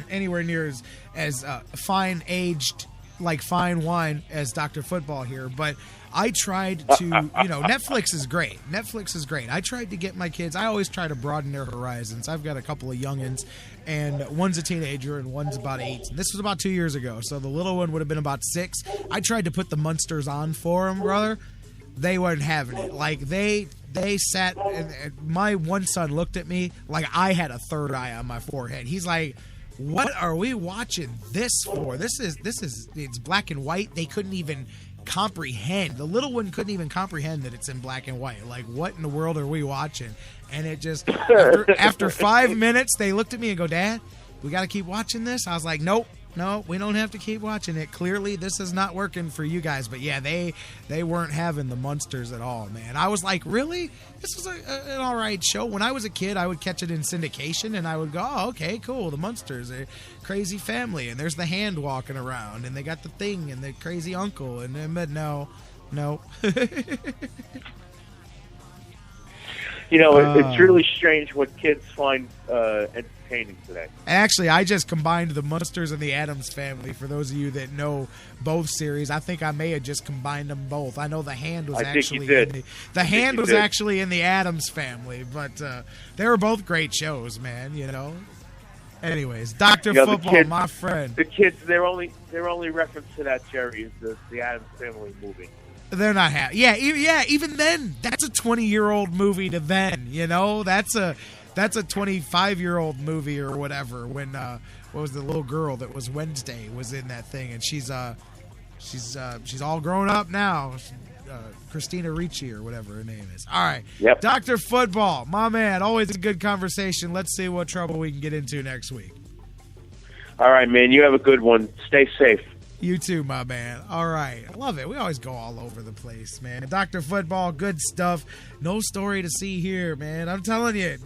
anywhere near as fine aged, like fine wine, as Dr. Football here, but I tried to, Netflix is great. I tried to get my kids, I always try to broaden their horizons. I've got a couple of youngins, and one's a teenager and one's about 8. And this was about 2 years ago, so the little one would have been about 6. I tried to put the Munsters on for them, brother. They weren't having it. Like, they sat, and my one son looked at me like I had a third eye on my forehead. He's like, what are we watching this for? It's black and white. They couldn't even comprehend. The little one couldn't even comprehend that it's in black and white. Like, what in the world are we watching? And it just, after 5 minutes, they looked at me and go, Dad, we got to keep watching this? I was like, nope. No, we don't have to keep watching it. Clearly, this is not working for you guys. But yeah, they weren't having the Munsters at all, man. I was like, really? This was an all right show. When I was a kid, I would catch it in syndication, and I would go, oh, okay, cool. The Munsters, a crazy family, and there's the hand walking around, and they got the thing, and the crazy uncle, and then, but no. You know, it's really strange what kids find entertaining today. Actually, I just combined the Munsters and the Addams Family. For those of you that know both series, I think I may have just combined them both. I know the hand was actually in the Addams Family, but they were both great shows, man. You know. Anyways, Dr. Football, my friend. The kids, their only reference to that, Jerry, is the Addams Family movie. They're not happy. Yeah, even then, that's a 20-year-old movie to then, you know? That's a 25-year-old movie or whatever when, what was the little girl that was Wednesday was in that thing, and she's all grown up now. Christina Ricci or whatever her name is. All right. Yep. Dr. Football, my man, always a good conversation. Let's see what trouble we can get into next week. All right, man. You have a good one. Stay safe. You too, my man. All right. I love it. We always go all over the place, man. Dr. Football, good stuff. No story to see here, man. I'm telling you,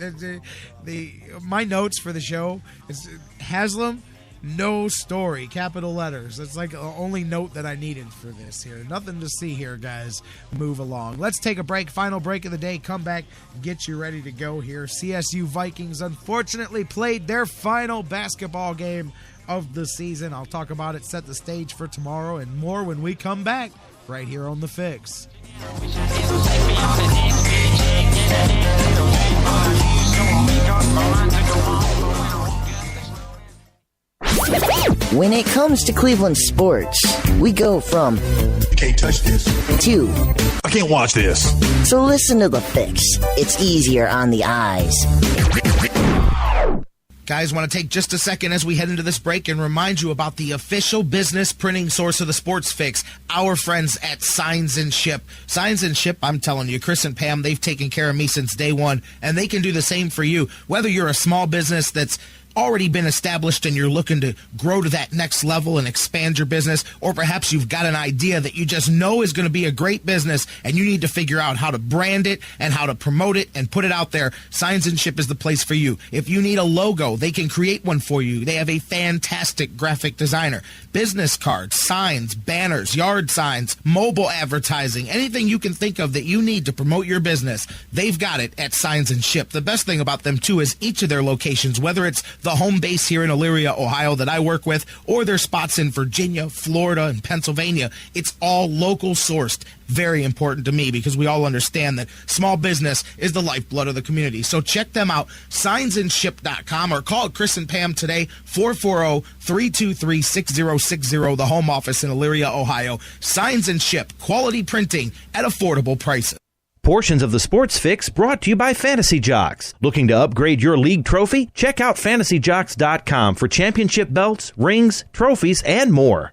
my notes for the show is Haslam, no story, capital letters. It's like the only note that I needed for this here. Nothing to see here, guys. Move along. Let's take a break. Final break of the day. Come back, get you ready to go here. CSU Vikings unfortunately played their final basketball game of the season. I'll talk about it, set the stage for tomorrow, and more when we come back right here on The Fix. When it comes to Cleveland sports, we go from "You can't touch this" to "I can't watch this." So listen to The Fix. It's easier on the eyes. Guys, want to take just a second as we head into this break and remind you about the official business printing source of the Sports Fix, our friends at Signs and Ship. Signs and Ship, I'm telling you, Chris and Pam, they've taken care of me since day one, and they can do the same for you. Whether you're a small business that's already been established and you're looking to grow to that next level and expand your business, or perhaps you've got an idea that you just know is going to be a great business and you need to figure out how to brand it and how to promote it and put it out there, Signs and Ship is the place for you. If you need a logo, they can create one for you. They have a fantastic graphic designer. Business cards, signs, banners, yard signs, mobile advertising, anything you can think of that you need to promote your business, they've got it at Signs and Ship. The best thing about them, too, is each of their locations, whether it's the home base here in Elyria, Ohio that I work with, or their spots in Virginia, Florida, and Pennsylvania, it's all local sourced. Very important to me because we all understand that small business is the lifeblood of the community. So check them out, signsandship.com, or call Chris and Pam today, 440-323-6060, the home office in Elyria, Ohio. Signs and Ship, quality printing at affordable prices. Portions of the Sports Fix brought to you by Fantasy Jocks. Looking to upgrade your league trophy? Check out fantasyjocks.com for championship belts, rings, trophies, and more.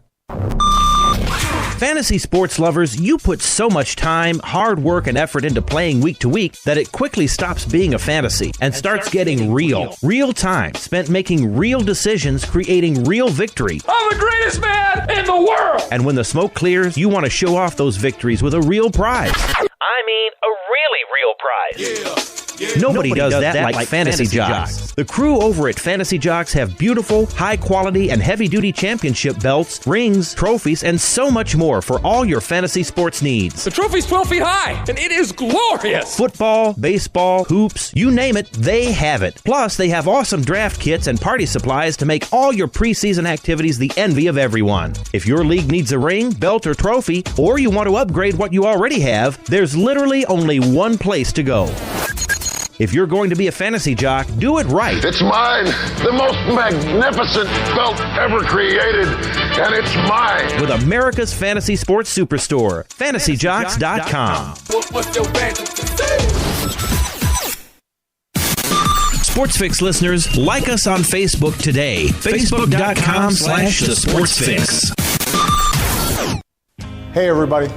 Fantasy sports lovers, you put so much time, hard work, and effort into playing week to week that it quickly stops being a fantasy and starts getting real. Real time spent making real decisions, creating real victory. I'm the greatest man in the world! And when the smoke clears, you want to show off those victories with a real prize. I mean, a really real prize. Nobody does that like Fantasy Jocks. The crew over at Fantasy Jocks have beautiful, high-quality, and heavy-duty championship belts, rings, trophies, and so much more for all your fantasy sports needs. The trophy's 12 feet high, and it is glorious! Football, baseball, hoops, you name it, they have it. Plus, they have awesome draft kits and party supplies to make all your preseason activities the envy of everyone. If your league needs a ring, belt, or trophy, or you want to upgrade what you already have, there's literally only one place to go. If you're going to be a fantasy jock, do it right. It's mine, the most magnificent belt ever created, and it's mine. With America's fantasy sports superstore, fantasyjocks.com. What's your fantasy? SportsFix listeners, like us on Facebook today. Facebook.com/The Sports Fix. Hey, everybody.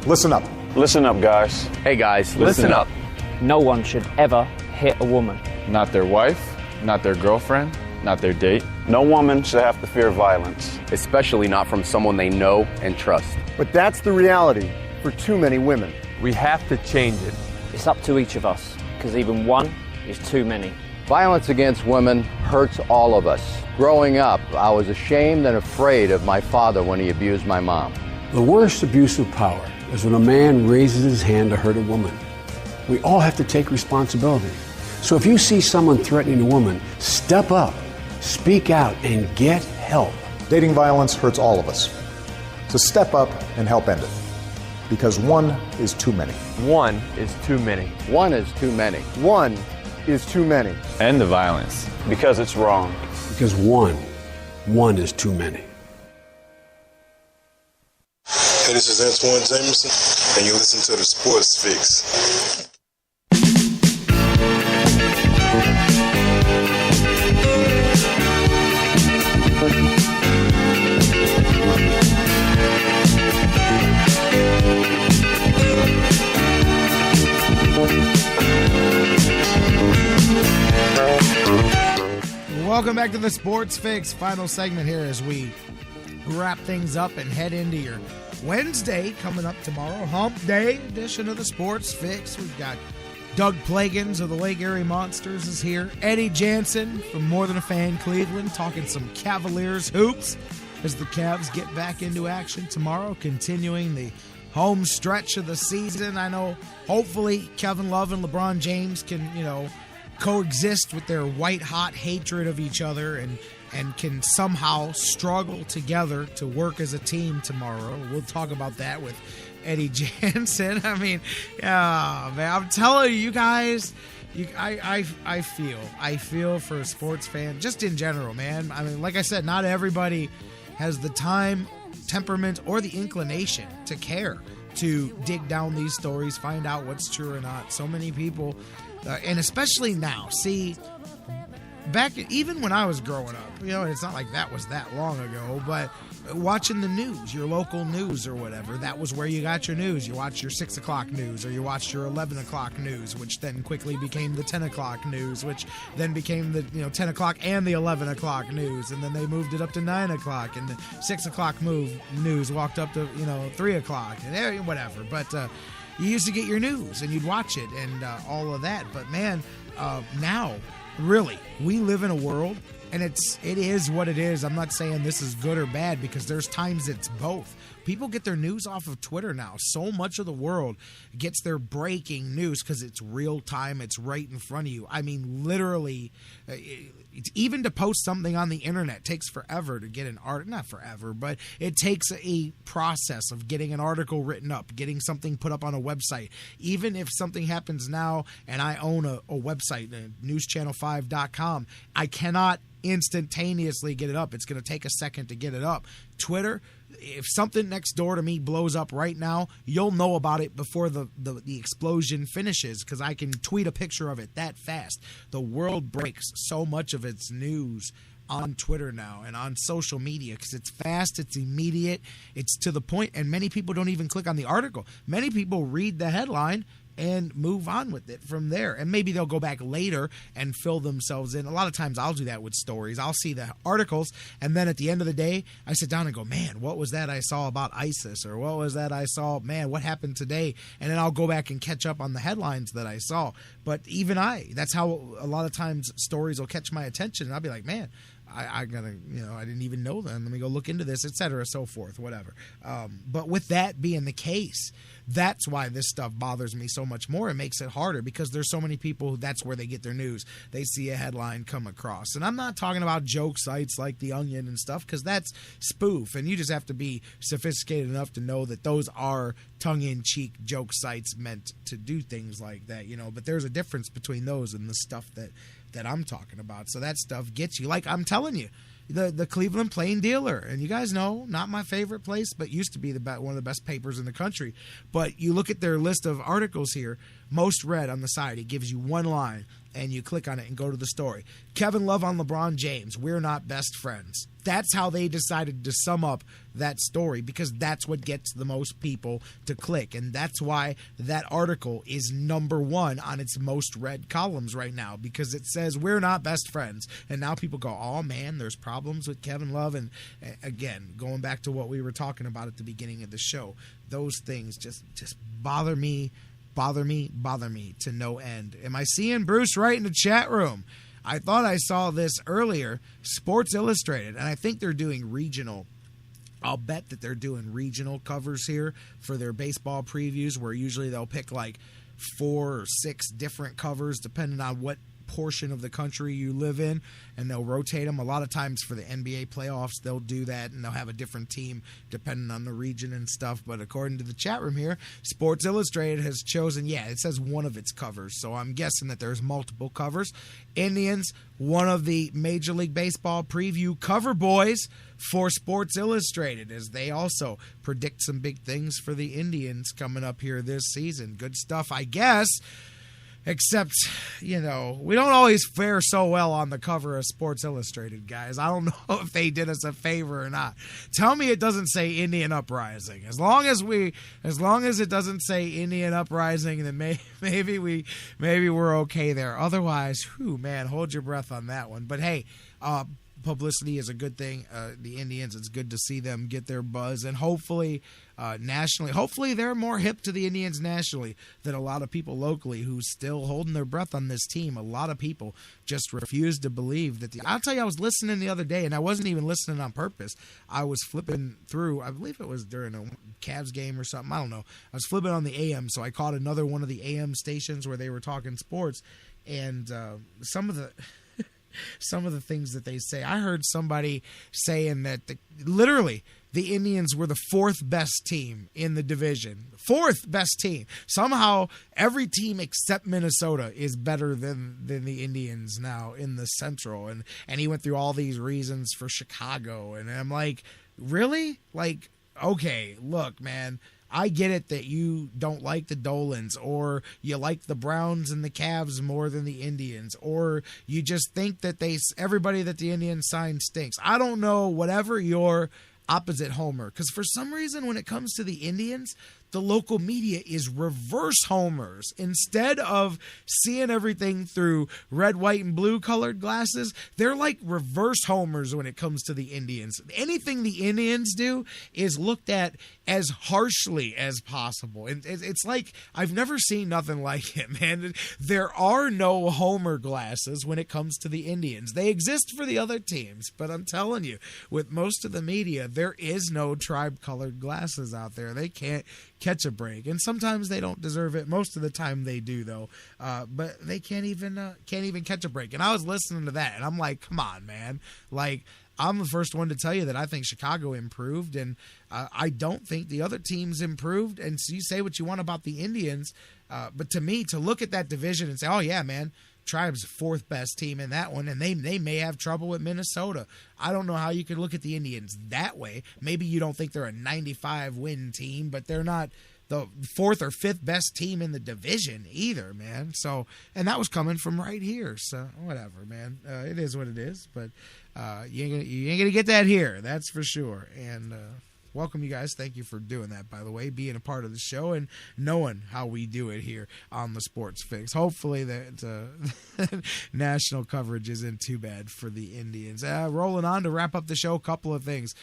Listen up. Listen up, guys. Hey, guys, listen up. No one should ever hit a woman. Not their wife, not their girlfriend, not their date. No woman should have to fear violence. Especially not from someone they know and trust. But that's the reality for too many women. We have to change it. It's up to each of us, because even one is too many. Violence against women hurts all of us. Growing up, I was ashamed and afraid of my father when he abused my mom. The worst abuse of power is when a man raises his hand to hurt a woman. We all have to take responsibility. So if you see someone threatening a woman, step up, speak out, and get help. Dating violence hurts all of us. So step up and help end it. Because one is too many. One is too many. One is too many. One is too many. End the violence. Because it's wrong. Because one is too many. Hey, this is Antoine Jameson, and you listen to the Sports Fix. Welcome back to the Sports Fix. Final segment here as we wrap things up and head into your Wednesday coming up tomorrow. Hump Day edition of the Sports Fix. We've got Doug Plagans of the Lake Erie Monsters is here. Eddie Jansen from More Than a Fan Cleveland talking some Cavaliers hoops as the Cavs get back into action tomorrow, continuing the home stretch of the season. I know hopefully Kevin Love and LeBron James can, coexist with their white-hot hatred of each other and can somehow struggle together to work as a team tomorrow. We'll talk about that with Eddie Jansen. I mean, man, I'm telling you guys, I feel for a sports fan, just in general, man. I mean, like I said, not everybody has the time, temperament, or the inclination to care to dig down these stories, find out what's true or not. So many people... and especially now, see, back even when I was growing up, it's not like that was that long ago, but watching the news, your local news or whatever, that was where you got your news. You watched your 6 o'clock news, or you watched your 11 o'clock news, which then quickly became the 10 o'clock news, which then became the 10 o'clock and the 11 o'clock news, and then they moved it up to 9 o'clock, and the 6 o'clock news walked up to 3 o'clock, and whatever, but you used to get your news and you'd watch it and all of that. But man, now, really, we live in a world, and it is what it is. I'm not saying this is good or bad, because there's times it's both. People get their news off of Twitter now. So much of the world gets their breaking news because it's real time. It's right in front of you. I mean, literally, even to post something on the internet takes forever to get an article. Not forever, but it takes a process of getting an article written up, getting something put up on a website. Even if something happens now and I own a website, newschannel5.com, I cannot instantaneously get it up. It's going to take a second to get it up. Twitter, if something next door to me blows up right now, you'll know about it before the explosion finishes, because I can tweet a picture of it that fast. The world breaks so much of its news on Twitter now and on social media because it's fast, it's immediate, it's to the point, and many people don't even click on the article. Many people read the headline and move on with it from there. And maybe they'll go back later and fill themselves in. A lot of times I'll do that with stories. I'll see the articles, and then at the end of the day, I sit down and go, man, what was that I saw about ISIS? Or what was that I saw, man, what happened today? And then I'll go back and catch up on the headlines that I saw. But even that's how a lot of times stories will catch my attention. And I'll be like, man, I gotta, I didn't even know them. Let me go look into this, et cetera, so forth, whatever. But with that being the case, that's why this stuff bothers me so much more. It makes it harder because there's so many people who that's where they get their news. They see a headline come across. And I'm not talking about joke sites like The Onion and stuff, because that's spoof. And you just have to be sophisticated enough to know that those are tongue-in-cheek joke sites meant to do things like that, But there's a difference between those and the stuff that I'm talking about. So that stuff gets you. Like I'm telling you, the Cleveland Plain Dealer, and you guys know, not my favorite place, but used to be one of the best papers in the country. But you look at their list of articles here. most read on the side. It gives you one line, and you click on it and go to the story. Kevin Love on LeBron James. We're not best friends. That's how they decided to sum up that story, because that's what gets the most people to click. And that's why that article is number one on its most read columns right now, because it says we're not best friends. And now people go, oh man, there's problems with Kevin Love. And again, going back to what we were talking about at the beginning of the show, those things just bother me to no end. Am I seeing Bruce right in the chat room? I thought I saw this earlier. Sports Illustrated, and I think they're doing regional. I'll bet that they're doing regional covers here for their baseball previews, where usually they'll pick like 4 or 6 different covers depending on what portion of the country you live in, and they'll rotate them. A lot of times for the NBA playoffs, they'll do that, and they'll have a different team depending on the region and stuff. But according to the chat room here, Sports Illustrated has chosen, it says one of its covers, so I'm guessing that there's multiple covers. Indians, one of the Major League Baseball preview cover boys for Sports Illustrated, as they also predict some big things for the Indians coming up here this season. Good stuff, I guess. Except, we don't always fare so well on the cover of Sports Illustrated, guys. I don't know if they did us a favor or not. Tell me it doesn't say Indian Uprising. As long as it doesn't say Indian Uprising, then maybe we're okay there. Otherwise, hold your breath on that one. But hey, publicity is a good thing. The Indians, it's good to see them get their buzz, and hopefully nationally, hopefully they're more hip to the Indians nationally than a lot of people locally who's still holding their breath on this team. A lot of people just refuse to believe that I'll tell you, I was listening the other day, and I wasn't even listening on purpose. I was flipping through, I believe it was during a Cavs game or something, I don't know. I was flipping on the AM, so I caught another one of the AM stations where they were talking sports, and some of the things that they say. I heard somebody saying that literally the Indians were the 4th best team in the division. 4th best team. Somehow every team except Minnesota is better than the Indians now in the Central. And he went through all these reasons for Chicago. And I'm like, really? Like, okay, look, man. I get it that you don't like the Dolans, or you like the Browns and the Cavs more than the Indians, or you just think that everybody that the Indians signed stinks. I don't know, whatever your opposite homer, because for some reason when it comes to the Indians, the local media is reverse homers. Instead of seeing everything through red, white, and blue colored glasses, they're like reverse homers when it comes to the Indians. Anything the Indians do is looked at as harshly as possible. It's like, I've never seen nothing like it, man. There are no homer glasses when it comes to the Indians. They exist for the other teams, but I'm telling you, with most of the media, there is no tribe-colored glasses out there. They can't catch a break, and sometimes they don't deserve it. Most of the time they do, though. But they can't even catch a break. And I was listening to that, and I'm like, come on, man. Like, I'm the first one to tell you that I think Chicago improved, and I don't think the other teams improved. And so you say what you want about the Indians, but to me, to look at that division and say, oh yeah, man, Tribe's 4th best team in that one, and they may have trouble with Minnesota. I don't know how you could look at the Indians that way. Maybe you don't think they're a 95-win team, but they're not the 4th or 5th best team in the division either, man. So, and that was coming from right here. So, whatever, man. It is what it is, but you ain't gonna get that here. That's for sure. And welcome, you guys. Thank you for doing that, by the way, being a part of the show and knowing how we do it here on the Sports Fix. Hopefully that national coverage isn't too bad for the Indians. Rolling on to wrap up the show, a couple of things.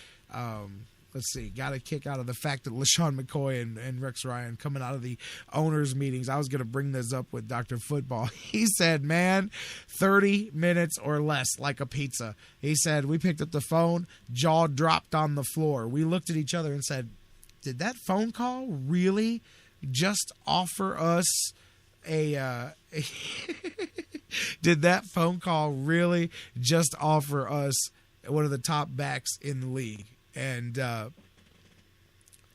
Let's see, got a kick out of the fact that LaShawn McCoy and Rex Ryan coming out of the owners' meetings. I was going to bring this up with Dr. Football. He said, man, 30 minutes or less, like a pizza. He said, we picked up the phone, jaw dropped on the floor. We looked at each other and said, did that phone call really just offer us did that phone call really just offer us one of the top backs in the league? And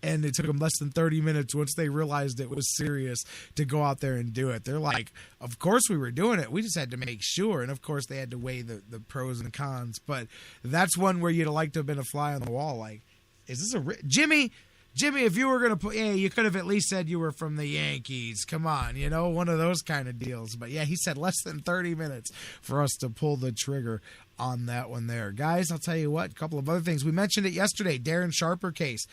it took them less than 30 minutes once they realized it was serious to go out there and do it. They're like, of course we were doing it. We just had to make sure. And, of course, they had to weigh the pros and cons. But that's one where you'd like to have been a fly on the wall. Like, is this Jimmy, Jimmy, if you were going to put, you could have at least said you were from the Yankees. Come on, one of those kind of deals. But yeah, he said less than 30 minutes for us to pull the trigger on that one there. Guys, I'll tell you what, a couple of other things. We mentioned it yesterday, Darren Sharper case.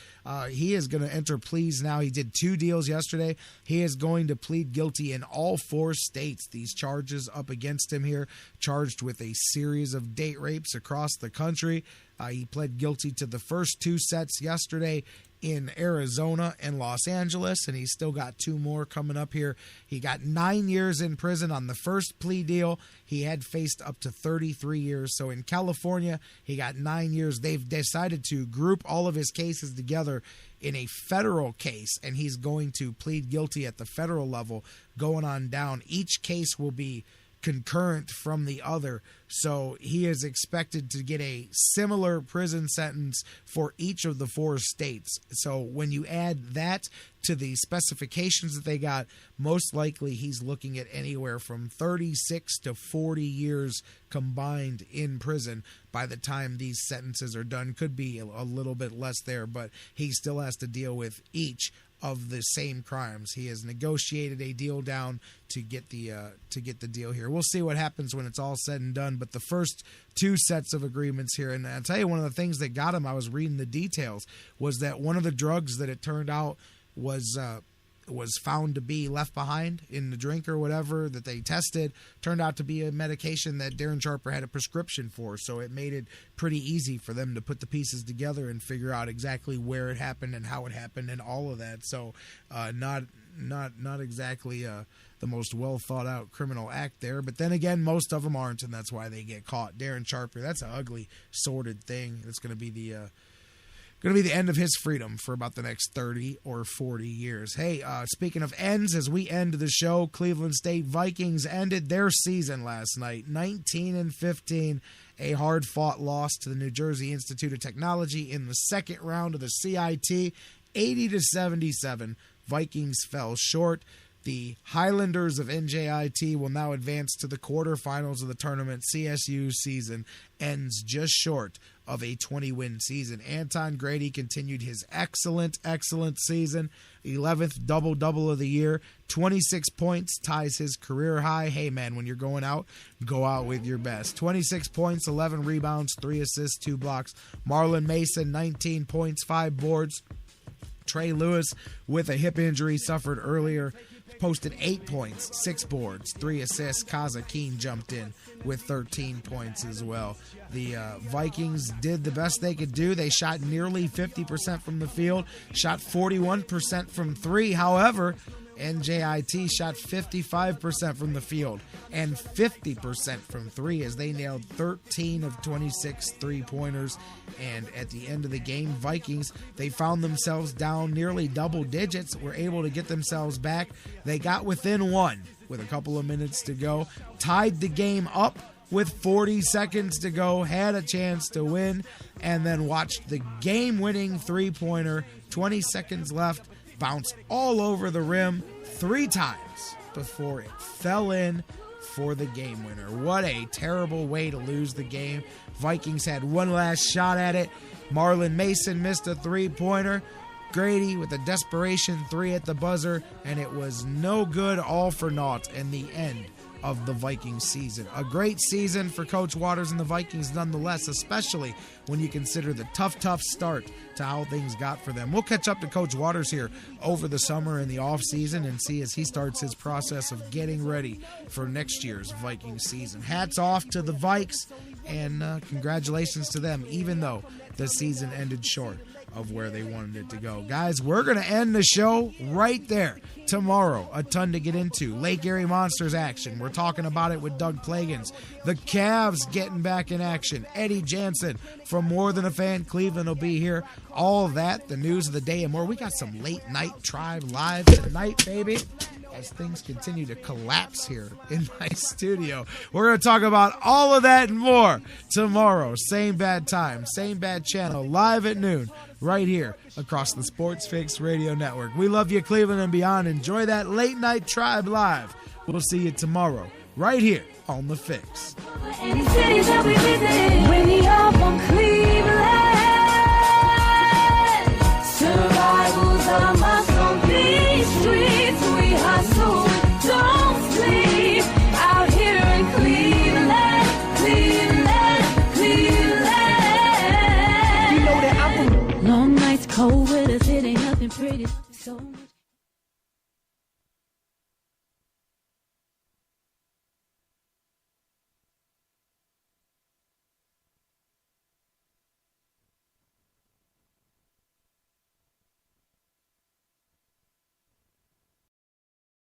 He is going to enter pleas now. He did 2 deals yesterday. He is going to plead guilty in all 4 states. These charges up against him here, charged with a series of date rapes across the country. He pled guilty to the first 2 sets yesterday in Arizona and Los Angeles, and he's still got 2 more coming up here. He got 9 years in prison on the first plea deal. He had faced up to 33 years. So in California, he got 9 years. They've decided to group all of his cases together in a federal case, and he's going to plead guilty at the federal level going on down. Each case will be concurrent from the other, so he is expected to get a similar prison sentence for each of the 4 states. So when you add that to the specifications that they got, most likely he's looking at anywhere from 36 to 40 years combined in prison by the time these sentences are done. Could be a little bit less there, but he still has to deal with each of the same crimes. He has negotiated a deal down to get the deal here. We'll see what happens when it's all said and done, but the first 2 sets of agreements here, and I'll tell you, one of the things that got him, I was reading the details, was that one of the drugs that it turned out was found to be left behind in the drink or whatever that they tested, turned out to be a medication that Darren Sharper had a prescription for. So it made it pretty easy for them to put the pieces together and figure out exactly where it happened and how it happened and all of that. So not exactly the most well thought out criminal act there. But then again, most of them aren't, and that's why they get caught. Darren Sharper, that's an ugly, sordid thing. It's going to be the end of his freedom for about the next 30 or 40 years. Hey, speaking of ends, as we end the show, Cleveland State Vikings ended their season last night, 19-15, a hard-fought loss to the New Jersey Institute of Technology in the second round of the CIT, 80-77. Vikings fell short. The Highlanders of NJIT will now advance to the quarterfinals of the tournament. CSU's season ends just short of a 20-win season. Anton Grady continued his excellent season. 11th double-double of the year. 26 points, ties his career high. Hey, man, when you're going out, go out with your best. 26 points, 11 rebounds, 3 assists, 2 blocks. Marlon Mason, 19 points, 5 boards. Trey Lewis, with a hip injury suffered earlier, posted 8 points, 6 boards, 3 assists. Kaza Keen jumped in with 13 points as well. The Vikings did the best they could do. They shot nearly 50% from the field, shot 41% from 3. However, NJIT shot 55% from the field and 50% from 3 as they nailed 13 of 26 3-pointers. And at the end of the game, Vikings, they found themselves down nearly double digits, were able to get themselves back. They got within 1 with a couple of minutes to go, tied the game up with 40 seconds to go, had a chance to win, and then watched the game-winning 3-pointer, 20 seconds left, bounce all over the rim 3 times before it fell in for the game winner. What a terrible way to lose the game. Vikings had one last shot at it. Marlon Mason missed a 3-pointer. Grady with a desperation 3 at the buzzer, and it was no good, all for naught in the end of the Vikings season. A great season for Coach Waters and the Vikings nonetheless, especially when you consider the tough start to how things got for them. We'll catch up to Coach Waters here over the summer and the offseason and see as he starts his process of getting ready for next year's Vikings season. Hats off to the Vikes, and congratulations to them, even though the season ended short of where they wanted it to go. Guys, we're going to end the show right there. Tomorrow, a ton to get into. Lake Erie Monsters action. We're talking about it with Doug Plagans. The Cavs getting back in action. Eddie Jansen from More Than a Fan Cleveland will be here. All that, the news of the day and more. We got some late night Tribe live tonight, baby, as things continue to collapse here in my studio. We're going to talk about all of that and more tomorrow. Same bad time, same bad channel, live at noon, right here across the Sports Fix Radio Network. We love you, Cleveland and beyond. Enjoy that late night Tribe live. We'll see you tomorrow, right here on The Fix. Any cities that we visit, we up on Cleveland.